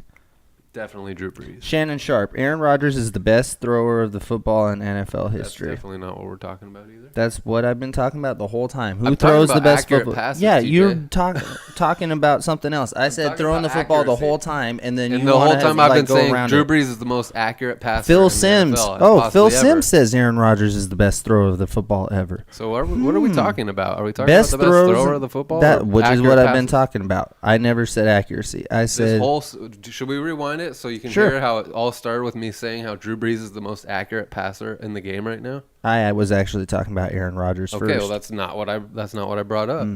Definitely Drew Brees. Shannon Sharp. Aaron Rodgers is the best thrower of the football in NFL That's history. definitely not what we're talking about either. That's what I've been talking about the whole time. Who I'm throws talking the about best accurate football? passes, Yeah, TJ. you're talking about something else. I said talking throwing the about football the accuracy. whole time, and then And you the whole wanna, time I've been go saying around Drew it. Brees is the most accurate passer. Phil in the Sims. NFL, Oh, Phil possibly ever. Sims says Aaron Rodgers is the best thrower of the football ever. So what are we talking about? Are we talking Best about the best throws thrower of the football? that, or which is accurate what I've been passes? talking about. I never said accuracy. I This said whole, should we rewind it so you can Sure. hear how it all started with me saying how Drew Brees is the most accurate passer in the game right now? I was actually talking about Aaron Rodgers Okay, first. well that's not what I brought up.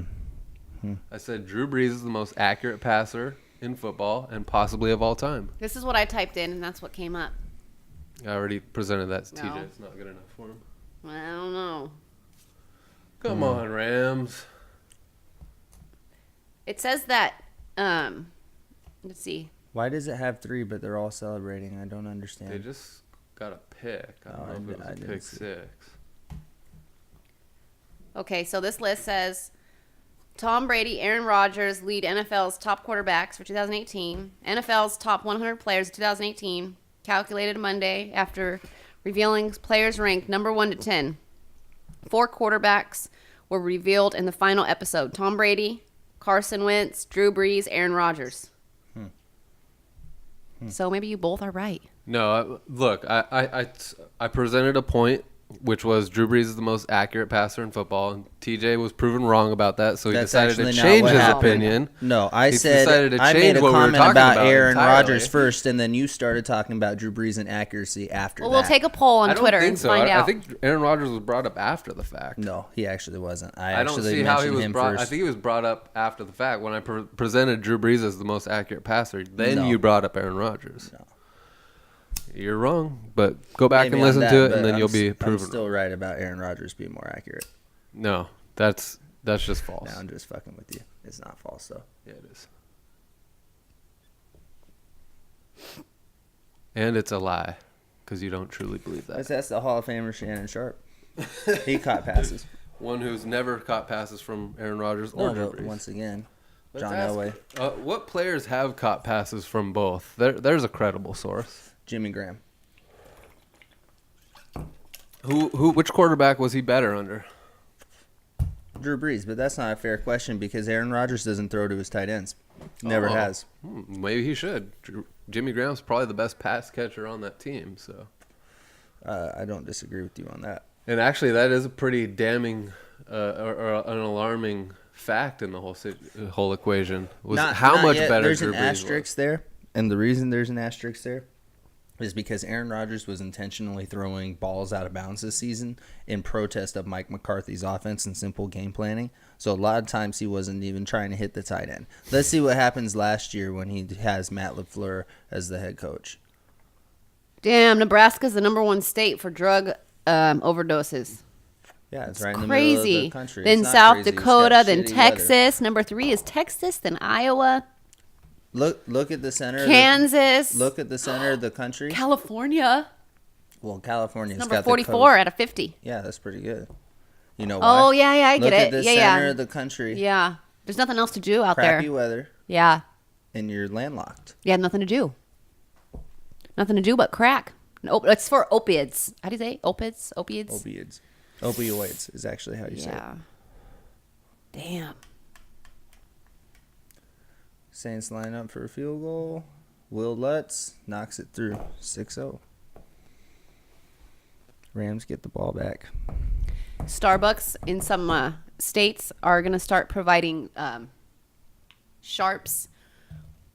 I said Drew Brees is the most accurate passer in football and possibly of all time. This is what I typed in, and that's what came up. I already presented that to No. TJ. It's not good enough for him. I don't know. Come on, Rams. It says that. Let's see. Why does it have 3, but they're all celebrating? I don't understand. They just got a pick. I don't know if it was a didn't pick see 6. Okay, so this list says Tom Brady, Aaron Rodgers lead NFL's top quarterbacks for 2018. NFL's top 100 players of 2018, calculated Monday after revealing players ranked number 1 to 10. 4 quarterbacks were revealed in the final episode: Tom Brady, Carson Wentz, Drew Brees, Aaron Rodgers. So maybe you both are right. No, look, I presented a point, which was Drew Brees is the most accurate passer in football, and TJ was proven wrong about that, so he That's decided to actually not change what his happened. opinion. No, I He said decided to I change made a what we were comment talking about about Aaron entirely. Rodgers first, and then you started talking about Drew Brees and accuracy after Well, that. we'll take a poll on I don't Twitter think and so. find I out. think Aaron Rodgers was brought up after the fact. No, he actually wasn't. I I don't actually see how he mentioned was him brought. first. I think he was brought up after the fact when I presented Drew Brees as the most accurate passer. Then No. you brought up Aaron Rodgers. No. You're wrong, but go back Maybe and on listen that, to it, but and then you'll be I'm proven. still right about Aaron Rodgers being more accurate. No, that's just false. No, I'm just fucking with you. It's not false though. Yeah, it is. And it's a lie, because you don't truly believe that. That's the Hall of Famer Shannon Sharp. He caught passes. One who's never caught passes from Aaron Rodgers or No, Drew but Brees. once again, Let's John ask, Elway, what players have caught passes from both? There's a credible source. Jimmy Graham. Which quarterback was he better under? Drew Brees, but that's not a fair question because Aaron Rodgers doesn't throw to his tight ends. Never Oh. has. Maybe he should. Jimmy Graham's probably the best pass catcher on that team. So, I don't disagree with you on that. and actually, that is a pretty damning or an alarming fact in the whole equation. Was how much yet. better There's Drew an Brees asterisk was. there, and the reason there's an asterisk there is because Aaron Rodgers was intentionally throwing balls out of bounds this season in protest of Mike McCarthy's offense and simple game planning. So a lot of times he wasn't even trying to hit the tight end. Let's see what happens last year when he has Matt LaFleur as the head coach. Damn, Nebraska's the number 1 state for drug overdoses. Yeah, it's right in the Crazy. middle of the country. Then It's not South crazy. It's got Dakota, then shitty Texas. weather. Number 3 is Texas, then Iowa, Look at the center. Kansas, Look at the center of the country. California. Well, California's Number got 44 the out of 50. Yeah, that's pretty good. You know why? Oh, yeah, I Look get at it. the Yeah, center yeah. of the country. Yeah. There's nothing else to do out Crappy there. weather, Yeah. and you're landlocked. Yeah, nothing to do. Nothing to do but crack. No, it's for opiates. How do you say? Opiates? Opioids is actually how you say it. Yeah. Damn. Saints line up for a field goal. Will Lutz knocks it through 6-0. Rams get the ball back. Starbucks in some states are going to start providing sharps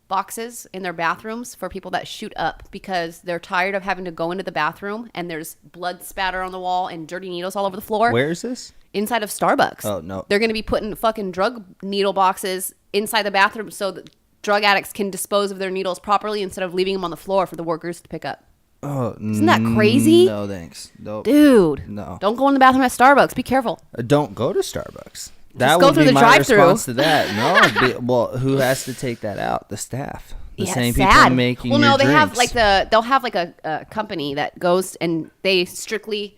boxes in their bathrooms for people that shoot up because they're tired of having to go into the bathroom and there's blood spatter on the wall and dirty needles all over the floor. Where is this? Inside of Starbucks. Oh, no. They're going to be putting fucking drug needle boxes inside the bathroom so that drug addicts can dispose of their needles properly instead of leaving them on the floor for the workers to pick up. Oh, Isn't that crazy? No, thanks. Nope. Dude. No. Don't go in the bathroom at Starbucks. Be careful. Don't go to Starbucks. That go would through be the my drive-thru. response to that. No, well, who has to take that out? The staff. The Yeah, same it's people sad. making well, your no, they have drinks. they'll have like a company that goes and they strictly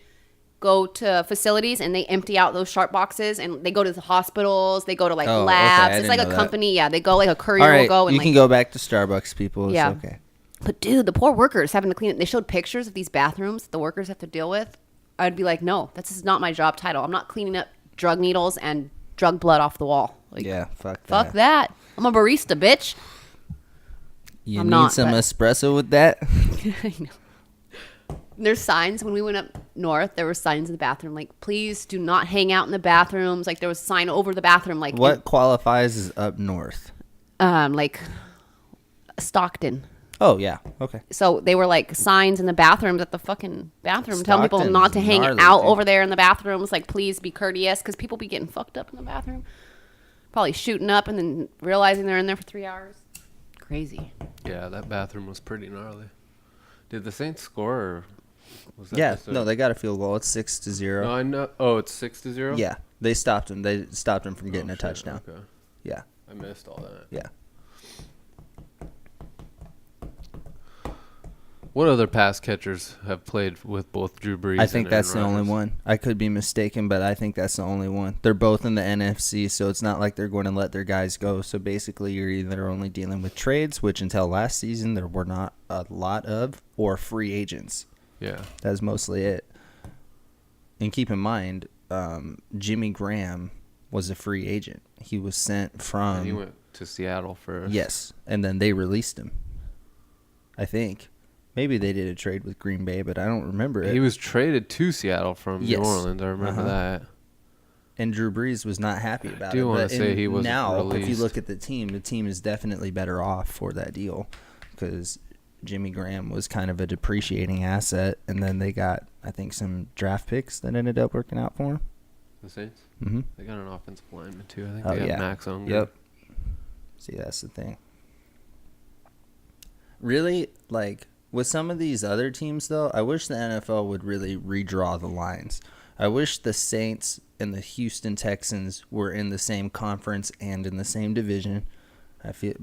go to facilities and they empty out those sharp boxes and they go to the hospitals, they go to like Oh, okay, labs. I It's didn't like a know that. company. Yeah, they go like a courier All right, will go and you like can go back to Starbucks, people. It's Yeah. okay. But dude, the poor workers having to clean it. They showed pictures of these bathrooms that the workers have to deal with. I'd be like, no, this is not my job title. I'm not cleaning up drug needles and drug blood off the wall. Like, Yeah, fuck that. fuck that. I'm a barista, bitch. You I'm need not, some but- espresso with that? I know. There's signs when we went up north. There were signs in the bathroom like, please do not hang out in the bathrooms. Like there was a sign over the bathroom like What qualifies as up north? like Stockton. Oh, yeah. Okay. So they were like signs in the bathrooms at the fucking bathroom telling people Stockton's not to hang gnarly, out dude. over there in the bathrooms. Like please be courteous because people be getting fucked up in the bathroom. Probably shooting up and then realizing they're in there for 3 hours. Crazy. Yeah, that bathroom was pretty gnarly. Did the Saints score? Or was that Yeah, just a- no, they got a field goal. It's 6-0. No, I know. Oh, it's 6-0. Yeah, they stopped him. They stopped him from Oh, getting a shit, touchdown. Okay. Yeah, I missed all that. yeah. What other pass catchers have played with both Drew Brees? I think and that's the Aaron only Rodgers? one. I could be mistaken, but I think that's the only one. They're both in the NFC, so it's not like they're going to let their guys go. So basically, you're either only dealing with trades, which until last season there were not a lot of, or free agents. Yeah. That's mostly it. And keep in mind, Jimmy Graham was a free agent. He was sent from And he went to Seattle first. yes, and then they released him. I think maybe they did a trade with Green Bay, but I don't remember it. He was traded to Seattle from Yes. New Orleans. I remember Uh-huh. that. And Drew Brees was not happy about it. do wanna But say he wasn't now, if you released. look at the team is definitely better off for that deal because Jimmy Graham was kind of a depreciating asset, and then they got, I think, some draft picks that ended up working out for him. The Saints. Mm-hmm. They got an offensive lineman too. I think Oh, they got yeah. Max Unger. Yep. See, that's the thing. Really, like, with some of these other teams, though, I wish the NFL would really redraw the lines. I wish the Saints and the Houston Texans were in the same conference and in the same division. I feel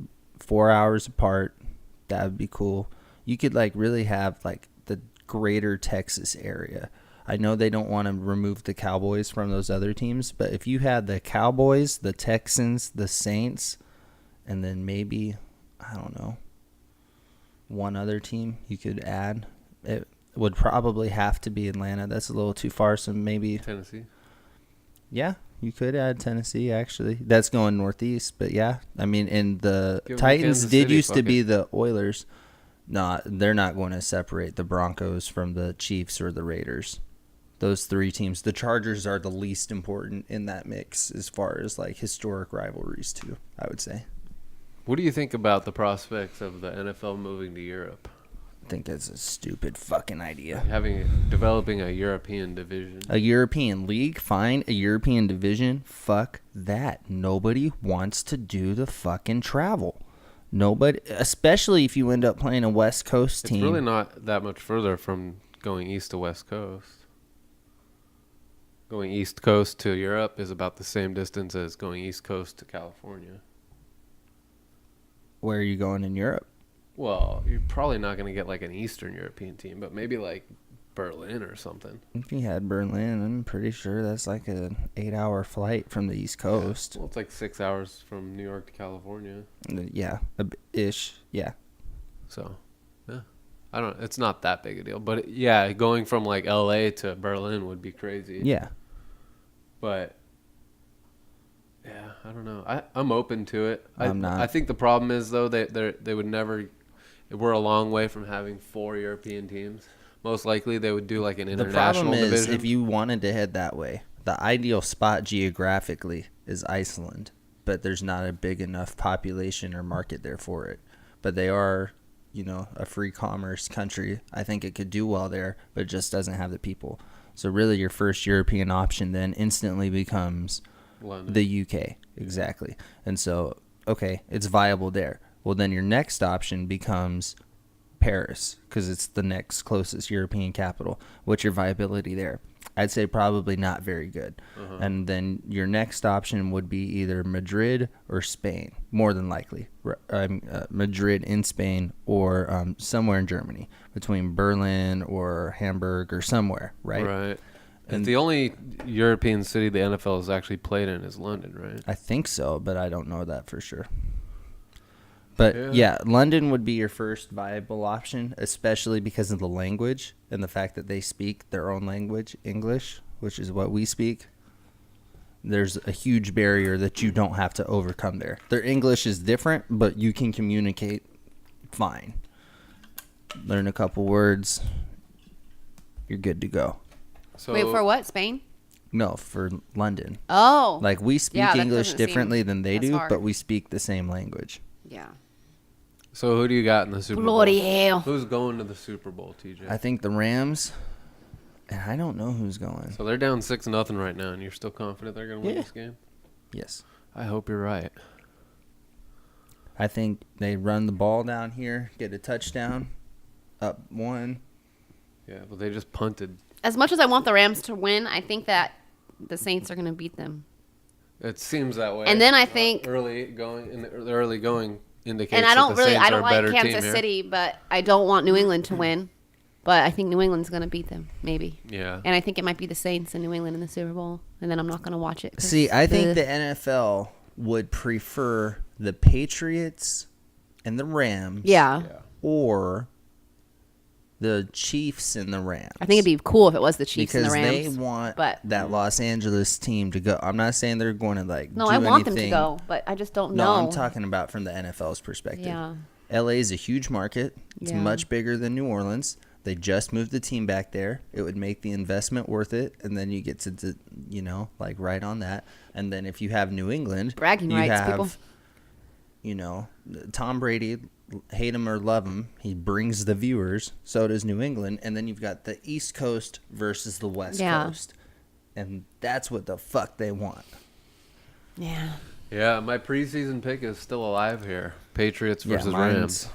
4 hours apart. That would be cool. You could, like, really have, like, the greater Texas area. I know they don't want to remove the Cowboys from those other teams, but if you had the Cowboys, the Texans, the Saints, and then maybe, I don't know, one other team you could add, it would probably have to be Atlanta. That's a little too far, so maybe, Tennessee. yeah, you could add Tennessee, actually. That's going northeast, but yeah. I mean, and the Give 'em Titans Kansas did City, used to fuck be it. the Oilers. No, they're not going to separate the Broncos from the Chiefs or the Raiders. Those three teams. The Chargers are the least important in that mix as far as, like, historic rivalries, too, I would say. What do you think about the prospects of the NFL moving to Europe? I think that's a stupid fucking idea. Developing a European division. A European league, fine. A European division, fuck that. Nobody wants to do the fucking travel. Nobody, especially if you end up playing a West Coast It's team. really not that much further from going east to West Coast. Going East Coast to Europe is about the same distance as going East Coast to California. Where are you going in Europe? Well, you're probably not going to get like an Eastern European team, but maybe like Berlin or something. If you had Berlin, I'm pretty sure that's like an 8-hour flight from the East Coast. Well, it's like 6 hours from New York to California. Yeah, ish. Yeah. So, yeah. It's not that big a deal. But yeah, going from like LA to Berlin would be crazy. Yeah. But yeah, I don't know. I'm open to it. I'm not. I think the problem is though they would never. We're a long way from having 4 European teams. Most likely they would do like an The international problem is, division. if you wanted to head that way, the ideal spot geographically is Iceland, but there's not a big enough population or market there for it. But they are, a free commerce country. I think it could do well there, but it just doesn't have the people. So really your first European option then instantly becomes London. the UK. Exactly. And so, okay, it's viable there. Well, then your next option becomes Paris because it's the next closest European capital. What's your viability there? I'd say probably not very good. And then your next option would be either Madrid or Spain, more than likely. Madrid in Spain or somewhere in Germany, between Berlin or Hamburg or somewhere, right? Right. And- And the only European city the NFL has actually played in is London, right? I think so, but I don't know that for sure. But yeah, London would be your first viable option, especially because of the language and the fact that they speak their own language, English, which is what we speak. There's a huge barrier that you don't have to overcome there. Their English is different, but you can communicate fine. Learn a couple words, you're good to go. So Wait, for what? Spain? No, for London. Oh. Like, we speak Yeah, that English doesn't seem differently than they as do, hard. but we speak the same language. Yeah. So who do you got in the Super Bowl? Bloody hell. Who's going to the Super Bowl, TJ? I think the Rams, and I don't know who's going. So they're down 6-0 right now, and you're still confident they're going to win Yeah. this game? Yes. I hope you're right. I think they run the ball down here, get a touchdown, up one. Yeah, but they just punted. As much as I want the Rams to win, I think that the Saints are going to beat them. It seems that way. And then I think, the early going indicates and I don't that the really, Saints I don't are a better like team Kansas here. City, but I don't want New England to win. But I think New England's going to beat them, maybe. Yeah. And I think it might be the Saints and New England in the Super Bowl, and then I'm not going to watch it. 'cause See, I think the the NFL would prefer the Patriots and the Rams. yeah. Or the Chiefs and the Rams. I think it'd be cool if it was the Chiefs because and the Rams. they want but that Los Angeles team to go. I'm not saying they're going to no, do I want them to anything. go, but I just don't No, know. I'm talking about from the NFL's perspective. Yeah. LA is a huge market. It's Yeah. much bigger than New Orleans. They just moved the team back there. It would make the investment worth it, and then you get to like right on that. And then if you have New England, Bragging you rights, have, people. Tom Brady, hate him or love him, he brings the viewers. So does New England, and then you've got the East Coast versus the West Yeah. Coast, and that's what the fuck they want. Yeah. Yeah, my preseason pick is still alive here. Patriots versus mine's- Rams.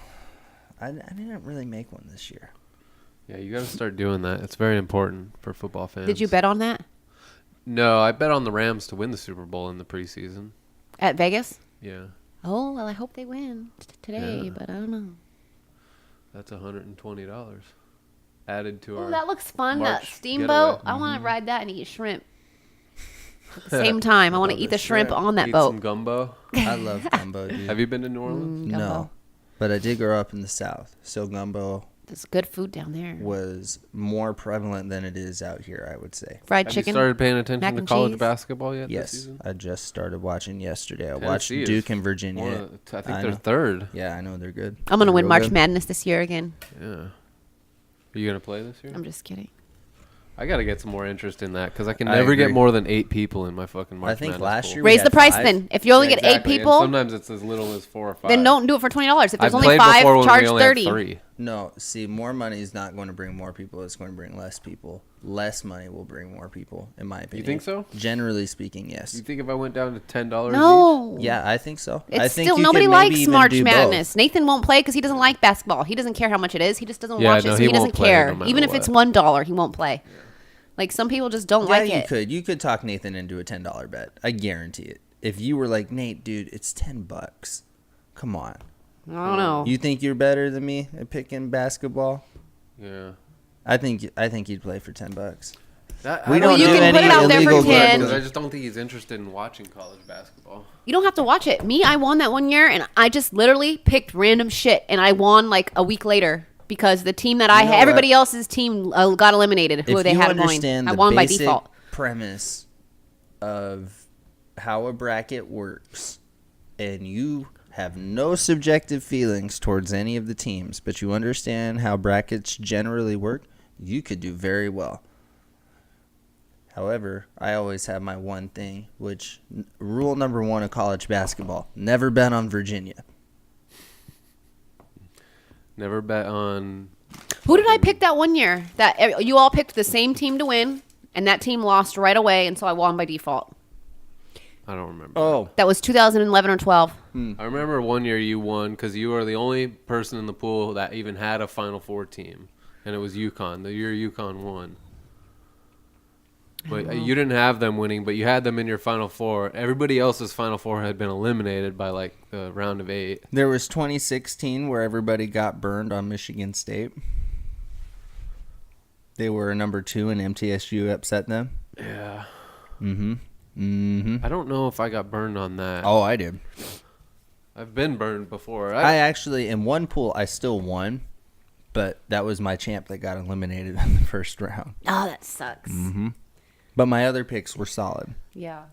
I didn't really make one this year. Yeah, you got to start doing that. It's very important for football fans. Did you bet on that No, I bet on the Rams to win the Super Bowl in the preseason. at Vegas? Yeah, Oh, well, I hope they win today, Yeah. but I don't know. that's $120 added to our. Oh, that looks fun. That March steamboat. getaway. I want to ride that and eat shrimp. At the same time, I want to eat the shrimp on that Eat boat. some gumbo. I love gumbo, dude. Have you been to New Orleans? Gumbo. No, but I did grow up in the South, so gumbo There's good food down there. was more prevalent than it is out here, I would say. Fried Have chicken. you started paying attention mac to and college cheese? basketball yet this Yes, season? I just started watching yesterday. I watched Tennessee is Duke and Virginia. one of the- I think I they're know. third. Yeah, I know they're good. I'm going to They're win real March good. Madness this year again. Yeah. Are you gonna play this year? I'm just kidding. I gotta get some more interest in that because I can I never get agree. more than 8 people in my fucking March I think Madness last pool. year we Raise the had price 5. then. If you only Yeah, get exactly, 8 and people, sometimes it's as little as 4 or 5. then don't do it for $20. If there's I've only played 5, before when charge we only had 30. 3. No, see, more money is not going to bring more people. It's going to bring less people. Less money will bring more people, in my opinion. think so? Generally speaking, yes. You think if I went down to $10 No. Yeah, I think so. It's I think still you nobody could maybe likes even March do both. Madness. Nathan won't play because he doesn't like basketball. He doesn't care how much it is. He just doesn't Yeah, watch no, it, so he he doesn't won't play care. no matter Even if what. it's $1, he won't play. Like some people just don't Yeah, like you it. could. You could talk Nathan into a $10 bet. I guarantee it. If you were like, Nate, dude, it's $10. Come on. I don't know. You think you're better than me at picking basketball? Yeah. I think you'd play for $10. That, We I don't you do can any put it out there for illegal 10. gambling. because I just don't think he's interested in watching college basketball. You don't have to watch it. Me, I won that one year, and I just literally picked random shit, and I won like a week later because the team that I You know had, everybody what? else's team got eliminated. Who If they you had going, understand I the won by basic default. premise of how a bracket works, and you have no subjective feelings towards any of the teams, but you understand how brackets generally work, you could do very well. However, I always have my one thing, which rule number 1 of college basketball: never bet on Virginia. Never bet on. Who did I pick that one year? That you all picked the same team to win, and that team lost right away, and so I won by default. I don't remember. Oh, That was 2011 or 12. I remember one year you won because you were the only person in the pool that even had a Final Four team, and it was UConn. The year UConn won. But you didn't have them winning, but you had them in your Final Four. Everybody else's Final Four had been eliminated by like the round of 8. there was 2016 where everybody got burned on Michigan State. They were number 2 and MTSU upset them. Yeah. Mm-hmm. I don't know if I got burned on that. Oh, I did. I've been burned before. I actually, in one pool, I still won, but that was my champ that got eliminated in the first round. Oh, that sucks. But my other picks were solid. Yeah.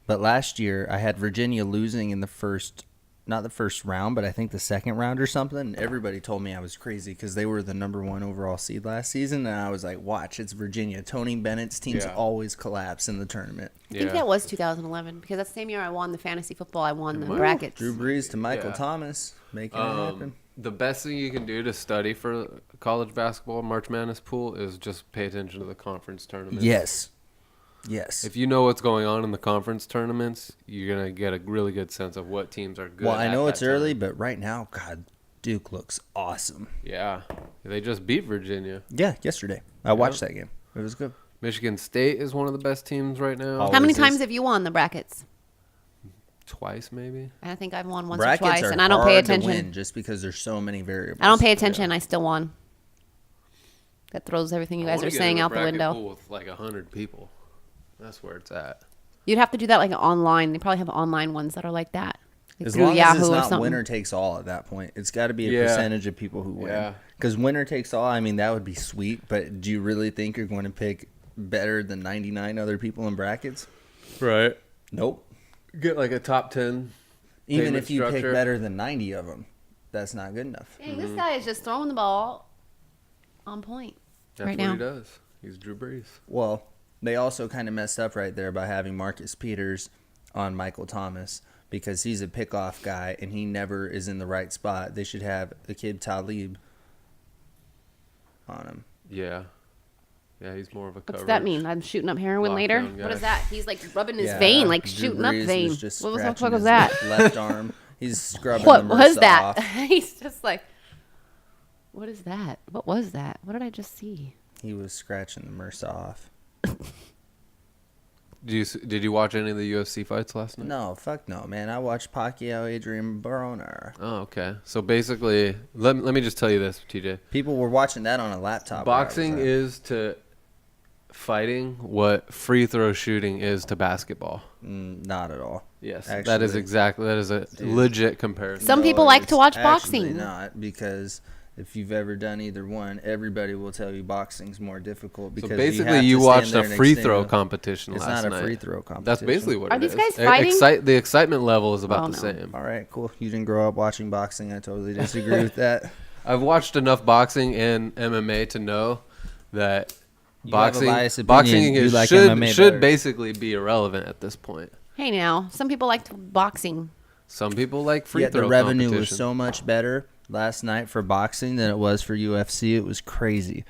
But last year, I had Virginia losing in the first, not the first round, but I think the second round or something. Everybody told me I was crazy because they were the #1 overall seed last season. And I was like, watch, it's Virginia. Tony Bennett's teams always collapse in the tournament. I think that was 2011 because that same year I won the fantasy football. I won the brackets. Drew Brees to Michael Thomas, making it happen. The best thing you can do to study for college basketball March Madness pool is just pay attention to the conference tournaments. Yes. If you know what's going on in the conference tournaments, you're going to get a really good sense of what teams are good. Well, I know it's early, time. but right now, God, Duke looks awesome. Yeah. They just beat Virginia. Yeah, yesterday. I watched that game. It was good. Michigan State is one of the best teams right now. How many times have you won the brackets? Twice, maybe. I think I've won once Brackets or twice, are and I don't pay hard to attention. win just because there's so many variables. I don't pay attention. I still won. That throws everything you I guys wanna are get saying in a out the bracket window. pool with like 100 people. That's where it's at. You'd have to do that like online. They probably have online ones that are like that. Like As through long Yahoo as it's or not something. winner takes all at that point. It's got to be a Yeah. percentage of people who win. Yeah. Because winner takes all, I mean, that would be sweet. But do you really think you're going to pick better than 99 other people in brackets? Right. Nope. Get like a top 10. Even payment if you pick structure. better than 90 of them, that's not good enough. Dang, this guy is just throwing the ball on point That's right what now. he does. He's Drew Brees. Well, they also kind of messed up right there by having Marcus Peters on Michael Thomas because he's a pickoff guy and he never is in the right spot. They should have the kid Talib on him. Yeah. Yeah, he's more of a cover. What's that mean? I'm shooting up heroin later? Lockdown guy. What is that? He's like rubbing his Yeah, vein, like Drew shooting up Brees vein. was just What the scratching fuck was his that? Left arm. He's scrubbing What the was MRSA that? off. He's just like, what is that? What was that? What did I just see? He was scratching the MRSA off. Did you watch any of the UFC fights last night? No, fuck no, man. I watched Pacquiao, Adrian Broner. Oh, okay. So basically, let me just tell you this, TJ. People were watching that on a laptop. where I was Boxing at. is to fighting what free throw shooting is to basketball. Not at all. Yes, Actually, that is a legit comparison. Some people No, like to it's watch actually boxing. Not because if you've ever done either one, everybody will tell you boxing's more difficult because So basically, have you to watched stand a there and free extend throw the- competition It's last not a night. free throw competition. That's basically what Are it these is. guys fighting? The excitement level is about Oh, the no. same. All right, cool. You didn't grow up watching boxing. I totally disagree with that. I've watched enough boxing and MMA to know that You have a boxing biased opinion. boxing You is, like should MMA should better. basically be irrelevant at this point. Hey now, some people like to boxing. Some people like free Yet throw the revenue was competition. so much better last night for boxing than it was for UFC. It was crazy.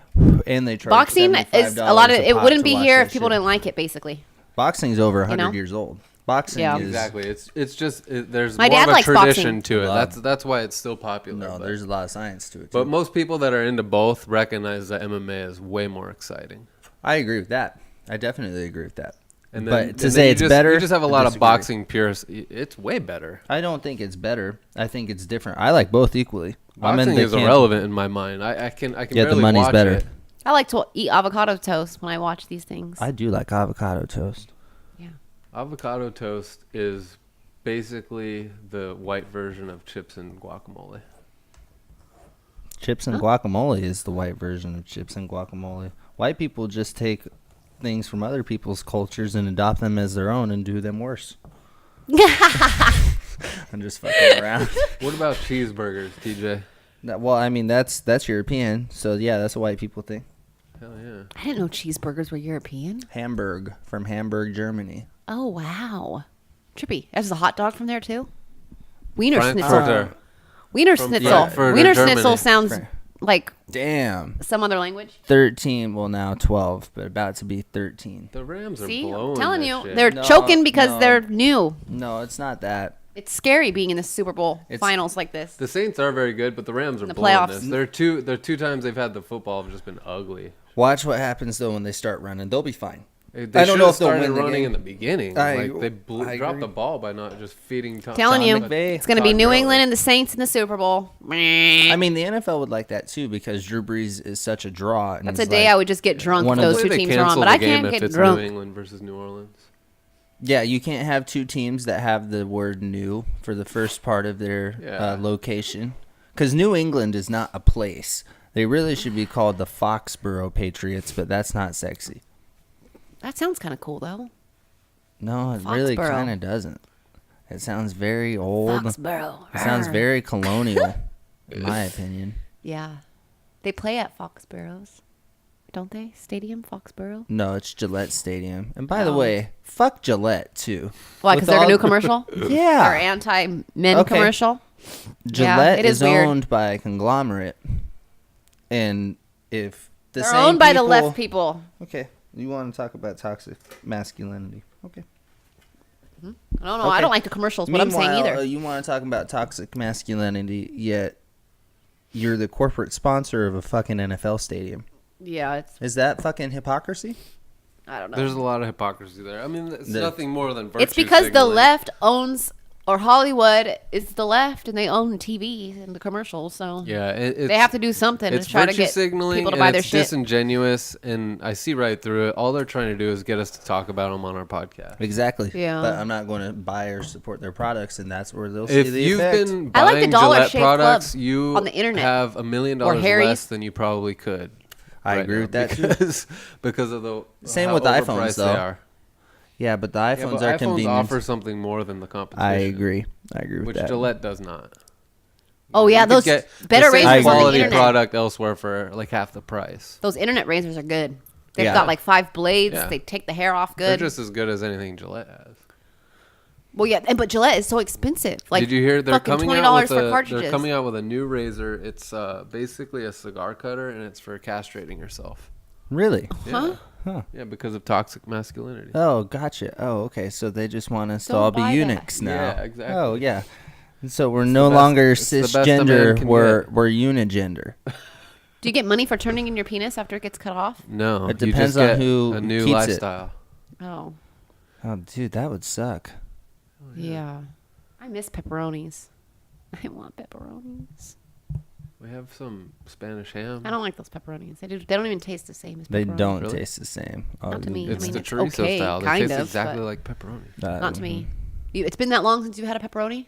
And they charged Boxing is a lot of. $75 It pop wouldn't to be watch here that if people shit. didn't like it. Basically, Boxing's over 100 know? years old. Boxing Yeah. is Exactly. It's just there's My more dad of a likes tradition boxing. to it. Love. That's why it's still popular. No, but, there's a lot of science to it. but Too. most people that are into both recognize that MMA is way more exciting. I agree with that. I definitely agree with that. And But then, to and then say you it's just, better, you just have a I lot of disagree. boxing purists. It's way better. I don't think it's better. I think it's different. I like both equally. Boxing is irrelevant in my mind. I can Yet the barely money's watch better. it. I like to eat avocado toast when I watch these things. I do like avocado toast. Yeah. Avocado toast is basically the white version of chips and guacamole. Chips and guacamole is the white version of chips and guacamole. White people just take things from other people's cultures and adopt them as their own and do them worse. I'm just fucking around. What about cheeseburgers, TJ? Well, I mean that's European, so yeah, that's a white people thing. Hell yeah. I didn't know cheeseburgers were European. Hamburg from Hamburg, Germany. Oh wow, trippy. That's a hot dog from there too. Wiener Schnitzel. Frankfurter. Wiener From Schnitzel. Frankfurt, Wiener Germany. Schnitzel sounds Fra- like Damn. some other language. 13, well now 12, but about to be 13. The Rams are See, blowing I'm telling that you, shit. they're No, choking because no. they're new. No, it's not that. It's scary being in the Super Bowl It's- finals like this. The Saints are very good, but the Rams are The blowing playoffs. this. They're two times they've had the football have just been ugly. Watch what happens though when they start running. They'll be fine. They I don't should know have if they'll started win the running game. in the beginning. I Dropped agree. the ball by not just feeding Tom. Telling you, McVay. it's going to be Todd New Gurley. England and the Saints in the Super Bowl. I mean, the NFL would like that too because Drew Brees is such a draw. And That's a it's day like, I would just get drunk one if of those the- two Hopefully they teams are on, cancel but the I game can't if get it's drunk. New England versus New Orleans. Yeah, you can't have two teams that have the word new for the first part of their location. Because New England is not a place. They really should be called the Foxborough Patriots, but that's not sexy. That sounds kind of cool, though. No, it really Foxborough. kind of doesn't. It sounds very old. Foxborough. It sounds very colonial, in my opinion. Yeah. They play at Foxboroughs, don't they? Stadium, Foxborough? No, it's Gillette Stadium. And by the way, fuck Gillette, too. Why, With because they're a all- new commercial? Yeah. Or anti-men Okay. commercial? Gillette it is is weird. owned by a conglomerate. And if the They're same owned by the people- left people. Okay. You want to talk about toxic masculinity. Okay. I don't know. I don't like the commercials, what I'm saying Meanwhile, either. you want to talk about toxic masculinity, yet you're the corporate sponsor of a fucking NFL stadium. Yeah, Is that fucking hypocrisy? I don't know. There's a lot of hypocrisy there. I mean, it's nothing more than virtue It's because the signaling. left owns, or Hollywood is the left, and they own TV and the commercials, so Yeah, it's, they have to do something to it's try to virtue get signaling people to and buy their it's shit. disingenuous, and I see right through it. All they're trying to do is get us to talk about them on our podcast. Exactly. Yeah. But I'm not going to buy or support their products, and that's where they'll If see the you've effect. been I like the buying Dollar Gillette Shave products, Club you on the internet. have $1 million Or Harry's. less than you probably could. I right agree now with that, too. because of the Same how with iPhones, overpriced though. They are. Yeah, but the Yeah, iPhones but are iPhones convenient. offer something more than the competition. I agree with which that. Gillette does not. Oh, yeah, You could those get better the same razors on the quality internet. product elsewhere for like half the price. Those internet razors are good. They've Yeah. got like 5 blades. Yeah. They take the hair off They're good. just as good as anything Gillette has. Well, yeah, but Gillette is so expensive. Like, Did you hear they're fucking coming $20 out with for cartridges. they're coming out with a new razor. It's basically a cigar cutter, and it's for castrating yourself. Really? Huh? Yeah, because of toxic masculinity. Oh, gotcha. Oh, okay. So they just want us to Don't all be buy that. eunuchs now. Yeah, exactly. Oh, yeah. And so we're no the best- longer it's the best a man cisgender. can We're get. unigender. Do you get money for turning in your penis after it gets cut off? No, It you depends just on get who a new keeps it. lifestyle. Oh, Oh, dude, that would suck. yeah. I miss pepperonis. I want pepperonis. We have some Spanish ham. I don't like those pepperonis. They don't even taste the same as They pepperoni. don't Really? taste the same. Oh, Not to me. It's I mean, the it's chorizo okay, style. They kind taste of, exactly but like pepperoni. Not to me. It's been that long since you had a pepperoni?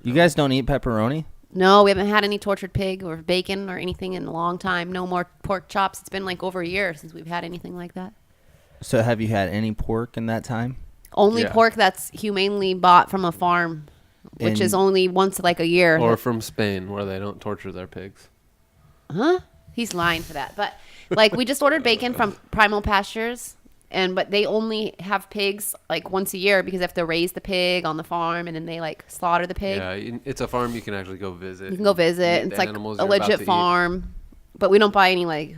You guys don't eat pepperoni? No, we haven't had any tortured pig or bacon or anything in a long time. No more pork chops. It's been like over a year since we've had anything like that. So have you had any pork in that time? Only Yeah. pork that's humanely bought from a farm, which is And- only once like a year. Or from Spain, where they don't torture their pigs. Huh? He's lying for that. But like we just ordered bacon from Primal Pastures, but they only have pigs like once a year because they have to raise the pig on the farm and then they like slaughter the pig. Yeah, it's a farm you can actually go visit. You can go visit. Meet It's the like animals a you're about to legit eat. farm, but we don't buy any like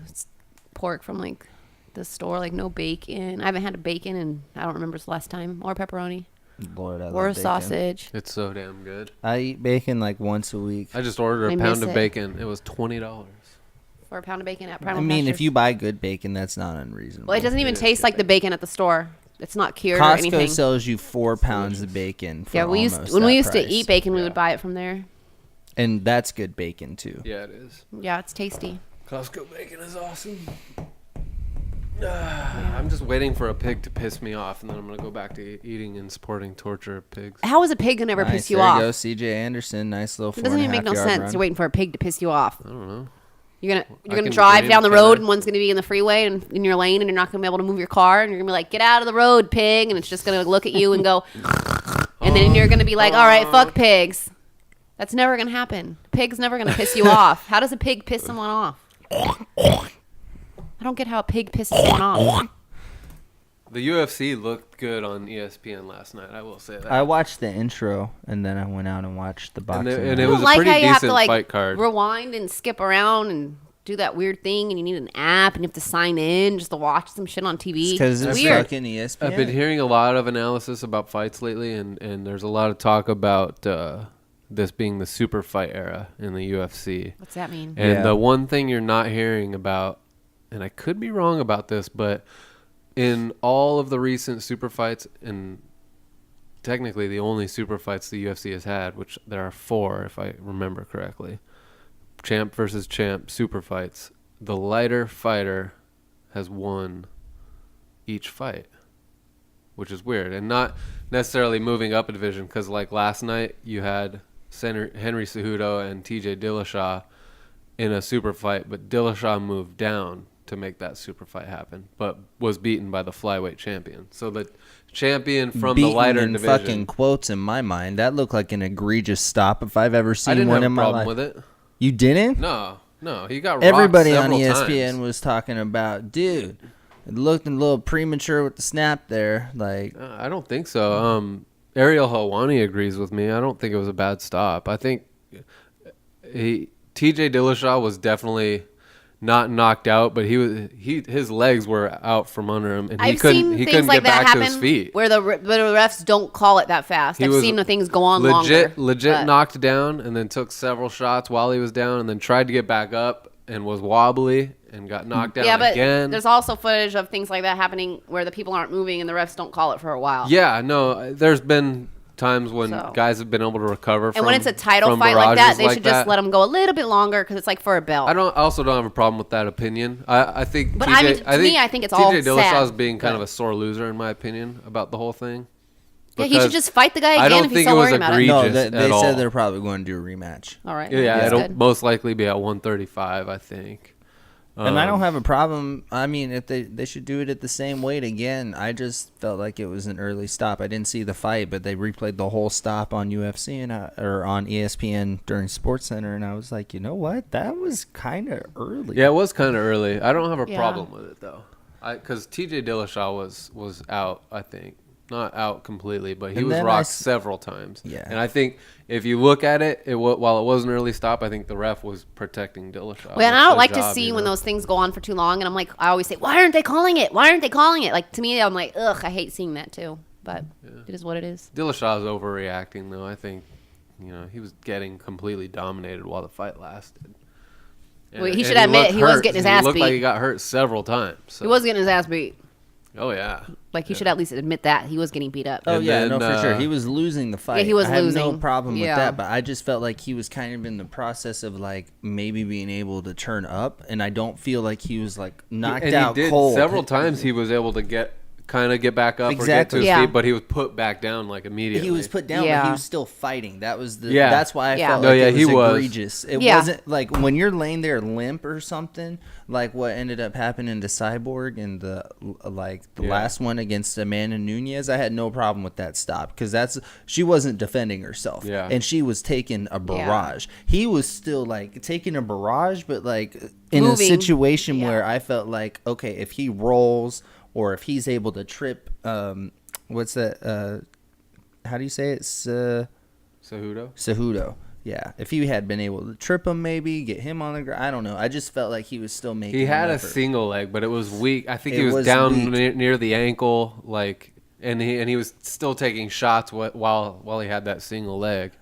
pork from like the store. Like no bacon. I haven't had a bacon and I don't remember the last time, or pepperoni, Lord, I or love a bacon. sausage. It's so damn good. I eat bacon like once a week. I just ordered I a miss pound of it. bacon. It was $20. For a pound of bacon at I Primal mean, if Pastures. you buy good bacon, that's not unreasonable. Well, it doesn't even Yeah, taste yeah. like the bacon at the store. It's not cured or Costco anything. sells you 4 pounds of bacon. For Yeah, we used almost when we that used to price. eat bacon, we Yeah. would buy it from there. And that's good bacon too. Yeah, it is. Yeah, it's tasty. Costco bacon is awesome. I'm just waiting for a pig to piss me off, and then I'm gonna go back to eating and supporting torture of pigs. How is a pig gonna ever Nice, piss you there off? you go, C.J. Anderson, nice little. It doesn't even make no 4.5 yard sense. run. You're waiting for a pig to piss you off. I don't know. You're I gonna can drive dream, down the can road I? and one's gonna be in the freeway and in your lane and you're not gonna be able to move your car and you're gonna be like, get out of the road, pig, and it's just gonna look at you and go, and then you're gonna be like, all right, fuck pigs. That's never gonna happen. Pig's never gonna piss you off. How does a pig piss someone off? I don't get how a pig pisses someone off. The UFC looked good on ESPN last night. I will say that. I watched the intro and then I went out and watched the boxing. and match. it I was don't a like pretty how you have to decent like fight card. rewind and skip around and do that weird thing and you need an app and you have to sign in just to watch some shit on TV. because it's weird. fucking ESPN. I've been hearing a lot of analysis about fights lately, and there's a lot of talk about this being the super fight era in the UFC. What's that mean? And Yeah. the one thing you're not hearing about, and I could be wrong about this, but in all of the recent super fights, and technically the only super fights the UFC has had, which there are 4 if I remember correctly, champ versus champ super fights, the lighter fighter has won each fight. which is weird, and not necessarily moving up a division because like last night you had Henry Cejudo and TJ Dillashaw in a super fight, but Dillashaw moved down to make that super fight happen, but was beaten by the flyweight champion. So the champion from Beaten the lighter in division. fucking quotes in my mind. That looked like an egregious stop if I've ever I seen didn't one have in a my problem life. with it. You didn't? No, he got rocked Everybody on several ESPN times. was talking about, dude, it looked a little premature with the snap there. Like, I don't think so. Ariel Helwani agrees with me. I don't think it was a bad stop. I think TJ Dillashaw was definitely not knocked out, but his legs were out from under him, and he I've seen couldn't things like get that back to happen his feet. where the refs don't call it that fast. He I've was seen the things go on longer. Legit but- knocked down, and then took several shots while he was down, and then tried to get back up and was wobbly and got knocked down Yeah, but again. there's also footage of things like that happening where the people aren't moving and the refs don't call it for a while. Yeah, no, there's been times when So- guys have been able to recover from And when it's a title from fight like that, barrages they like should just that. let them go a little bit longer because it's like for a belt. I also don't have a problem with that opinion. I think But TJ, I mean, to me, I think it's all TJ Dillashaw's sad, being kind but- of a sore loser in my opinion about the whole thing. Yeah, he should Because just fight the guy I again don't if he's think so it was worried about it. egregious. no, they at all. said they're probably going to do a rematch. All right. Yeah, that's it'll good. most likely be at 135, I think. And I don't have a problem. I mean, if they should do it at the same weight again. I just felt like it was an early stop. I didn't see the fight, but they replayed the whole stop on UFC or on ESPN during SportsCenter, and I was like, you know what? That was kind of early. Yeah, it was kind of early. I don't have a Yeah. problem with it though, because TJ Dillashaw was out. I think not out completely, but he And was then rocked several times. Yeah. And I think if you look at it, while it was an early stop, I think the ref was protecting Dillashaw. Well, and I That's don't their like to job, see you when know? those things go on for too long. And I'm like, I always say, why aren't they calling it? Why aren't they calling it? Like, to me, I'm like, ugh, I hate seeing that too. But it is what it is. Dillashaw's overreacting though. I think he was getting completely dominated while the fight lasted. Well, he And should admit looked he was hurt. getting his ass He looked like beat. he got hurt several times. So. He was getting his ass beat. Oh yeah. Like, he should at least admit that. He was getting beat up. Oh And yeah, then, no, for sure. He was losing the fight. he was I have no losing. problem with Yeah. that, but I just felt like he was kind of in the process of like maybe being able to turn up, and I don't feel like he was like knocked and out he did cold. several times. He was able to get back up or get to Exactly. his Yeah. feet, but he was put back down like immediately. He was put down, but Yeah. he was still fighting. That was the. Yeah. That's why I Yeah. felt No, like yeah, it was he was. egregious. It Yeah. wasn't like when you're laying there limp or something, like what ended up happening to Cyborg and the last one against Amanda Nunez. I had no problem with that stop because she wasn't defending herself, Yeah. and she was taking a barrage. He was still like taking a barrage, but like in Moving. a situation Yeah. where I felt like, okay, if he rolls or if he's able to trip, what's that? How do you say it? Cejudo. Cejudo. Yeah, if he had been able to trip him, maybe get him on the ground. I don't know. I just felt like he was still making. He had an a effort. single leg, but it was weak. I think It he was was down weak. near the ankle, and he was still taking shots while he had that single leg.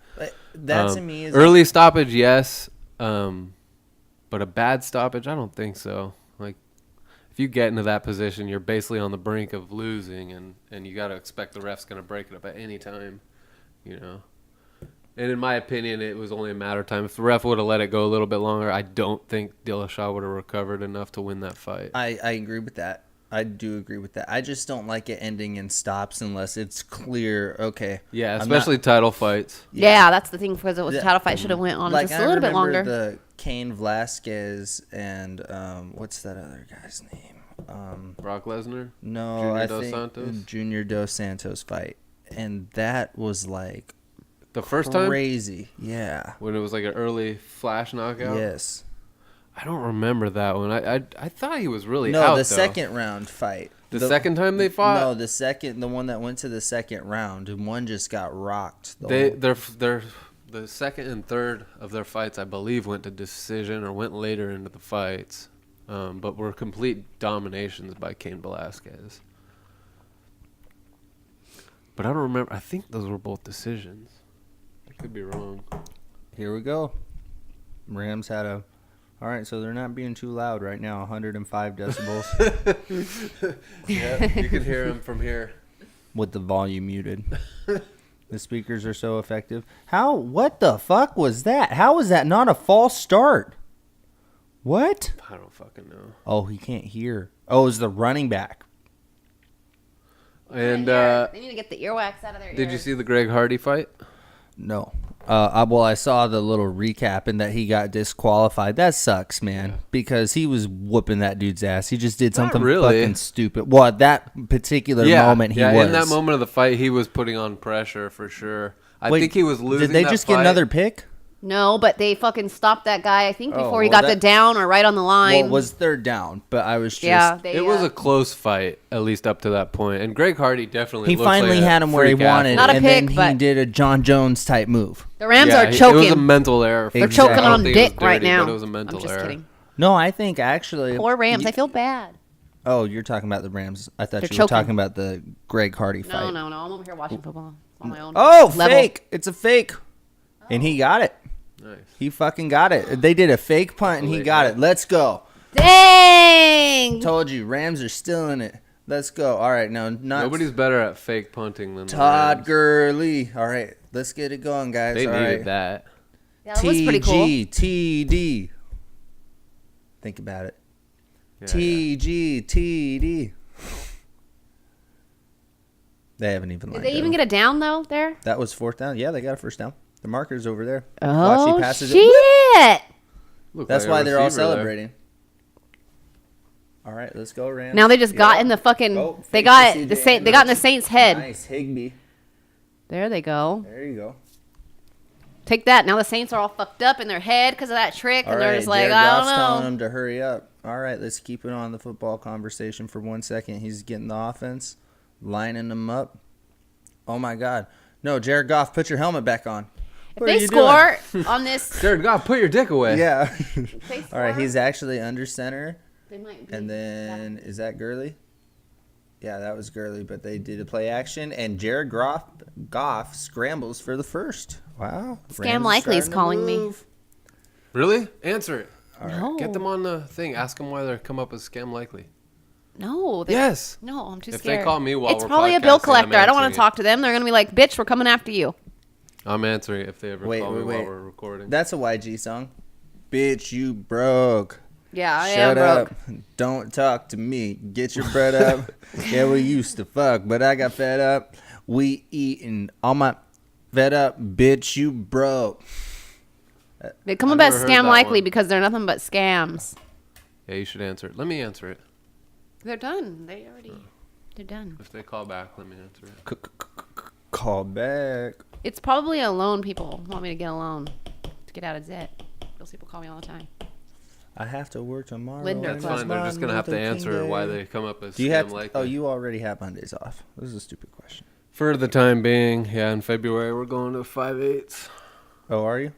That to me is early stoppage, yes, but a bad stoppage, I don't think so. Like, if you get into that position, you're basically on the brink of losing, and you got to expect the ref's going to break it up at any time, And in my opinion, it was only a matter of time. If the ref would have let it go a little bit longer, I don't think Dillashaw would have recovered enough to win that fight. I agree with that. I do agree with that. I just don't like it ending in stops unless it's clear. Okay. Yeah, I'm especially title fights. Yeah, that's the thing, because it was Yeah. a title fight. Should have went on Like just I a little bit remember longer. the Cain Velasquez and what's that other guy's name? Brock Lesnar? No, Junior I Dos think Santos? Junior Dos Santos fight, and that was like The first time? crazy. Yeah. When it was like an early flash knockout? Yes. I don't remember that one. I thought he was really No, out, the though. second round fight. The second time they fought? No, the one that went to the second round, and one just got rocked. The second and third of their fights, I believe, went to decision or went later into the fights, but were complete dominations by Cain Velasquez. But I don't remember. I think those were both decisions. I could be wrong. Here we go. Rams had a. All right, so they're not being too loud right now. 105 decibels Yeah, you can hear him from here. with the volume muted. The speakers are so effective. What the fuck was that? How was that not a false start? What? I don't fucking know. Oh, he can't hear. Oh, it was the running back. And they need to get the earwax out of their ears. did you see the Greg Hardy fight? No. Well, I saw the little recap and that he got disqualified. That sucks, man, because he was whooping that dude's ass. He just did something really. fucking stupid. Well, at that particular moment, he was. In that moment of the fight, he was putting on pressure for sure. I Wait, think he was losing. Did they that just fight. get another pick? No, but they fucking stopped that guy, I think, before he well, got the down or right on the line. Well, it was third down, but I was just. yeah, they, It was a close fight, at least up to that point. And Greg Hardy definitely. He looks finally like a had him where he freak wanted, athlete. Not a and pick, then he but- did a John Jones type move. the Rams Yeah, are It was a choking. mental error. They're Exactly. choking I don't on think it was dick right dirty, now. But it was a mental I'm just error. kidding. No, I think actually. Poor Rams. I feel bad. Oh, you're talking about the Rams. I thought They're you were choking. talking about the Greg Hardy fight. No. I'm over here watching football on my own. Oh, level. fake! It's a fake, and he got it. Nice. He fucking got it. They did a fake punt, and he got it. Let's go. Dang! Told you, Rams are still in it. Let's go. All right, now not Nobody's better at fake punting than the Todd Rams. Gurley. All right, let's get it going, guys. They All needed right. that. Yeah, that was pretty cool. TD. Think about it. Yeah, TD. They haven't even. Did they even get a down though there? That was fourth down. Yeah, they got a first down. The marker's over there. Oh Watch, he passes shit! it. Looked That's like a why they're all receiver there. celebrating. All right, let's go, Rams. Now they just got in the fucking. Oh, they fake got to the CJ Saint. They got in the Saints' head. Nice, Higbee. There they go. There you go. Take that. Now the Saints are all fucked up in their head because of that trick, All and they're right, just like, Jared I Goff's don't telling know. him to hurry up. All right, let's keep it on the football conversation for 1 second. He's getting the offense, lining them up. Oh my God! No, Jared Goff, put your helmet back on. If What are they you score on this, Jared Goff, put your dick away. Yeah. if they All right, score, he's actually under center. they might be And then, is that Gurley? Yeah, that was Gurley, but they did a play action, and Jared Goff scrambles for the first. Wow. Scam Rams Likely is starting to calling me. move. Really? Answer it. No, Get them on the thing. Ask them why they come up as scam likely. no. Yes. No, I'm too If scared. they call me while it's we're probably a bill podcasting, I'm collector. I don't want answering to talk to them. They're gonna be like, "Bitch, we're coming after you." I'm answering it if they ever Wait, call me wait, while wait. we're recording. That's a YG song. Bitch, you broke. Yeah, I am Shut broke. up. Don't talk to me. Get your bread up. Yeah, we used to fuck, but I got fed up. We eating all my fed up. Bitch, you broke. They come I've up as never heard scam that likely one. because they're nothing but scams. Yeah, you should answer it. Let me answer it. They're done. They're done. If they call back, let me answer it. Call back. It's probably a loan. People want me to get a loan to get out of debt. Those people call me all the time. I have to work tomorrow. Lindner and That's it's fine. They're just Martin going to have to Luther King answer why Day. they come up as Do you scam have? likely. Oh, you already have Mondays off. This is a stupid question. For the time being, yeah, in February, we're going to 5/8. Oh, are you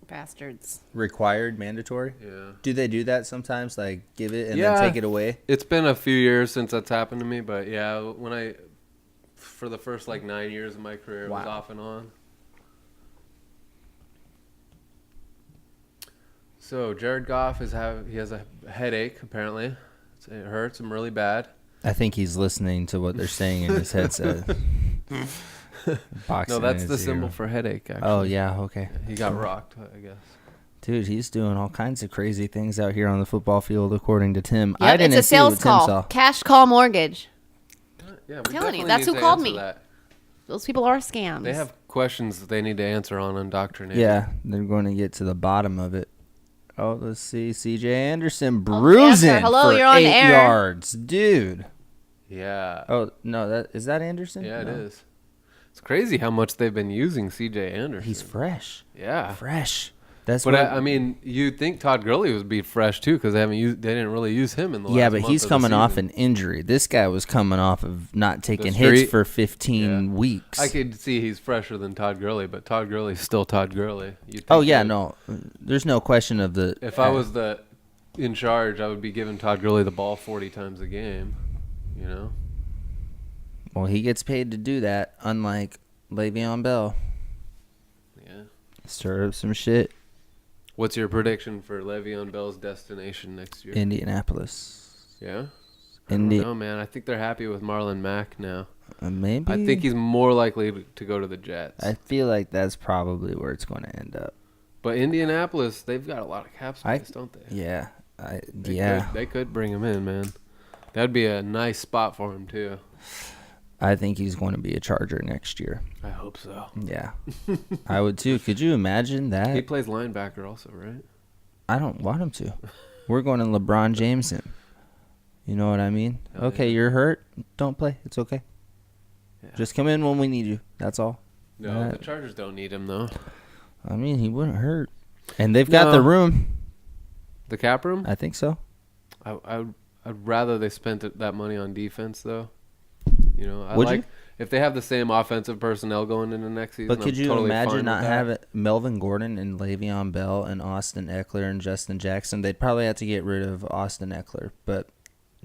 Bastards. required, mandatory? Yeah. Do they do that sometimes? Like give it and Yeah. then take it away? It's been a few years since that's happened to me, but yeah, for the first like 9 years of my career, it was Wow. off and on. So Jared Goff he has a headache apparently. It hurts him really bad. I think he's listening to what they're saying in his headset. No, that's the symbol for headache. Actually. Oh yeah, okay. He got rocked, I guess. Dude, he's doing all kinds of crazy things out here on the football field, according to Tim. Yep, I didn't it's a see what sales Tim call. saw. Cash call mortgage. Yeah, we telling you, definitely that's need who to called answer me. that. Those people are scams. They have questions that they need to answer on indoctrination. Yeah, they're going to get to the bottom of it. Oh, let's see. C.J. Anderson Oh, bruising answer. Hello, for you're on 8 air. yards. Dude. Yeah. Oh, no, is that Anderson? Yeah, it No. is. It's crazy how much they've been using C.J. Anderson. He's fresh. Yeah. Fresh. That's But what I mean, you'd think Todd Gurley would be fresh too, because they didn't really use him in the last Yeah, but month he's of the coming off season. an injury. This guy was coming off of not taking street? hits for 15 Yeah. weeks. I could see he's fresher than Todd Gurley, but Todd Gurley's still Todd Gurley. You'd Oh think yeah, that no, there's no question of the. If I was in charge, I would be giving Todd Gurley the ball 40 times a game. You know. Well, he gets paid to do that, unlike Le'Veon Bell. Yeah. Stir up some shit. What's your prediction for Le'Veon Bell's destination next year? Indianapolis. Yeah. Indi- No, man. I think they're happy with Marlon Mack now. Maybe. I think he's more likely to go to the Jets. I feel like that's probably where it's going to end up. But Indianapolis, they've got a lot of cap space, don't they? Yeah. They could bring him in, man. That'd be a nice spot for him too. I think he's going to be a Charger next year. I hope so. Yeah, I would too. Could you imagine that? He plays linebacker also, right? I don't want him to. We're going to LeBron James him. You know what I mean? Hell Okay, yeah. you're hurt. Don't play. It's okay. Yeah. Just come in when we need you. That's all. No, the Chargers don't need him though. I mean, he wouldn't hurt. And they've got the room. The cap room? I think so. I'd rather they spent that money on defense though. You know, I Would like you? if they have the same offensive personnel going into next season. But could I'm you totally imagine fine not with that. having Melvin Gordon and Le'Veon Bell and Austin Eckler and Justin Jackson? They'd probably have to get rid of Austin Eckler, but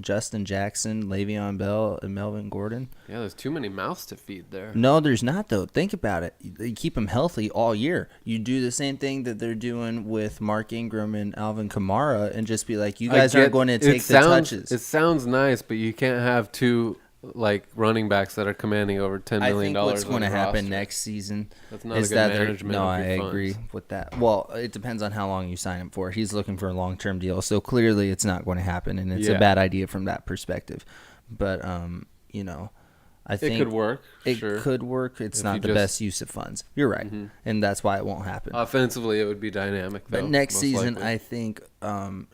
Justin Jackson, Le'Veon Bell, and Melvin Gordon. Yeah, there's too many mouths to feed there. No, there's not, though. Think about it. You keep them healthy all year. You do the same thing that they're doing with Mark Ingram and Alvin Kamara and just be like, you guys aren't going to take the touches. It sounds nice, but you can't have two running backs that are commanding over $10 I million. think what's going to happen roster. next season That's not is a good that they're management no, of I your agree funds. with that. Well, it depends on how long you sign him for. He's looking for a long-term deal, so clearly it's not going to happen, and it's a Yeah. bad idea from that perspective. But you know, I think It could work. It Sure. could work. It's If not you the just- best use of funds. You're right, and that's why it won't happen. Offensively, it would be dynamic. Though, But next most season, likely. I think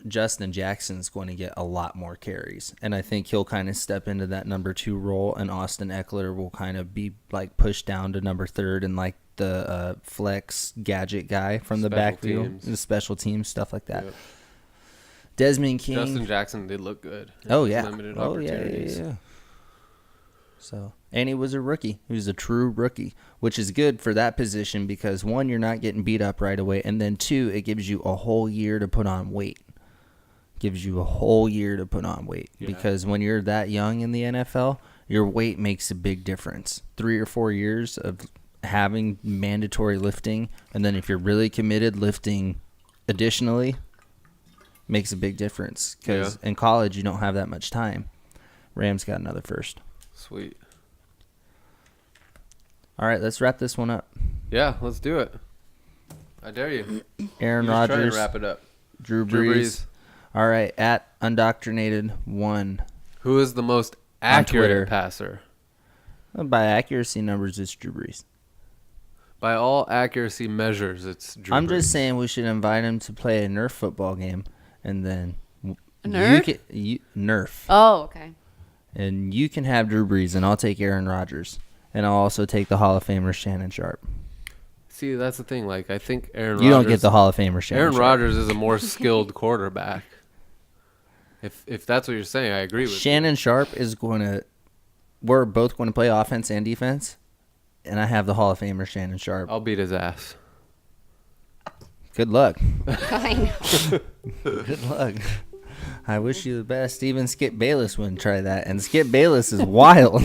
Justin Jackson's going to get a lot more carries, and I think he'll kind of step into that number 2 role, and Austin Eckler will kind of be like pushed down to number 3 and like the flex gadget guy from the Special backfield, teams. the special teams, stuff like that. Yep. Desmond King. Justin Jackson did look good. Oh His yeah. limited Oh yeah, opportunities. yeah. So, and he was a rookie. He was a true rookie, which is good for that position because 1, you're not getting beat up right away, and then 2, it gives you a whole year to put on weight. Gives you a whole year to put on weight Yeah. because when you're that young in the NFL, your weight makes a big difference. 3 or 4 years of having mandatory lifting, and then if you're really committed, lifting additionally makes a big difference because in college you don't have that much time. Rams got another first. Sweet. All right, let's wrap this one up. Yeah, let's do it. I dare you. Aaron You just try and Rodgers, wrap it up. Drew Drew Brees. Brees. All right, at Undoctrinated1. Who is the most Twitter. accurate passer? By accuracy numbers, it's Drew Brees. By all accuracy measures, it's Drew I'm Brees. just saying we should invite him to play a Nerf football game, and then Nerf? Nerf, Oh, okay. and you can have Drew Brees, and I'll take Aaron Rodgers, and I'll also take the Hall of Famer Shannon Sharp. See, that's the thing. Like, I think Aaron You Rodgers... don't get the Hall of Famer Shannon Aaron Sharp. Rodgers is a more skilled quarterback. If that's what you're saying, I agree with Shannon Sharp is going to. We're both going to play offense and defense, and I have the Hall of Famer Shannon Sharp. you. I'll beat his ass. Good luck. I know. Good luck. I wish you the best. Even Skip Bayless wouldn't try that, and Skip Bayless is wild.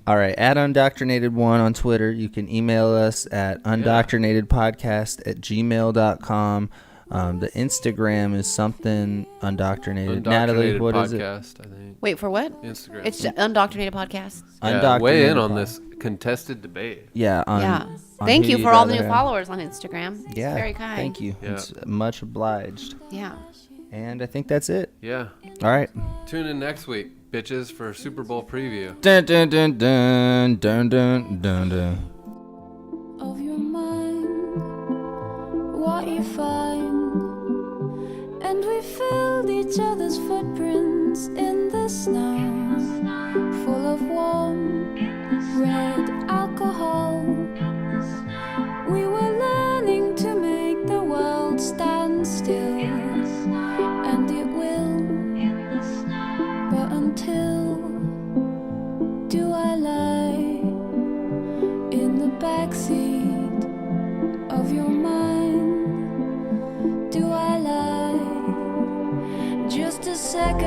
All right, at Undoctrinated1 on Twitter. You can email us at undoctrinatedpodcast@gmail.com. The Instagram is something undoctrinated. Natalie, what is it? Podcast, I think. Wait, for what? Instagram. It's Undoctrinated Podcast. Yeah, weigh in on Pod- this contested debate. Yeah. Yeah. on Thank who you you'd for all the new rather have. followers on Instagram. It's Yeah. very kind. Thank you. Yeah. It's much obliged. Yeah. And I think that's it. Yeah. All right. Tune in next week, bitches, for Super Bowl preview. Dun dun dun dun dun dun dun dun. Of your mind, what you find, and we filled each other's footprints in the snow, full of warm red alcohol. We were learning to make the world stand still, and it will. But until, do I lie in the backseat of your mind? Do I lie? Just a second,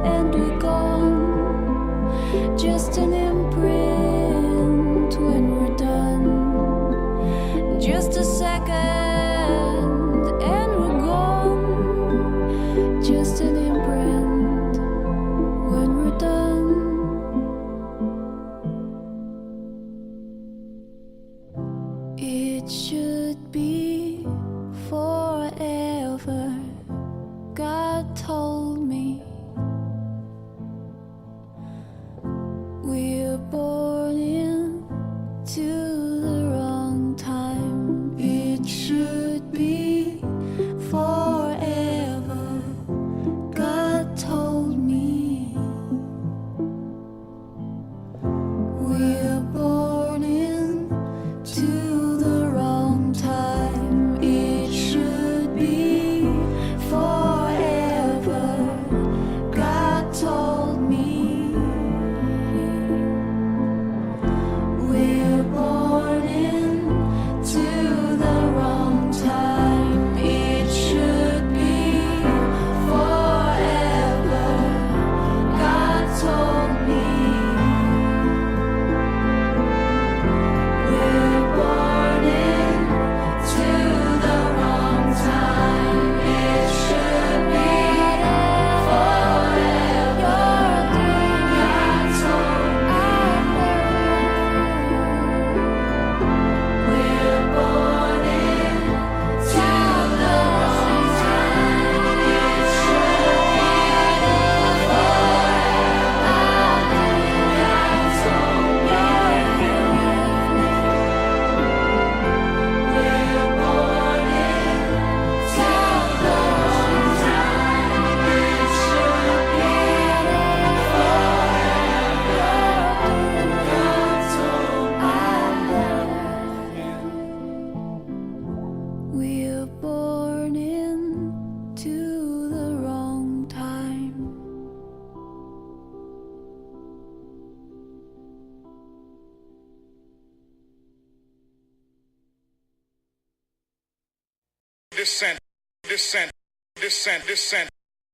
and we're gone. Just an imprint when we're done. Just a second, and we're gone. Just an imprint when we're done. It should be forever, God told me. were born into the wrong time. Descent, descent, descent, descent,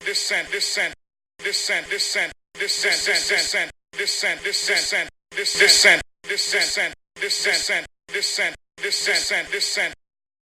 descent, descent, descent, descent, descent, descent, descent, descent, descent, descent, descent, descent, descent, descent, descent, descent,